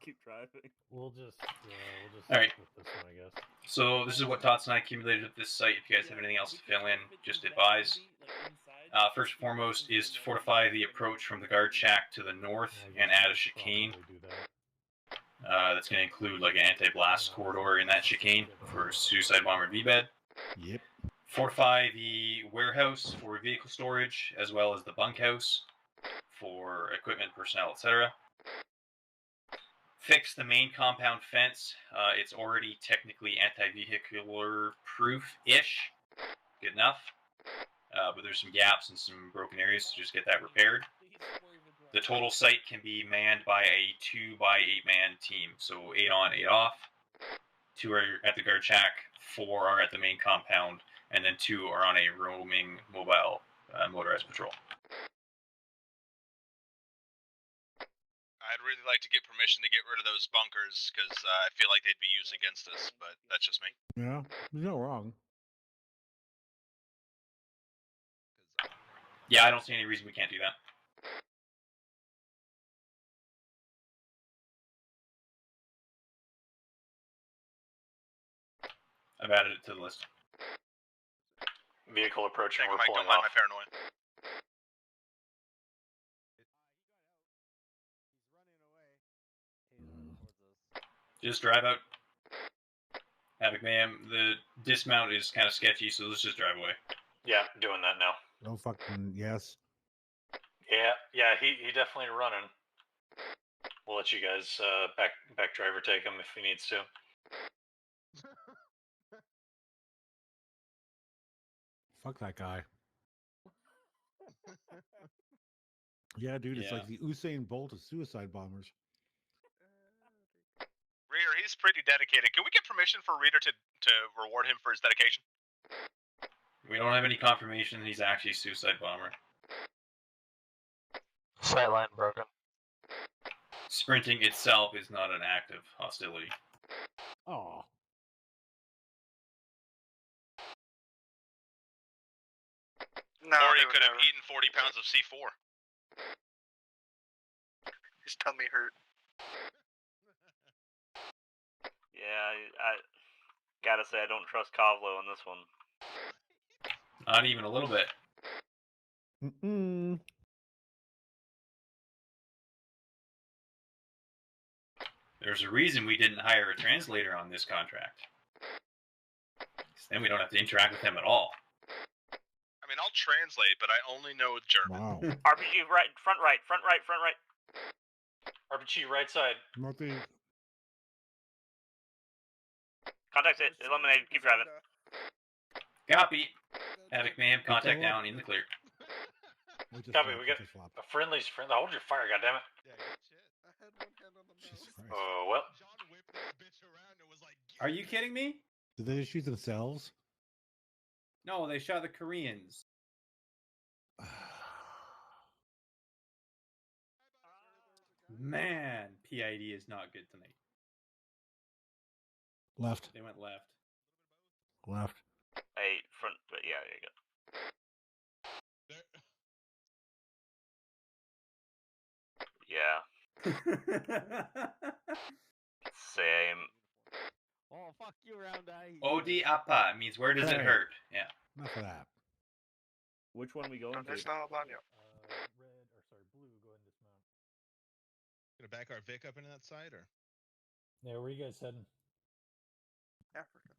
[SPEAKER 14] Keep driving.
[SPEAKER 9] We'll just
[SPEAKER 3] All right.
[SPEAKER 9] stick with this one, I guess.
[SPEAKER 3] So this is what Tots and I accumulated at this site. If you guys have anything else to fill in, just advise. First and foremost is to fortify the approach from the guard shack to the north and add a chicane. That's going to include like an anti-blast corridor in that chicane for suicide bomber V-bed.
[SPEAKER 4] Yep.
[SPEAKER 3] Fortify the warehouse for vehicle storage, as well as the bunkhouse for equipment, personnel, etc. Fix the main compound fence. It's already technically anti-vehicular proof-ish. Good enough. But there's some gaps and some broken areas, so just get that repaired. The total site can be manned by a 2x8 man team, so 8 on, 8 off. 2 are at the guard shack, 4 are at the main compound, and then 2 are on a roaming mobile motorized patrol.
[SPEAKER 5] I'd really like to get permission to get rid of those bunkers because I feel like they'd be used against us, but that's just me.
[SPEAKER 4] Yeah, you're not wrong.
[SPEAKER 3] Yeah, I don't see any reason we can't do that. I've added it to the list.
[SPEAKER 15] Vehicle approaching,
[SPEAKER 5] Thank
[SPEAKER 15] we're
[SPEAKER 5] Mike,
[SPEAKER 15] pulling
[SPEAKER 5] don't mind
[SPEAKER 15] off.
[SPEAKER 5] my paranoia.
[SPEAKER 3] Just drive out. Havoc ma'am, the dismount is kind of sketchy, so let's just drive away.
[SPEAKER 15] Yeah, doing that now.
[SPEAKER 4] Oh, fucking yes.
[SPEAKER 15] Yeah, he definitely running. We'll let you guys back driver take him if he needs to.
[SPEAKER 4] Fuck that guy. Yeah, dude, it's like the Usain Bolt of suicide bombers.
[SPEAKER 5] Reader, he's pretty dedicated. Can we get permission for Reader to reward him for his dedication?
[SPEAKER 3] We don't have any confirmation he's actually a suicide bomber.
[SPEAKER 8] Sightline broken.
[SPEAKER 3] Sprinting itself is not an act of hostility.
[SPEAKER 4] Oh.
[SPEAKER 10] No,
[SPEAKER 5] or he could have eaten 40 pounds of C4.
[SPEAKER 10] His tummy hurt.
[SPEAKER 16] Yeah, I gotta say I don't trust Kavlo on this one.
[SPEAKER 3] Not even a little bit.
[SPEAKER 4] Mm-mm.
[SPEAKER 3] There's a reason we didn't hire a translator on this contract. Then we don't have to interact with him at all.
[SPEAKER 5] I mean, I'll translate, but I only know German.
[SPEAKER 4] Wow.
[SPEAKER 16] RPG right, front right, front right, front right.
[SPEAKER 15] RPG right side.
[SPEAKER 4] Nothing.
[SPEAKER 16] Contact it, eliminate, keep driving.
[SPEAKER 3] Copy. Havoc ma'am, contact down in the clear.
[SPEAKER 15] Copy, we got a friendly's friendly. Hold your fire, goddammit. Oh, well.
[SPEAKER 18] Are you kidding me?
[SPEAKER 4] Did they just shoot themselves?
[SPEAKER 18] No, they shot the Koreans. Man, PID is not good tonight.
[SPEAKER 4] Left.
[SPEAKER 18] They went left.
[SPEAKER 4] Left.
[SPEAKER 16] Hey, front, yeah, there you go. Yeah. Same.
[SPEAKER 13] Oh, fuck you, round eye.
[SPEAKER 3] Odi apa means where does it hurt? Yeah.
[SPEAKER 4] Enough of that.
[SPEAKER 14] Which one we going to?
[SPEAKER 10] Red or sorry,
[SPEAKER 9] blue, go ahead and dismount.
[SPEAKER 17] Gonna back our Vic up into that side, or?
[SPEAKER 9] Yeah, where are you guys heading?
[SPEAKER 10] Africa.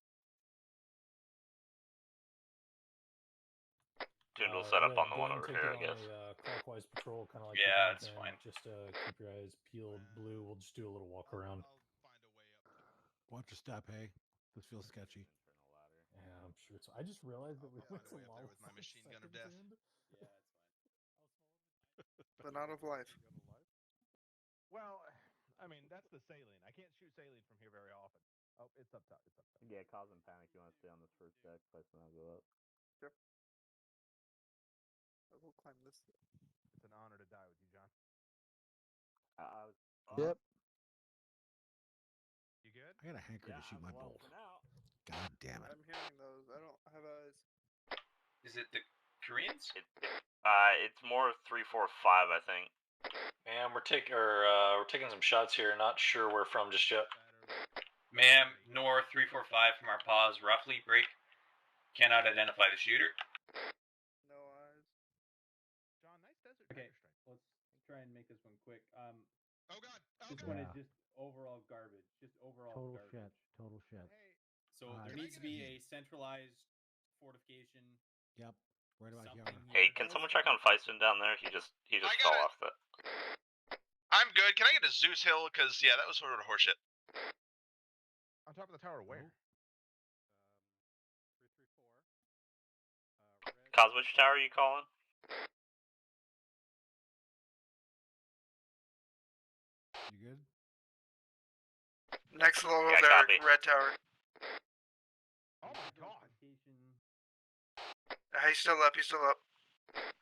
[SPEAKER 16] Dude, we'll set up on the
[SPEAKER 9] Go
[SPEAKER 16] one
[SPEAKER 9] ahead and
[SPEAKER 16] over
[SPEAKER 9] take
[SPEAKER 16] here,
[SPEAKER 9] it
[SPEAKER 16] I guess.
[SPEAKER 9] on a clockwise patrol, kind of like
[SPEAKER 3] Yeah,
[SPEAKER 9] the
[SPEAKER 3] that's
[SPEAKER 9] back end.
[SPEAKER 3] fine.
[SPEAKER 9] Just keep your eyes peeled. Blue, we'll just do a little walk around.
[SPEAKER 4] Watch your step, hey. This feels sketchy.
[SPEAKER 9] Yeah, I'm sure. I just realized that we went to
[SPEAKER 17] with my machine gun of death.
[SPEAKER 18] Yeah, it's fine.
[SPEAKER 10] But not of life.
[SPEAKER 17] Well, I mean, that's the saline. I can't shoot saline from here very often. Oh, it's up top. It's up top.
[SPEAKER 14] Yeah, causing panic. You want to stay on this first deck? Place and I'll go up.
[SPEAKER 10] Yep. I will climb this.
[SPEAKER 17] It's an honor to die with you, John.
[SPEAKER 6] Yep.
[SPEAKER 17] You good?
[SPEAKER 4] I got a hanker to shoot my bolt. God damn it.
[SPEAKER 10] I'm hearing those. I don't have eyes.
[SPEAKER 3] Is it the Koreans?
[SPEAKER 16] It's more 3-4-5, I think.
[SPEAKER 15] Man, we're taking some shots here. Not sure where from just yet.
[SPEAKER 3] Ma'am, north 345 from our pause, roughly break. Cannot identify the shooter.
[SPEAKER 10] No eyes.
[SPEAKER 17] John, nice desert.
[SPEAKER 18] Okay, let's try and make this one quick.
[SPEAKER 17] Oh god.
[SPEAKER 18] This
[SPEAKER 17] Okay.
[SPEAKER 18] one is just overall garbage. Just overall
[SPEAKER 4] Total
[SPEAKER 18] garbage.
[SPEAKER 4] shit. Total shit.
[SPEAKER 18] So there needs to be a centralized fortification.
[SPEAKER 4] Yep. Right about
[SPEAKER 18] Something
[SPEAKER 4] here.
[SPEAKER 16] Hey, can someone check on Feiston down there? He just fell off the.
[SPEAKER 5] I'm good. Can I get a Zeus Hill? Because, yeah, that was sort of horseshit.
[SPEAKER 17] On top of the tower, where?
[SPEAKER 16] Cos, which tower are you calling?
[SPEAKER 4] You good?
[SPEAKER 10] Next level
[SPEAKER 16] Yeah,
[SPEAKER 10] there,
[SPEAKER 16] copy.
[SPEAKER 10] red tower.
[SPEAKER 17] Oh my god.
[SPEAKER 10] He's still up, he's still up.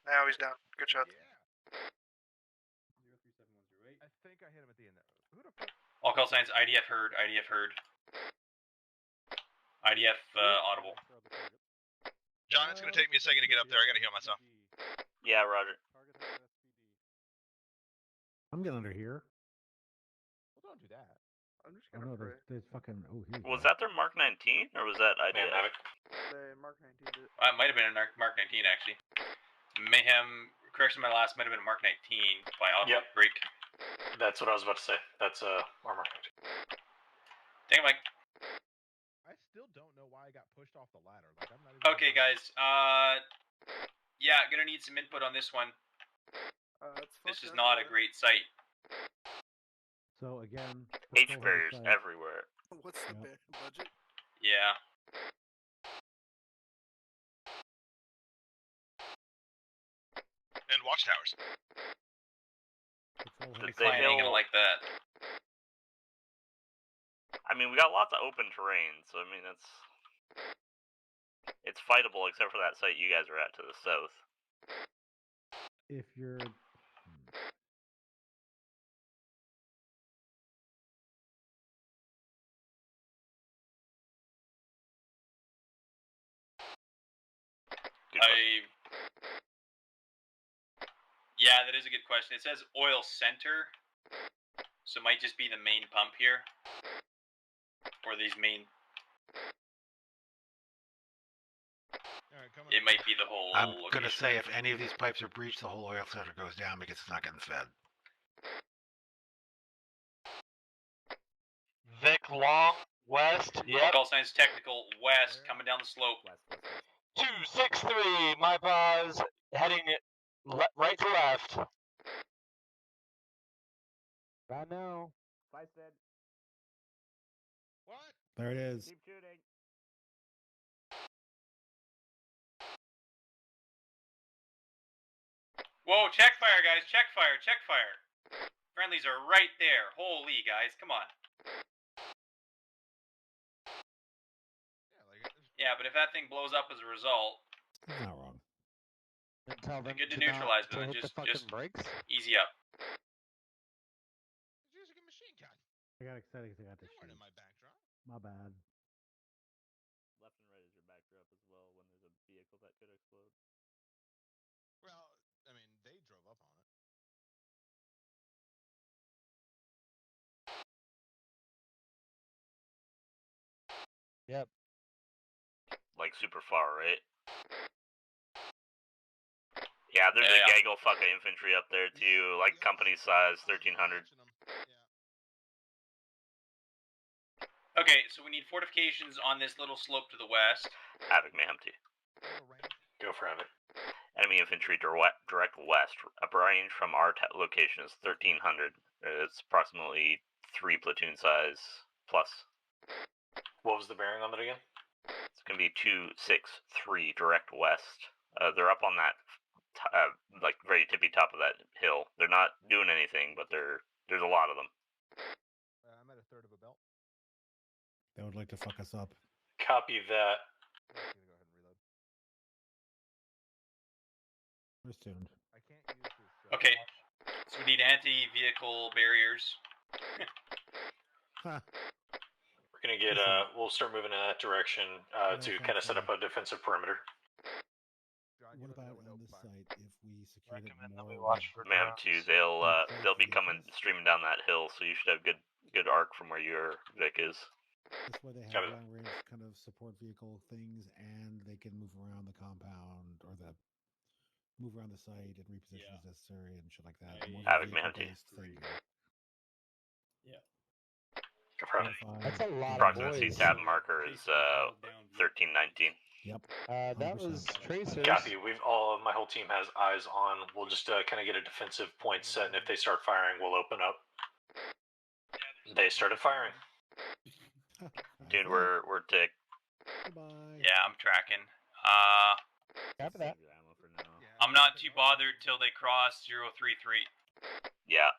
[SPEAKER 10] Now he's down. Good shot.
[SPEAKER 17] I think I hit him at the end there. Who the fuck?
[SPEAKER 3] All call signs, IDF heard, IDF heard. IDF audible.
[SPEAKER 5] John, it's going to take me a second to get up there. I got to heal myself.
[SPEAKER 16] Yeah, Roger.
[SPEAKER 4] I'm getting under here.
[SPEAKER 17] Well, don't do that.
[SPEAKER 10] I'm just
[SPEAKER 4] Oh
[SPEAKER 10] gonna
[SPEAKER 4] no,
[SPEAKER 10] pray.
[SPEAKER 4] there's fucking. Oh, here.
[SPEAKER 16] Was that their Mark 19 or was that IDF?
[SPEAKER 3] Mayhem.
[SPEAKER 10] They Mark 19 did it.
[SPEAKER 3] It might have been a Mark 19 actually. Mayhem, correction my last, might have been a Mark 19 by auto break.
[SPEAKER 15] That's what I was about to say. That's our Mark 19.
[SPEAKER 3] Dang, Mike.
[SPEAKER 17] I still don't know why I got pushed off the ladder. Like I'm not even.
[SPEAKER 3] Okay, guys. Yeah, gonna need some input on this one. This is not a great site.
[SPEAKER 4] So again,
[SPEAKER 16] H barriers everywhere.
[SPEAKER 10] What's the budget?
[SPEAKER 3] Yeah.
[SPEAKER 5] And watchtowers.
[SPEAKER 16] The
[SPEAKER 3] client ain't gonna
[SPEAKER 16] hill.
[SPEAKER 3] like that.
[SPEAKER 16] I mean, we got lots of open terrain, so I mean it's fightable except for that site you guys are at to the south.
[SPEAKER 4] If you're.
[SPEAKER 3] Yeah, that is a good question. It says oil center, so it might just be the main pump here, or these main. It might be the whole.
[SPEAKER 20] I'm
[SPEAKER 3] location.
[SPEAKER 20] gonna say if any of these pipes are breached, the whole oil center goes down because it's not getting fed.
[SPEAKER 8] Vic Long, west, yep.
[SPEAKER 3] Call signs technical, west, coming down the slope.
[SPEAKER 8] 263, my pause, heading right to left.
[SPEAKER 6] I know.
[SPEAKER 7] Feiston.
[SPEAKER 17] What?
[SPEAKER 4] There it is.
[SPEAKER 7] Keep shooting.
[SPEAKER 3] Whoa, check fire, guys, check fire, check fire. Friendlies are right there. Holy, guys, come on. Yeah, but if that thing blows up as a result,
[SPEAKER 4] He's not wrong.
[SPEAKER 6] And tell them
[SPEAKER 3] good to
[SPEAKER 6] to
[SPEAKER 3] neutralize,
[SPEAKER 6] not,
[SPEAKER 3] but
[SPEAKER 6] to hit
[SPEAKER 3] just
[SPEAKER 6] the fucking brakes.
[SPEAKER 3] easy up.
[SPEAKER 17] He's using a machine gun.
[SPEAKER 4] I got excited because I got this.
[SPEAKER 17] You weren't in my backdrop.
[SPEAKER 4] My bad.
[SPEAKER 14] Left and right is your backdrop as well when there's a vehicle that could explode.
[SPEAKER 17] Well, I mean, they drove up on it.
[SPEAKER 6] Yep.
[SPEAKER 16] Like super far, right? Yeah, there's a gaggle fucking infantry up there too, like company size, 1300.
[SPEAKER 3] Okay, so we need fortifications on this little slope to the west.
[SPEAKER 16] Havoc Mayhem T.
[SPEAKER 15] Go for Havoc.
[SPEAKER 16] Enemy infantry direct west. Upper range from our location is 1300. It's approximately 3 platoon size plus.
[SPEAKER 15] What was the bearing on that again?
[SPEAKER 16] It's going to be 263 direct west. They're up on that, like very tippy top of that hill. They're not doing anything, but there's a lot of them.
[SPEAKER 17] I'm at a third of a belt.
[SPEAKER 4] They would like to fuck us up.
[SPEAKER 15] Copy that.
[SPEAKER 17] I'm just gonna go ahead and reload.
[SPEAKER 4] We're tuned.
[SPEAKER 17] I can't use this.
[SPEAKER 3] Okay, so we need anti-vehicle barriers.
[SPEAKER 15] We're gonna get we'll start moving in that direction to kind of set up a defensive perimeter.
[SPEAKER 4] What about on this site if we secured it more?
[SPEAKER 16] Mayhem 2, they'll be coming streaming down that hill, so you should have good arc from where your Vic is.
[SPEAKER 4] This way they have long range kind of support vehicle things, and they can move around the compound or move around the site and reposition as necessary and shit like that.
[SPEAKER 16] Havoc Mayhem 2.
[SPEAKER 6] That's a lot of
[SPEAKER 16] Proximity
[SPEAKER 6] boys.
[SPEAKER 16] tab marker is 1319.
[SPEAKER 4] Yep.
[SPEAKER 6] That was tracers.
[SPEAKER 15] Copy. My whole team has eyes on. We'll just kind of get a defensive point set, and if they start firing, we'll open up. They started firing.
[SPEAKER 16] Dude, we're tick.
[SPEAKER 4] Goodbye.
[SPEAKER 3] Yeah, I'm tracking.
[SPEAKER 6] Copy that.
[SPEAKER 3] I'm not too bothered till they cross 033.
[SPEAKER 16] Yeah.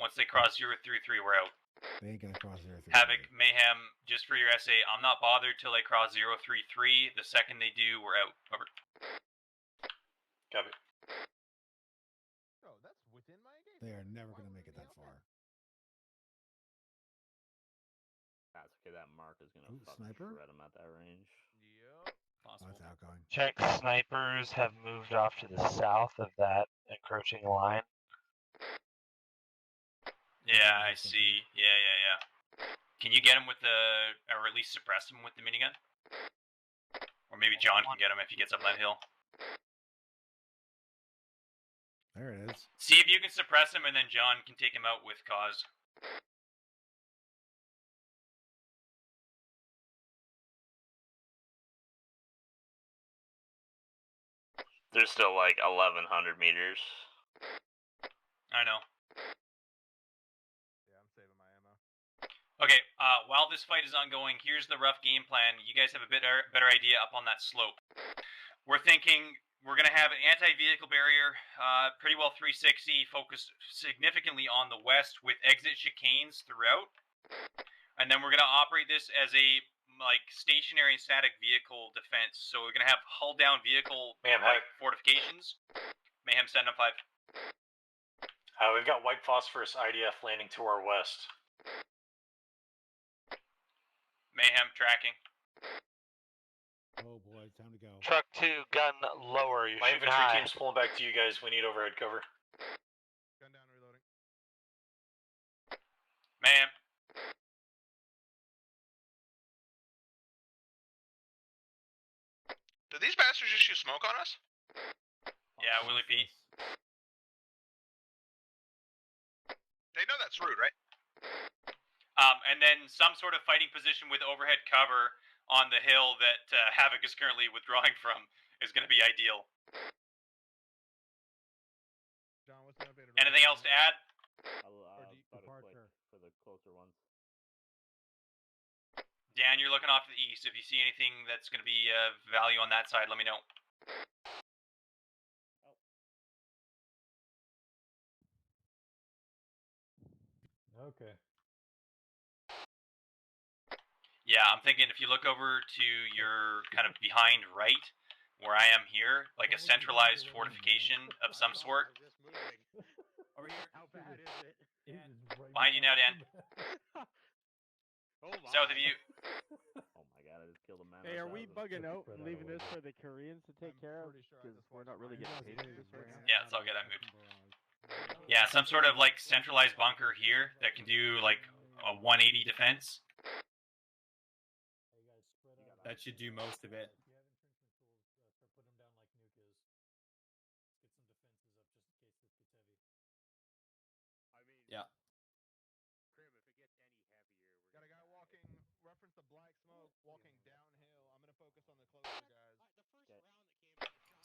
[SPEAKER 3] Once they cross 033, we're out.
[SPEAKER 4] They ain't gonna cross there.
[SPEAKER 3] Havoc, Mayhem, just for your essay, I'm not bothered till they cross 033. The second they do, we're out. Over.
[SPEAKER 15] Copy.
[SPEAKER 17] Oh, that's within my engagement.
[SPEAKER 4] They are never gonna make it that far.
[SPEAKER 14] That's okay. That mark is gonna fucking
[SPEAKER 4] sniper?
[SPEAKER 14] shred him at that range.
[SPEAKER 17] Yep.
[SPEAKER 4] Oh, it's outgoing.
[SPEAKER 8] Czech snipers have moved off to the south of that encroaching line.
[SPEAKER 3] Yeah, I see. Yeah. Can you get him with the, or at least suppress him with the minigun? Or maybe John can get him if he gets up that hill.
[SPEAKER 4] There it is.
[SPEAKER 3] See if you can suppress him, and then John can take him out with cause.
[SPEAKER 16] There's still like 1,100 meters.
[SPEAKER 3] I know.
[SPEAKER 17] Yeah, I'm saving my ammo.
[SPEAKER 3] Okay, while this fight is ongoing, here's the rough game plan. You guys have a better idea up on that slope. We're thinking we're going to have an anti-vehicle barrier, pretty well 360, focused significantly on the west with exit chicanes throughout. And then we're going to operate this as a stationary and static vehicle defense. So we're going to have hull-down vehicle fortifications. Mayhem, stand up 5.
[SPEAKER 15] We've got white phosphorus IDF landing to our west.
[SPEAKER 3] Mayhem, tracking.
[SPEAKER 4] Oh boy, time to go.
[SPEAKER 8] Truck 2, gun lower. You're
[SPEAKER 15] My
[SPEAKER 8] shooting
[SPEAKER 15] infantry
[SPEAKER 8] high.
[SPEAKER 15] team's pulling back to you guys. We need overhead cover.
[SPEAKER 17] Gun down, reloading.
[SPEAKER 3] Mayhem.
[SPEAKER 5] Did these bastards just shoot smoke on us?
[SPEAKER 3] Yeah, Willie P.
[SPEAKER 5] They know that's rude, right?
[SPEAKER 3] And then some sort of fighting position with overhead cover on the hill that Havoc is currently withdrawing from is going to be ideal.
[SPEAKER 17] John, what's the updated?
[SPEAKER 3] Anything else to add?
[SPEAKER 14] Departure for the closer ones.
[SPEAKER 3] Dan, you're looking off to the east. If you see anything that's going to be value on that side, let me know.
[SPEAKER 9] Okay.
[SPEAKER 3] Yeah, I'm thinking if you look over to your kind of behind right, where I am here, like a centralized fortification of some sort.
[SPEAKER 11] Over here. How bad is it?
[SPEAKER 3] Behind you now, Dan.
[SPEAKER 11] Oh my.
[SPEAKER 3] South of you.
[SPEAKER 14] Oh my god, I just killed a man.
[SPEAKER 6] Hey, are we bugging out and leaving this for the Koreans to take care of? Because we're not really getting paid for this right now.
[SPEAKER 3] Yeah, it's all good. I moved. Yeah, some sort of centralized bunker here that can do a 180 defense.
[SPEAKER 18] That should do most of it. Yeah.
[SPEAKER 17] Got a guy walking, reference the black smoke, walking downhill. I'm gonna focus on the closer guys.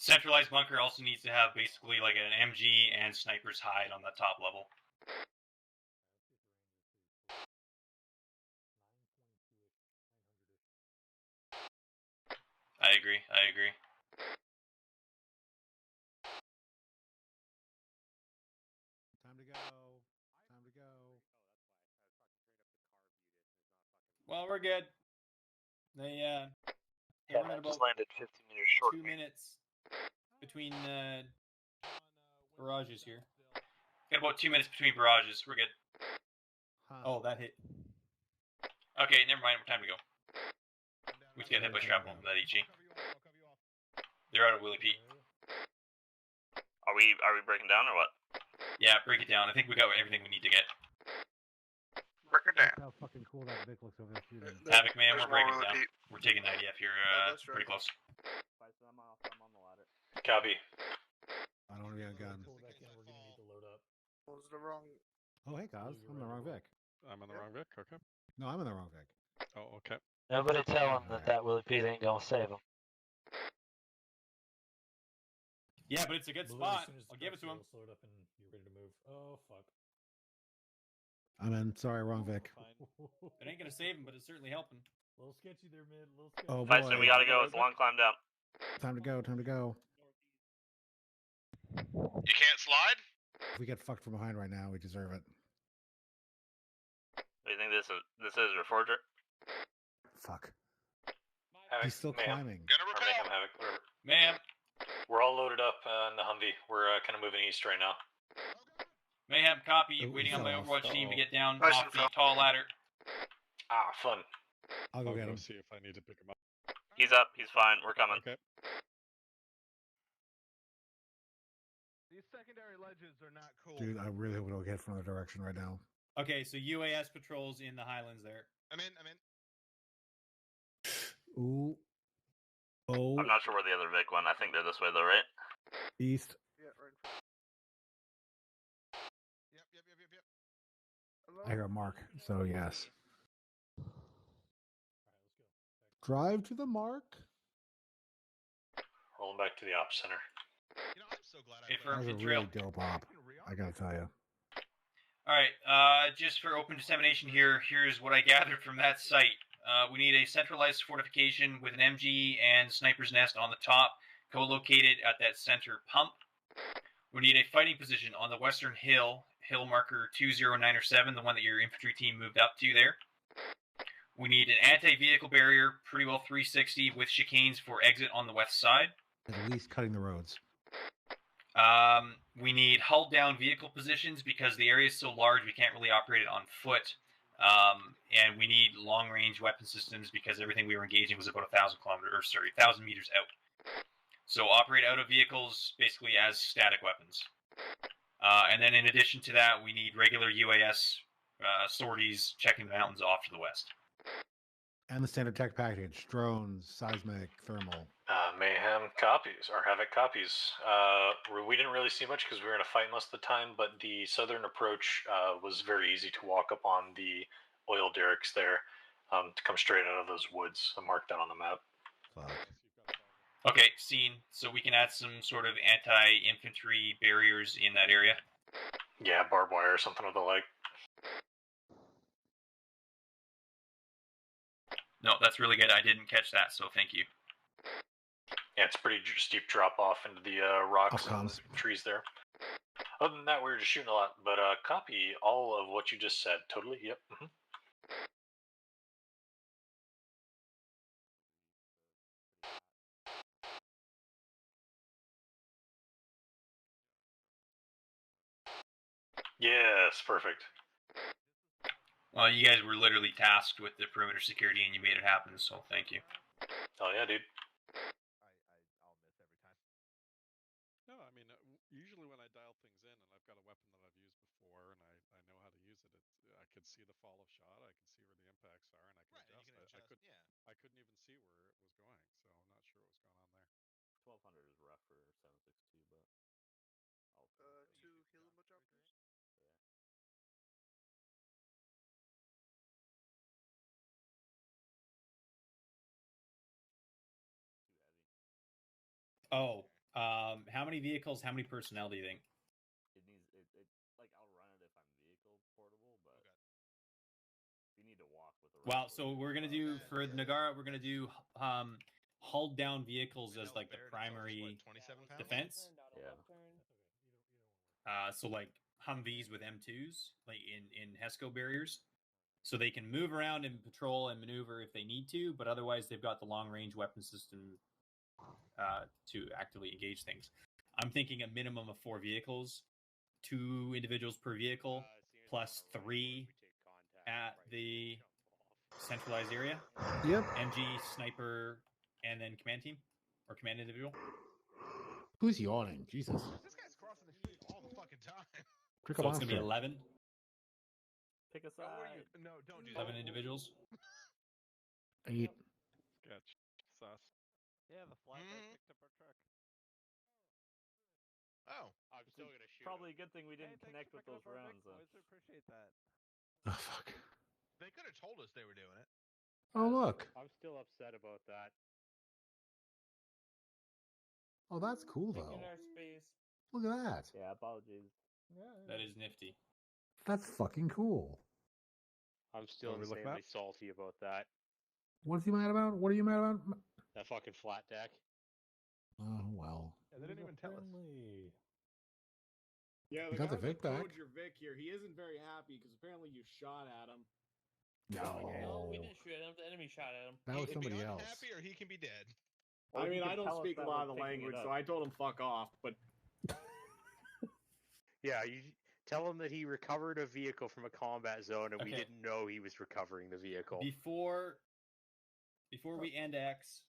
[SPEAKER 3] Centralized bunker also needs to have basically an MG and sniper's hide on the top level. I agree.
[SPEAKER 4] Time to go. Time to go.
[SPEAKER 18] Well, we're good. They
[SPEAKER 8] Yeah,
[SPEAKER 18] run
[SPEAKER 8] I
[SPEAKER 18] about
[SPEAKER 8] just landed 50 meters short.
[SPEAKER 18] 2 minutes between barrages here.
[SPEAKER 3] Got about 2 minutes between barrages. We're good.
[SPEAKER 18] Oh, that hit.
[SPEAKER 3] Okay, never mind. Time to go. We get hit by shrapnel from that HE. They're out of Willie P.
[SPEAKER 16] Are we breaking down or what?
[SPEAKER 3] Yeah, break it down. I think we got everything we need to get.
[SPEAKER 5] Break it down.
[SPEAKER 4] Look how fucking cool that Vic looks over there shooting.
[SPEAKER 3] Havoc, man,
[SPEAKER 5] There's
[SPEAKER 3] we're breaking
[SPEAKER 5] more
[SPEAKER 3] it down.
[SPEAKER 5] Willie P.
[SPEAKER 3] We're taking the IDF here
[SPEAKER 5] that's right.
[SPEAKER 3] pretty close.
[SPEAKER 14] I'm on the ladder.
[SPEAKER 15] Copy.
[SPEAKER 4] I don't have a gun.
[SPEAKER 10] Was the wrong
[SPEAKER 4] Oh, hey, Kaz. I'm in the wrong Vic.
[SPEAKER 12] I'm in the wrong Vic. Okay.
[SPEAKER 4] No, I'm in the wrong Vic.
[SPEAKER 12] Oh, okay.
[SPEAKER 8] Nobody tell him that Willie Pete ain't gonna save him.
[SPEAKER 18] Yeah, but it's a good
[SPEAKER 9] Move
[SPEAKER 18] spot.
[SPEAKER 9] as soon as the
[SPEAKER 18] I'll give it to him.
[SPEAKER 9] truck's slow it up and you're ready to move. Oh fuck.
[SPEAKER 4] I'm in. Sorry, wrong Vic.
[SPEAKER 18] It ain't gonna save him, but it's certainly helping.
[SPEAKER 9] A little sketchy there, man. A little sketchy.
[SPEAKER 4] Oh,
[SPEAKER 16] Fight, so
[SPEAKER 4] boy.
[SPEAKER 16] we gotta go. It's a long climb down.
[SPEAKER 4] Time to go. Time to go.
[SPEAKER 5] You can't slide?
[SPEAKER 4] If we get fucked from behind right now, we deserve it.
[SPEAKER 16] What do you think this is? This is Reforger?
[SPEAKER 4] Fuck.
[SPEAKER 15] Havoc,
[SPEAKER 4] He's still
[SPEAKER 15] Mayhem.
[SPEAKER 4] climbing.
[SPEAKER 15] Or Mayhem, Havoc, whatever.
[SPEAKER 18] Mayhem.
[SPEAKER 15] We're all loaded up in the Humvee. We're kind of moving east right now.
[SPEAKER 18] Mayhem, copy.
[SPEAKER 4] Oh,
[SPEAKER 18] Waiting on my
[SPEAKER 4] fell off.
[SPEAKER 18] Overwatch team to get down
[SPEAKER 15] Nice
[SPEAKER 18] off
[SPEAKER 15] and
[SPEAKER 18] the
[SPEAKER 15] fell.
[SPEAKER 18] tall ladder.
[SPEAKER 15] Ah, fun.
[SPEAKER 4] I'll go get him.
[SPEAKER 12] See if I need to pick him up.
[SPEAKER 16] He's up. He's fine. We're coming.
[SPEAKER 12] Okay.
[SPEAKER 17] These secondary ledges are not cool.
[SPEAKER 4] Dude, I really hope we don't get from the direction right now.
[SPEAKER 18] Okay, so UAS patrols in the Highlands there.
[SPEAKER 17] I'm in.
[SPEAKER 4] Ooh. Oh.
[SPEAKER 16] I'm not sure where the other Vic went. I think they're this way though, right?
[SPEAKER 4] East.
[SPEAKER 10] Yeah, right. Yep.
[SPEAKER 4] I hear a mark, so yes. Drive to the mark.
[SPEAKER 15] Rolling back to the ops center.
[SPEAKER 17] You know, I'm so glad
[SPEAKER 18] Okay,
[SPEAKER 4] That
[SPEAKER 18] firm
[SPEAKER 4] was a
[SPEAKER 18] infantry.
[SPEAKER 4] really dope op. I gotta tell you.
[SPEAKER 18] Alright, just for open dissemination here, here's what I gathered from that site. We need a centralized fortification with an MG and sniper's nest on the top, co-located at that center pump. We need a fighting position on the western hill, hill marker 20907, the one that your infantry team moved up to there. We need an anti-vehicle barrier, pretty well 360, with chicanes for exit on the west side.
[SPEAKER 4] At least cutting the roads.
[SPEAKER 18] We need hull down vehicle positions because the area is so large we can't really operate it on foot. And we need long range weapon systems because everything we were engaging was about 1,000 meters out. So operate out of vehicles basically as static weapons. And then in addition to that, we need regular UAS sorties checking the mountains off to the west.
[SPEAKER 4] And the standard tech package. Drones, seismic, thermal.
[SPEAKER 15] Mayhem copies, or Havoc copies. We didn't really see much because we were in a fight most of the time, but the southern approach was very easy to walk up on the oil derricks there to come straight out of those woods marked out on the map.
[SPEAKER 4] Fuck.
[SPEAKER 18] Okay, seen. So we can add some sort of anti-infantry barriers in that area.
[SPEAKER 15] Yeah, barbed wire or something of the like.
[SPEAKER 18] No, that's really good. I didn't catch that, so thank you.
[SPEAKER 15] Yeah, it's pretty steep drop off into the rocks and the trees there. Other than that, we were just shooting a lot, but copy all of what you just said. Totally, yep. Mm-hmm. Yes, perfect.
[SPEAKER 18] Well, you guys were literally tasked with the perimeter security, and you made it happen, so thank you.
[SPEAKER 15] Oh yeah, dude.
[SPEAKER 12] No, I mean, usually when I dial things in and I've got a weapon that I've used before and I know how to use it, I could see the fall of shot, I can see where the impacts are, and I can adjust. I couldn't even see where it was going, so I'm not sure what was going on there.
[SPEAKER 14] 1200 is rough for 762, but
[SPEAKER 10] To heal a bunch of options.
[SPEAKER 18] Oh, how many vehicles, how many personnel do you think?
[SPEAKER 14] it needs it like I'll run it if I'm vehicle portable, but you need to walk with the.
[SPEAKER 18] Well, so we're gonna do for Nagara, we're gonna do hulled down vehicles as like the primary defense.
[SPEAKER 14] Yeah.
[SPEAKER 18] So like Humvees with M2s, like in HESCO barriers, so they can move around and patrol and maneuver if they need to, but otherwise they've got the long range weapon system to actively engage things. I'm thinking a minimum of 4 vehicles, 2 individuals per vehicle, plus 3 at the centralized area.
[SPEAKER 4] Yep.
[SPEAKER 18] MG, sniper, and then command team or command individual.
[SPEAKER 4] Who's yawning? Jesus.
[SPEAKER 17] This guy's crossing the street all the fucking time.
[SPEAKER 4] Drink
[SPEAKER 18] So
[SPEAKER 4] a
[SPEAKER 18] it's gonna be
[SPEAKER 4] monster.
[SPEAKER 18] 11.
[SPEAKER 14] Pick a side.
[SPEAKER 17] No, don't do
[SPEAKER 18] 11
[SPEAKER 17] that.
[SPEAKER 18] individuals.
[SPEAKER 4] 8.
[SPEAKER 12] Sketch. Sus.
[SPEAKER 13] Yeah, the flat guy picked up our truck.
[SPEAKER 21] Oh.
[SPEAKER 7] I'm still gonna shoot.
[SPEAKER 14] Probably a good thing we didn't connect with those rounds.
[SPEAKER 17] Boys, I appreciate that.
[SPEAKER 20] Oh fuck.
[SPEAKER 21] They could have told us they were doing it.
[SPEAKER 20] Oh look.
[SPEAKER 7] I'm still upset about that.
[SPEAKER 20] Oh, that's cool
[SPEAKER 11] Taking
[SPEAKER 20] though.
[SPEAKER 11] our space.
[SPEAKER 20] Look at that.
[SPEAKER 14] Yeah, apologies.
[SPEAKER 9] That is nifty.
[SPEAKER 20] That's fucking cool.
[SPEAKER 7] I'm still
[SPEAKER 21] we look
[SPEAKER 7] insanely
[SPEAKER 21] up?
[SPEAKER 7] salty about that.
[SPEAKER 20] What's he mad about? What are you mad about?
[SPEAKER 7] That fucking flat deck.
[SPEAKER 20] Oh well.
[SPEAKER 17] Yeah, they didn't even tell us.
[SPEAKER 2] Yeah,
[SPEAKER 20] You
[SPEAKER 2] the
[SPEAKER 20] got
[SPEAKER 2] guy
[SPEAKER 20] the Vic
[SPEAKER 2] who
[SPEAKER 20] back?
[SPEAKER 2] code your Vic here, he isn't very happy because apparently you shot at him.
[SPEAKER 11] No, we
[SPEAKER 20] No.
[SPEAKER 11] didn't shoot at him. The enemy shot at him.
[SPEAKER 20] That was
[SPEAKER 21] He can be
[SPEAKER 20] somebody else.
[SPEAKER 21] unhappy or he can be dead.
[SPEAKER 20] Oh,
[SPEAKER 2] I mean, I don't speak a lot of the language, so I told him fuck off, but
[SPEAKER 7] Yeah, you tell him that he recovered a vehicle from a combat zone and we
[SPEAKER 18] Okay.
[SPEAKER 7] didn't know he was recovering the vehicle.
[SPEAKER 18] Before we end X,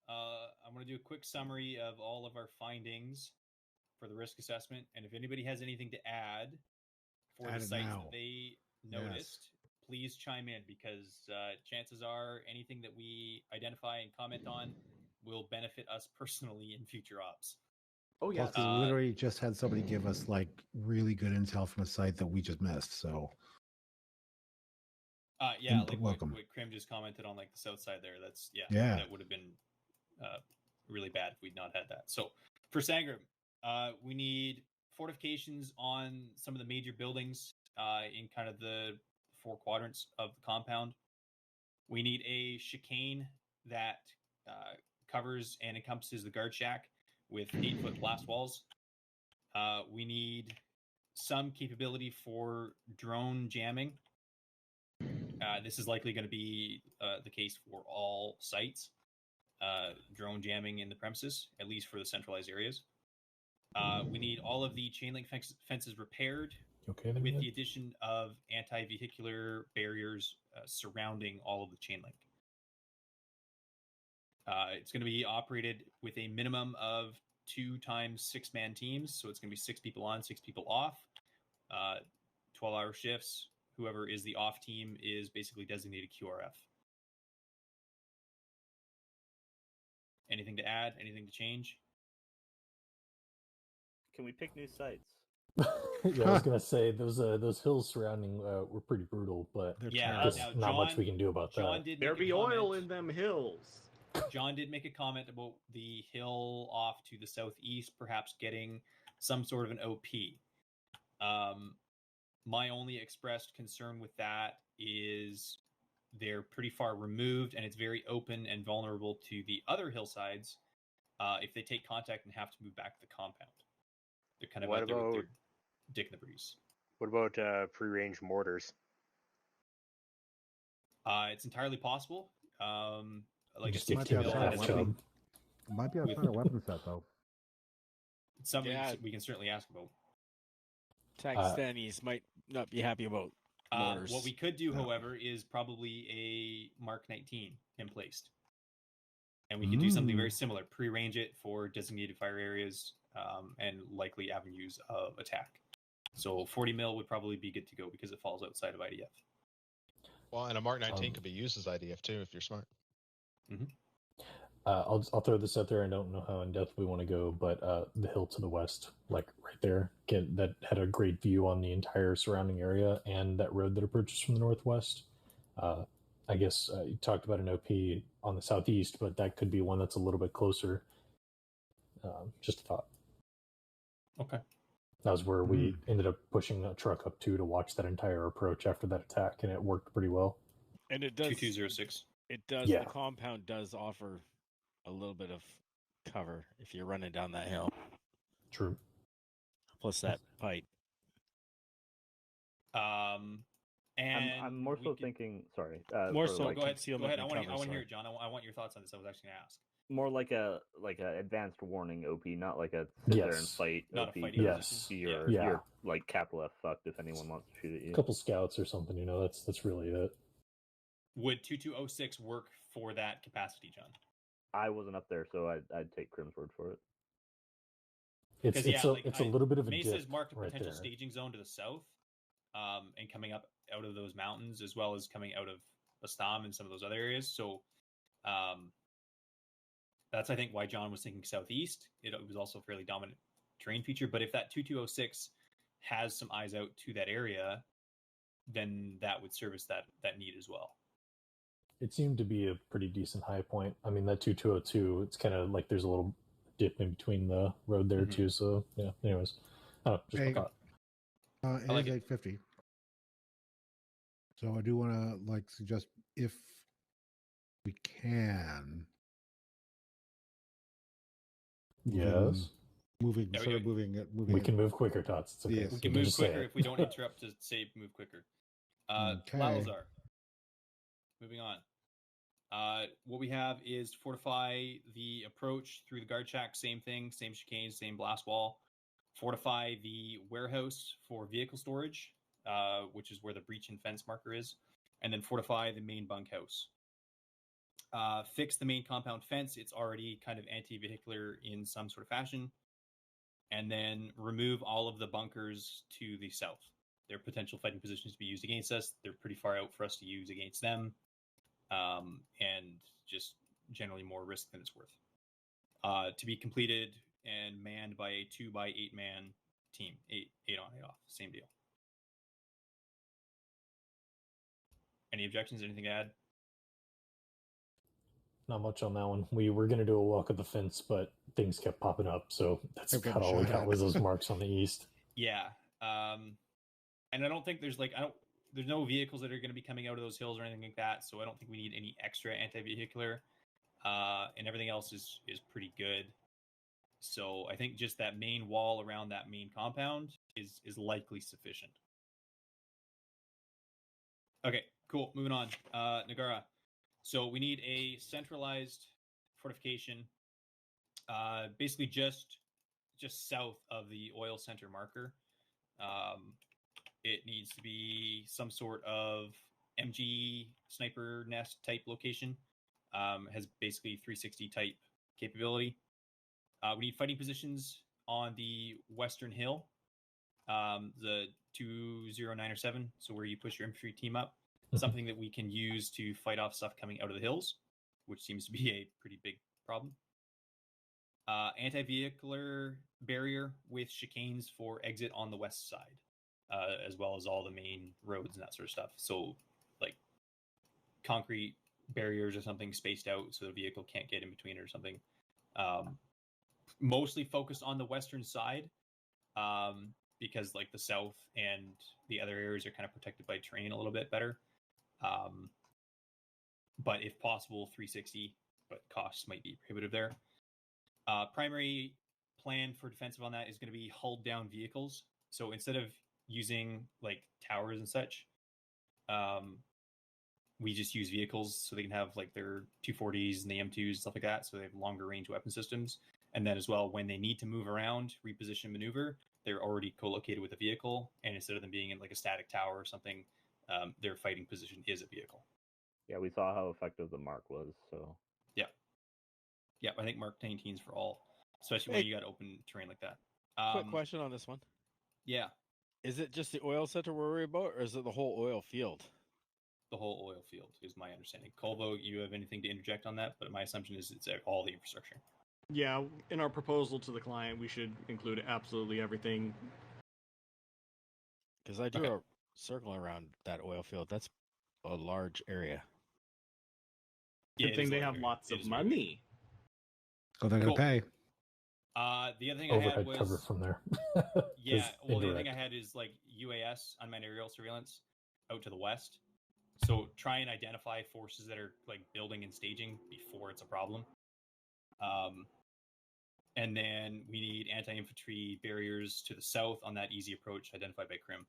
[SPEAKER 18] I'm going to do a quick summary of all of our findings for the risk assessment, and if anybody has anything to add for
[SPEAKER 20] Add
[SPEAKER 18] the
[SPEAKER 20] it
[SPEAKER 18] sites
[SPEAKER 20] now.
[SPEAKER 18] that they noticed, please chime in, because chances are anything that we identify and comment on will benefit us personally in future ops.
[SPEAKER 2] Oh
[SPEAKER 20] Plus, we literally just had somebody give us like really good intel from a site that we just missed. So
[SPEAKER 18] Yeah,
[SPEAKER 20] Input
[SPEAKER 18] like
[SPEAKER 20] welcome.
[SPEAKER 18] what Krim just commented on, like the south side there. That's
[SPEAKER 20] Yeah.
[SPEAKER 18] that would have been really bad if we'd not had that. So for Sangrim, we need fortifications on some of the major buildings in kind of the 4 quadrants of the compound. We need a chicane that covers and encompasses the guard shack with 8-foot blast walls. We need some capability for drone jamming. This is likely going to be the case for all sites. Drone jamming in the premises, at least for the centralized areas. We need all of the chain link fences repaired
[SPEAKER 9] Okay, then,
[SPEAKER 18] with
[SPEAKER 9] man?
[SPEAKER 18] the addition of anti-vehicular barriers surrounding all of the chain link. It's going to be operated with a minimum of 2 times 6-man teams, so it's going to be 6 people on, 6 people off, 12-hour shifts. Whoever is the off team is basically designated QRF. Anything to add? Anything to change?
[SPEAKER 14] Can we pick new sites?
[SPEAKER 9] Yeah, I was gonna say those hills surrounding were pretty brutal, but
[SPEAKER 18] Yeah,
[SPEAKER 9] there's not much we can do about
[SPEAKER 18] John
[SPEAKER 9] that.
[SPEAKER 18] did
[SPEAKER 2] there
[SPEAKER 18] make a
[SPEAKER 2] be oil
[SPEAKER 18] comment.
[SPEAKER 2] in them hills.
[SPEAKER 18] John did make a comment about the hill off to the southeast perhaps getting some sort of an OP. My only expressed concern with that is they're pretty far removed and it's very open and vulnerable to the other hillsides if they take contact and have to move back to the compound. They're kind of
[SPEAKER 7] What
[SPEAKER 18] out there with
[SPEAKER 7] about-
[SPEAKER 18] their dick in the breeze.
[SPEAKER 7] What about pre-range mortars?
[SPEAKER 18] It's entirely possible. Like
[SPEAKER 9] Just
[SPEAKER 18] a
[SPEAKER 20] might be
[SPEAKER 18] 60
[SPEAKER 20] outside
[SPEAKER 18] mil
[SPEAKER 20] our
[SPEAKER 18] has
[SPEAKER 20] weapon. Might be outside our weapon set though.
[SPEAKER 18] something
[SPEAKER 11] Yeah.
[SPEAKER 18] we can certainly ask about.
[SPEAKER 11] Taxistanis might not be happy about mortars.
[SPEAKER 18] What we could do, however, is probably a Mark 19 emplaced. And we could do something very similar, pre-range it for designated fire areas and likely avenues of attack. So 40 mil would probably be good to go because it falls outside of IDF.
[SPEAKER 21] Well, and a Mark 19 could be used as IDF too if you're smart.
[SPEAKER 18] Mm-hmm.
[SPEAKER 9] I'll throw this out there. I don't know how in depth we want to go, but the hill to the west, like right there, that had a great view on the entire surrounding area, and that road that approaches from the northwest. I guess you talked about an OP on the southeast, but that could be one that's a little bit closer. Just a thought.
[SPEAKER 18] Okay.
[SPEAKER 9] That was where we ended up pushing a truck up to watch that entire approach after that attack, and it worked pretty well.
[SPEAKER 11] And it does
[SPEAKER 18] 2206.
[SPEAKER 11] It does.
[SPEAKER 9] Yeah.
[SPEAKER 11] The compound does offer a little bit of cover if you're running down that hill.
[SPEAKER 9] True.
[SPEAKER 11] Plus that pipe.
[SPEAKER 18] And
[SPEAKER 14] I'm more so thinking. Sorry.
[SPEAKER 11] More
[SPEAKER 14] for
[SPEAKER 11] so.
[SPEAKER 14] like,
[SPEAKER 18] go ahead. Go ahead. I want
[SPEAKER 11] cover,
[SPEAKER 18] to
[SPEAKER 11] sorry.
[SPEAKER 18] hear it, John. I want your thoughts on this. I was actually going to ask.
[SPEAKER 14] More like a advanced warning OP, not like a sit there and
[SPEAKER 9] Yes.
[SPEAKER 14] fight
[SPEAKER 18] Not a
[SPEAKER 14] OP.
[SPEAKER 18] fighting
[SPEAKER 14] because
[SPEAKER 18] position.
[SPEAKER 14] You're
[SPEAKER 9] Yeah.
[SPEAKER 14] you're like capital F fucked if anyone wants to shoot at you.
[SPEAKER 9] A couple scouts or something, that's really it.
[SPEAKER 18] Would 2206 work for that capacity, John?
[SPEAKER 14] I wasn't up there, so I'd take Crim's word for it.
[SPEAKER 9] It's a little bit of a
[SPEAKER 18] Mesa's
[SPEAKER 9] dip
[SPEAKER 18] marked a
[SPEAKER 9] right
[SPEAKER 18] potential
[SPEAKER 9] there.
[SPEAKER 18] staging zone to the south, and coming up out of those mountains, as well as coming out of Astam and some of those other areas. So, that's I think why John was thinking southeast. It was also fairly dominant
[SPEAKER 19] terrain feature. But if that 2206 has some eyes out to that area, then that would service that need as well.
[SPEAKER 9] It seemed to be a pretty decent high point. I mean, that 2202, it's kind of like there's a little dip in between the road there too. So yeah. Anyways, just a thought.
[SPEAKER 20] It is 850. So I do want to suggest if we can.
[SPEAKER 9] Yes.
[SPEAKER 20] Moving.
[SPEAKER 19] Yeah,
[SPEAKER 20] Sort of moving it. Moving.
[SPEAKER 9] We can move quicker, Tots. It's okay.
[SPEAKER 20] Yes.
[SPEAKER 19] We can move quicker if we don't interrupt to say move quicker.
[SPEAKER 20] Okay.
[SPEAKER 19] Lalazar. Moving on. What we have is fortify the approach through the guard shack. Same thing. Same chicane. Same blast wall. Fortify the warehouse for vehicle storage, which is where the breach and fence marker is, and then fortify the main bunkhouse. Fix the main compound fence. It's already kind of anti-vehicular in some sort of fashion. And then remove all of the bunkers to the south. They're potential fighting positions to be used against us. They're pretty far out for us to use against them. And just generally more risk than it's worth. To be completed and manned by a 2x8 man team. 8 on, 8 off. Same deal. Any objections? Anything to add?
[SPEAKER 9] Not much on that one. We were going to do a walk of the fence, but things kept popping up, so that's
[SPEAKER 20] Okay,
[SPEAKER 9] about all we
[SPEAKER 20] shut
[SPEAKER 9] got
[SPEAKER 20] up.
[SPEAKER 9] was those marks on the east.
[SPEAKER 19] Yeah. And I don't think there's there's no vehicles that are going to be coming out of those hills or anything like that, so I don't think we need any extra anti-vehicular. And everything else is pretty good. So I think just that main wall around that main compound is likely sufficient. Okay, cool. Moving on. Nagara. So we need a centralized fortification, basically just south of the oil center marker. It needs to be some sort of MG sniper nest type location. Has basically 360 type capability. We need fighting positions on the western hill, the 209 or 7, so where you push your infantry team up. Something that we can use to fight off stuff coming out of the hills, which seems to be a pretty big problem. Anti-vehicular barrier with chicanes for exit on the west side, as well as all the main roads and that sort of stuff. So, like, concrete barriers or something spaced out so the vehicle can't get in between it or something. Mostly focused on the western side, because, like, the south and the other areas are kind of protected by terrain a little bit better. But if possible, 360, but costs might be prohibitive there. Primary plan for defensive on that is going to be hulled down vehicles. So instead of using like towers and such, we just use vehicles so they can have like their 240s and the M2s, stuff like that. So they have longer range weapon systems. And then as well, when they need to move around, reposition, maneuver, they're already co-located with a vehicle. And instead of them being in like a static tower or something, their fighting position is a vehicle.
[SPEAKER 14] Yeah, we saw how effective the Mark was, so...
[SPEAKER 19] Yeah, I think Mark 19's for all, especially when you got open terrain like that.
[SPEAKER 13] Quick question on this one.
[SPEAKER 19] Yeah.
[SPEAKER 13] Is it just the oil center we're worried about, or is it the whole oil field?
[SPEAKER 19] The whole oil field is my understanding. Colvo, you have anything to interject on that? But my assumption is it's all the infrastructure.
[SPEAKER 2] Yeah, in our proposal to the client, we should include absolutely everything.
[SPEAKER 13] Because I drew a circle around that oil field. That's a large area.
[SPEAKER 2] Good thing they have lots of money.
[SPEAKER 20] So they're going to pay.
[SPEAKER 19] The other thing
[SPEAKER 9] Overhead
[SPEAKER 19] I had was
[SPEAKER 9] cover from there.
[SPEAKER 19] yeah. Well, the other
[SPEAKER 9] indirect.
[SPEAKER 19] thing I had is like UAS, unmanned aerial surveillance, out to the west. So try and identify forces that are like building and staging before it's a problem. And then we need anti-infantry barriers to the south on that easy approach identified by Krim.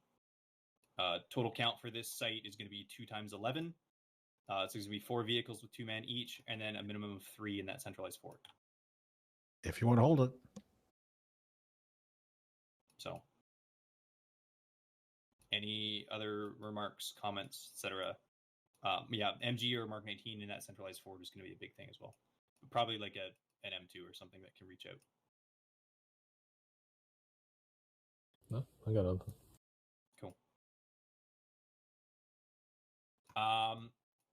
[SPEAKER 19] Total count for this site is going to be 2 times 11. So it's going to be 4 vehicles with 2 men each, and then a minimum of 3 in that centralized fort.
[SPEAKER 20] If you want to hold it.
[SPEAKER 19] So, any other remarks, comments, etc.? Yeah, MG or Mark 19 in that centralized fort is going to be a big thing as well. Probably like an M2 or something that can reach out.
[SPEAKER 9] No, I got nothing.
[SPEAKER 19] Cool.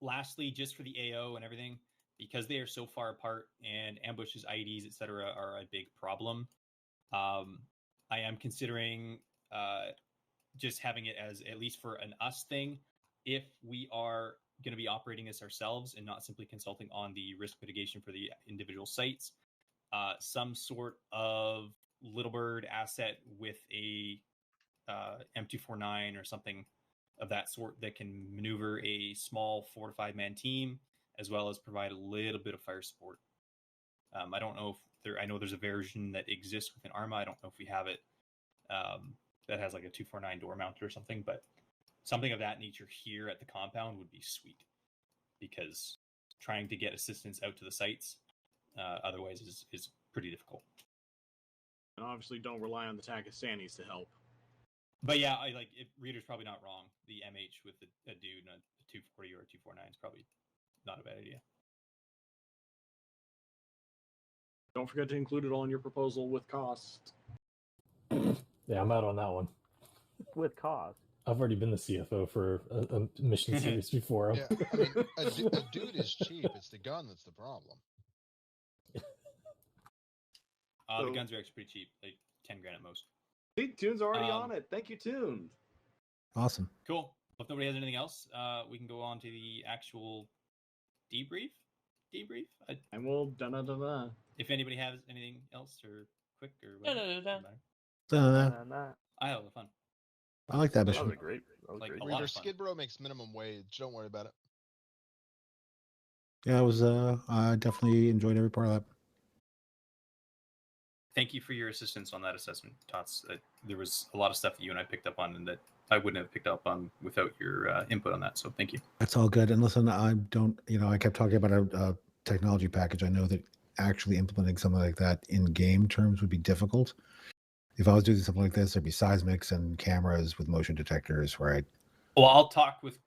[SPEAKER 19] Lastly, just for the AO and everything, because they are so far apart and ambushes, IEDs, etc., are a big problem. I am considering just having it as at least for an us thing. If we are going to be operating this ourselves and not simply consulting on the risk mitigation for the individual sites, some sort of Little Bird asset with a M249 or something of that sort that can maneuver a small 4 to 5 man team, as well as provide a little bit of fire support. I don't know if I know there's a version that exists within Arma. I don't know if we have it that has like a 249 door mounted or something, but something of that nature here at the compound would be sweet, because trying to get assistance out to the sites otherwise is pretty difficult.
[SPEAKER 2] And obviously don't rely on the Takistanis to help.
[SPEAKER 19] But yeah, Reader's probably not wrong. The MH with a dude and a 240 or a 249 is probably not a bad idea.
[SPEAKER 2] Don't forget to include it all in your proposal with cost.
[SPEAKER 9] Yeah, I'm out on that one.
[SPEAKER 7] With cost.
[SPEAKER 9] I've already been the CFO for a mission series before.
[SPEAKER 21] Yeah, I mean, a dude is cheap. It's the gun that's the problem.
[SPEAKER 19] The guns are actually pretty cheap, like 10 grand at most.
[SPEAKER 2] See, Toon's already on it. Thank you, Toon.
[SPEAKER 20] Awesome.
[SPEAKER 19] Cool. If nobody has anything else, we can go on to the actual debrief.
[SPEAKER 2] And we'll da-da-da-da.
[SPEAKER 19] If anybody has anything else or quick or whatever. I had a lot of fun.
[SPEAKER 20] I like that mission.
[SPEAKER 7] That was great.
[SPEAKER 21] Reader, Skid Row makes minimum wage. Don't worry about it.
[SPEAKER 20] Yeah, it was. I definitely enjoyed every part of that.
[SPEAKER 19] Thank you for your assistance on that assessment, Tots. There was a lot of stuff that you and I picked up on, and that I wouldn't have picked up on without your input on that. So thank you.
[SPEAKER 20] That's all good. And listen, I don't. I kept talking about a technology package. I know that actually implementing something like that in game terms would be difficult. If I was doing something like this, there'd be seismics and cameras with motion detectors, right?
[SPEAKER 19] Well, I'll talk with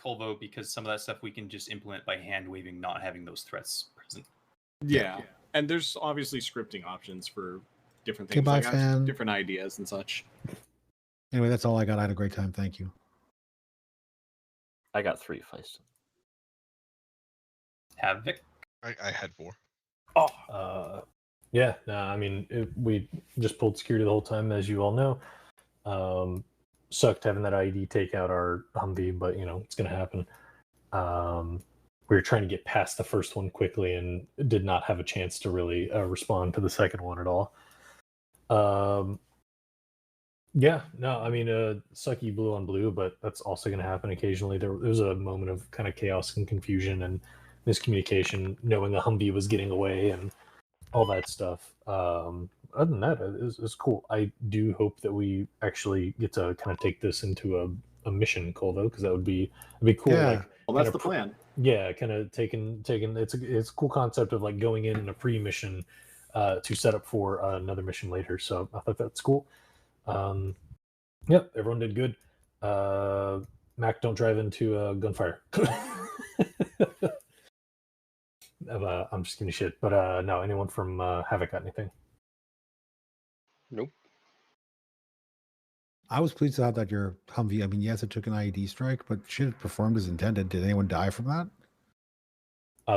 [SPEAKER 19] Colvo, because some of that stuff we can just implement by hand waving, not having those threats present.
[SPEAKER 2] Yeah. And there's obviously scripting options for different things.
[SPEAKER 20] Goodbye,
[SPEAKER 2] I got
[SPEAKER 20] fan.
[SPEAKER 2] different ideas and such.
[SPEAKER 20] Anyway, that's all I got. I had a great time. Thank you.
[SPEAKER 7] I got 3 Feist.
[SPEAKER 19] Havoc?
[SPEAKER 21] I had 4.
[SPEAKER 9] Oh. Yeah, I mean, we just pulled security the whole time, as you all know. Sucked having that IED take out our Humvee, but, it's going to happen. We were trying to get past the first one quickly and did not have a chance to really respond to the second one at all. Yeah, no, I mean, sucky blue on blue, but that's also going to happen occasionally. There was a moment of kind of chaos and confusion and miscommunication, knowing a Humvee was getting away and all that stuff. Other than that, it was cool. I do hope that we actually get to kind of take this into a mission, Colvo, because that would be cool.
[SPEAKER 2] Yeah.
[SPEAKER 9] Like,
[SPEAKER 2] Well, that's the plan.
[SPEAKER 9] Yeah, kind of taking. It's a cool concept of like going in a pre-mission to set up for another mission later. So I thought that's cool. Yep, everyone did good. Mac, don't drive into gunfire. I'm just giving you shit, but no. Anyone from Havoc got anything?
[SPEAKER 21] Nope.
[SPEAKER 20] I was pleased to have that your Humvee. I mean, yes, it took an IED strike, but shit, it performed as intended. Did anyone die from that?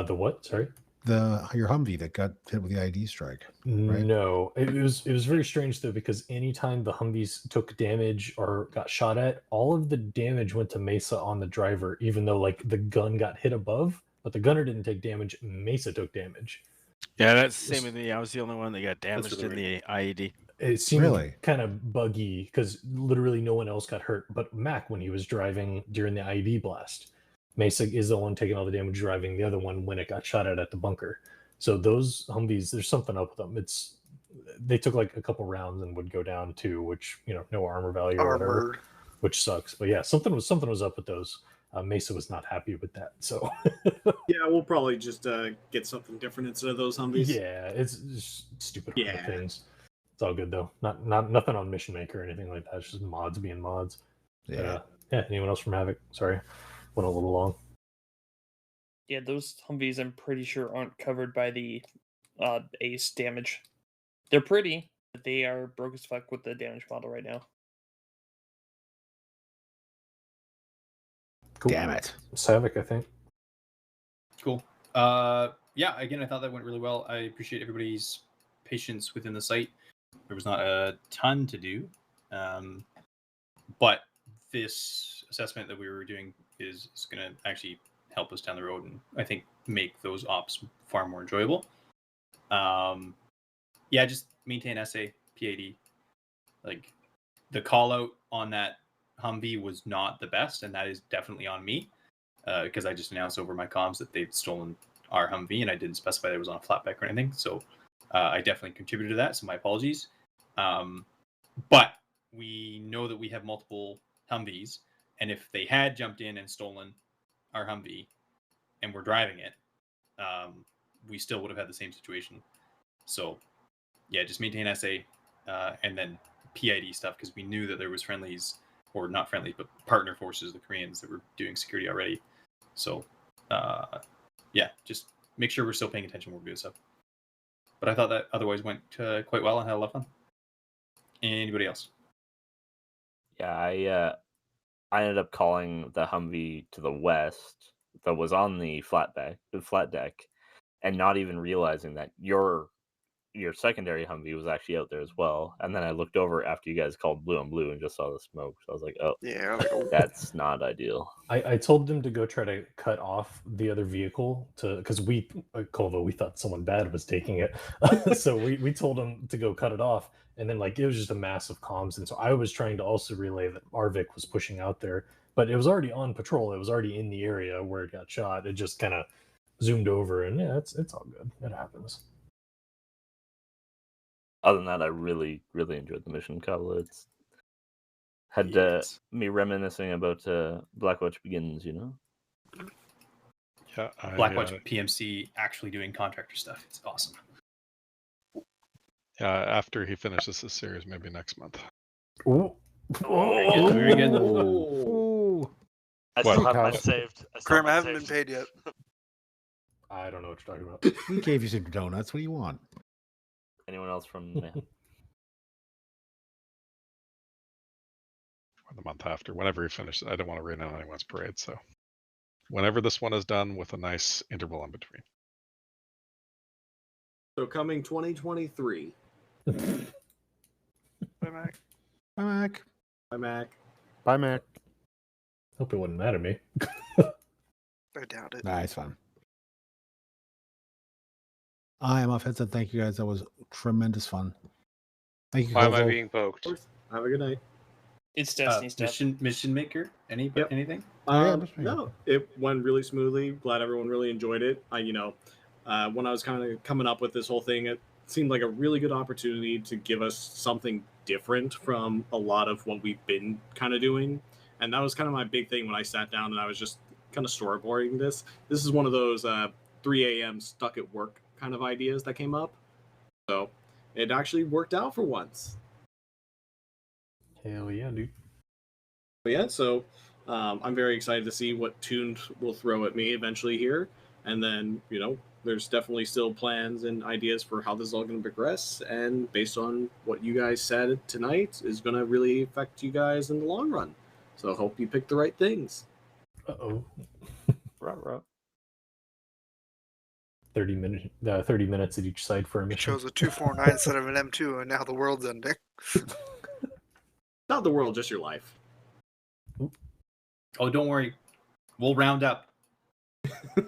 [SPEAKER 9] The what? Sorry.
[SPEAKER 20] Your Humvee that got hit with the IED strike. Right?
[SPEAKER 9] No, it was very strange though, because anytime the Humvees took damage or got shot at, all of the damage went to Mesa on the driver, even though like the gun got hit above, but the gunner didn't take damage. Mesa took damage.
[SPEAKER 13] Yeah, that's the same with me. I was the only one that got damaged in the IED.
[SPEAKER 9] It seemed kind of buggy because literally no one else got hurt but Mac when he was driving during the IED blast. Mesa is the one taking all the damage driving the other one when it got shot at the bunker. So those Humvees, there's something up with them. They took like a couple rounds and would go down too, which, no armor value or whatever, which sucks. But yeah, something was up with those. Mesa was not happy with that. So
[SPEAKER 2] yeah, we'll probably just get something different instead of those Humvees.
[SPEAKER 9] Yeah, it's just stupid things. It's all good though. Nothing on Mission Maker or anything like that. It's just mods being mods.
[SPEAKER 20] Yeah.
[SPEAKER 9] Yeah. Anyone else from Havoc? Sorry, went a little long.
[SPEAKER 1] Yeah, those Humvees I'm pretty sure aren't covered by the ACE damage. They're pretty, but they are broke as fuck with the damage model right now.
[SPEAKER 9] Cool.
[SPEAKER 20] Damn it.
[SPEAKER 9] Havoc, I think.
[SPEAKER 19] Cool. Yeah, again, I thought that went really well. I appreciate everybody's patience within the site. there was not a ton to do, but this assessment that we were doing is going to actually help us down the road, and I think make those ops far more enjoyable. Yeah, just maintain SA, PAD. Like, the call out on that Humvee was not the best, and that is definitely on me, because I just announced over my comms that they'd stolen our Humvee, and I didn't specify that it was on a flatback or anything. So I definitely contributed to that, so my apologies. But we know that we have multiple Humvees, and if they had jumped in and stolen our Humvee and we're driving it, we still would have had the same situation. So yeah, just maintain SA, and then PID stuff, because we knew that there was friendlies, or not friendlies, but partner forces, the Koreans, that were doing security already. So yeah, just make sure we're still paying attention when we're doing stuff. But I thought that otherwise went quite well and had a lot of fun. Anybody else?
[SPEAKER 16] Yeah, I ended up calling the Humvee to the west that was on the flat deck, and not even realizing that your secondary Humvee was actually out there as well. And then I looked over after you guys called blue and blue and just saw the smoke. So I was like, oh,
[SPEAKER 6] yeah,
[SPEAKER 16] that's not ideal.
[SPEAKER 9] I told them to go try to cut off the other vehicle because we thought someone bad was taking it. So we told them to go cut it off. And then it was just a massive comms. And so I was trying to also relay that Arvik was pushing out there, but it was already on patrol. It was already in the area where it got shot. It just kind of zoomed over, and yeah, it's all good. It happens.
[SPEAKER 16] Other than that, I really, really enjoyed the mission, Kyle. It's had me reminiscing about Blackwatch Begins, you know?
[SPEAKER 12] Yeah,
[SPEAKER 19] Blackwatch PMC actually doing contractor stuff. It's awesome.
[SPEAKER 12] Yeah, after he finishes this series, maybe next month.
[SPEAKER 9] Ooh.
[SPEAKER 19] Oh, very good.
[SPEAKER 9] Ooh.
[SPEAKER 8] I still have mine saved.
[SPEAKER 6] Grim, I haven't been paid yet.
[SPEAKER 9] I don't know what you're talking about.
[SPEAKER 20] We gave you some donuts. What do you want?
[SPEAKER 16] Anyone else from
[SPEAKER 12] Or the month after, whenever he finishes. I don't want to rain on anyone's parade, so whenever this one is done, with a nice interval in between.
[SPEAKER 2] So coming 2023.
[SPEAKER 6] Bye, Mac.
[SPEAKER 20] Bye, Mac.
[SPEAKER 2] Bye, Mac.
[SPEAKER 11] Bye, Mac.
[SPEAKER 9] Hope it wouldn't matter to me.
[SPEAKER 6] I doubt it.
[SPEAKER 20] Nah, it's fun. I am off headset. Thank you guys. That was tremendous fun. Thank you.
[SPEAKER 10] Why am I
[SPEAKER 20] Kovo.
[SPEAKER 10] being poked?
[SPEAKER 2] Have a good night.
[SPEAKER 1] It's Destiny stuff.
[SPEAKER 19] Mission maker? Anything?
[SPEAKER 2] No, it went really smoothly. Glad everyone really enjoyed it. When I was kind of coming up with this whole thing, it seemed like a really good opportunity to give us something different from a lot of what we've been kind of doing. And that was kind of my big thing when I sat down and I was just kind of storyboarding this. This is one of those 3 a.m. stuck at work kind of ideas that came up. So it actually worked out for once.
[SPEAKER 9] Hell yeah, dude.
[SPEAKER 2] But yeah, so I'm very excited to see what Tuned will throw at me eventually here. And then, there's definitely still plans and ideas for how this is all going to progress. And based on what you guys said tonight is going to really affect you guys in the long run. So I hope you pick the right things.
[SPEAKER 9] Uh-oh.
[SPEAKER 16] Ruh-roh.
[SPEAKER 9] 30 minutes at each side for a mission.
[SPEAKER 6] Chose a 249 instead of an M2, and now the world's ending.
[SPEAKER 2] Not the world, just your life.
[SPEAKER 19] Oh, don't worry. We'll round up.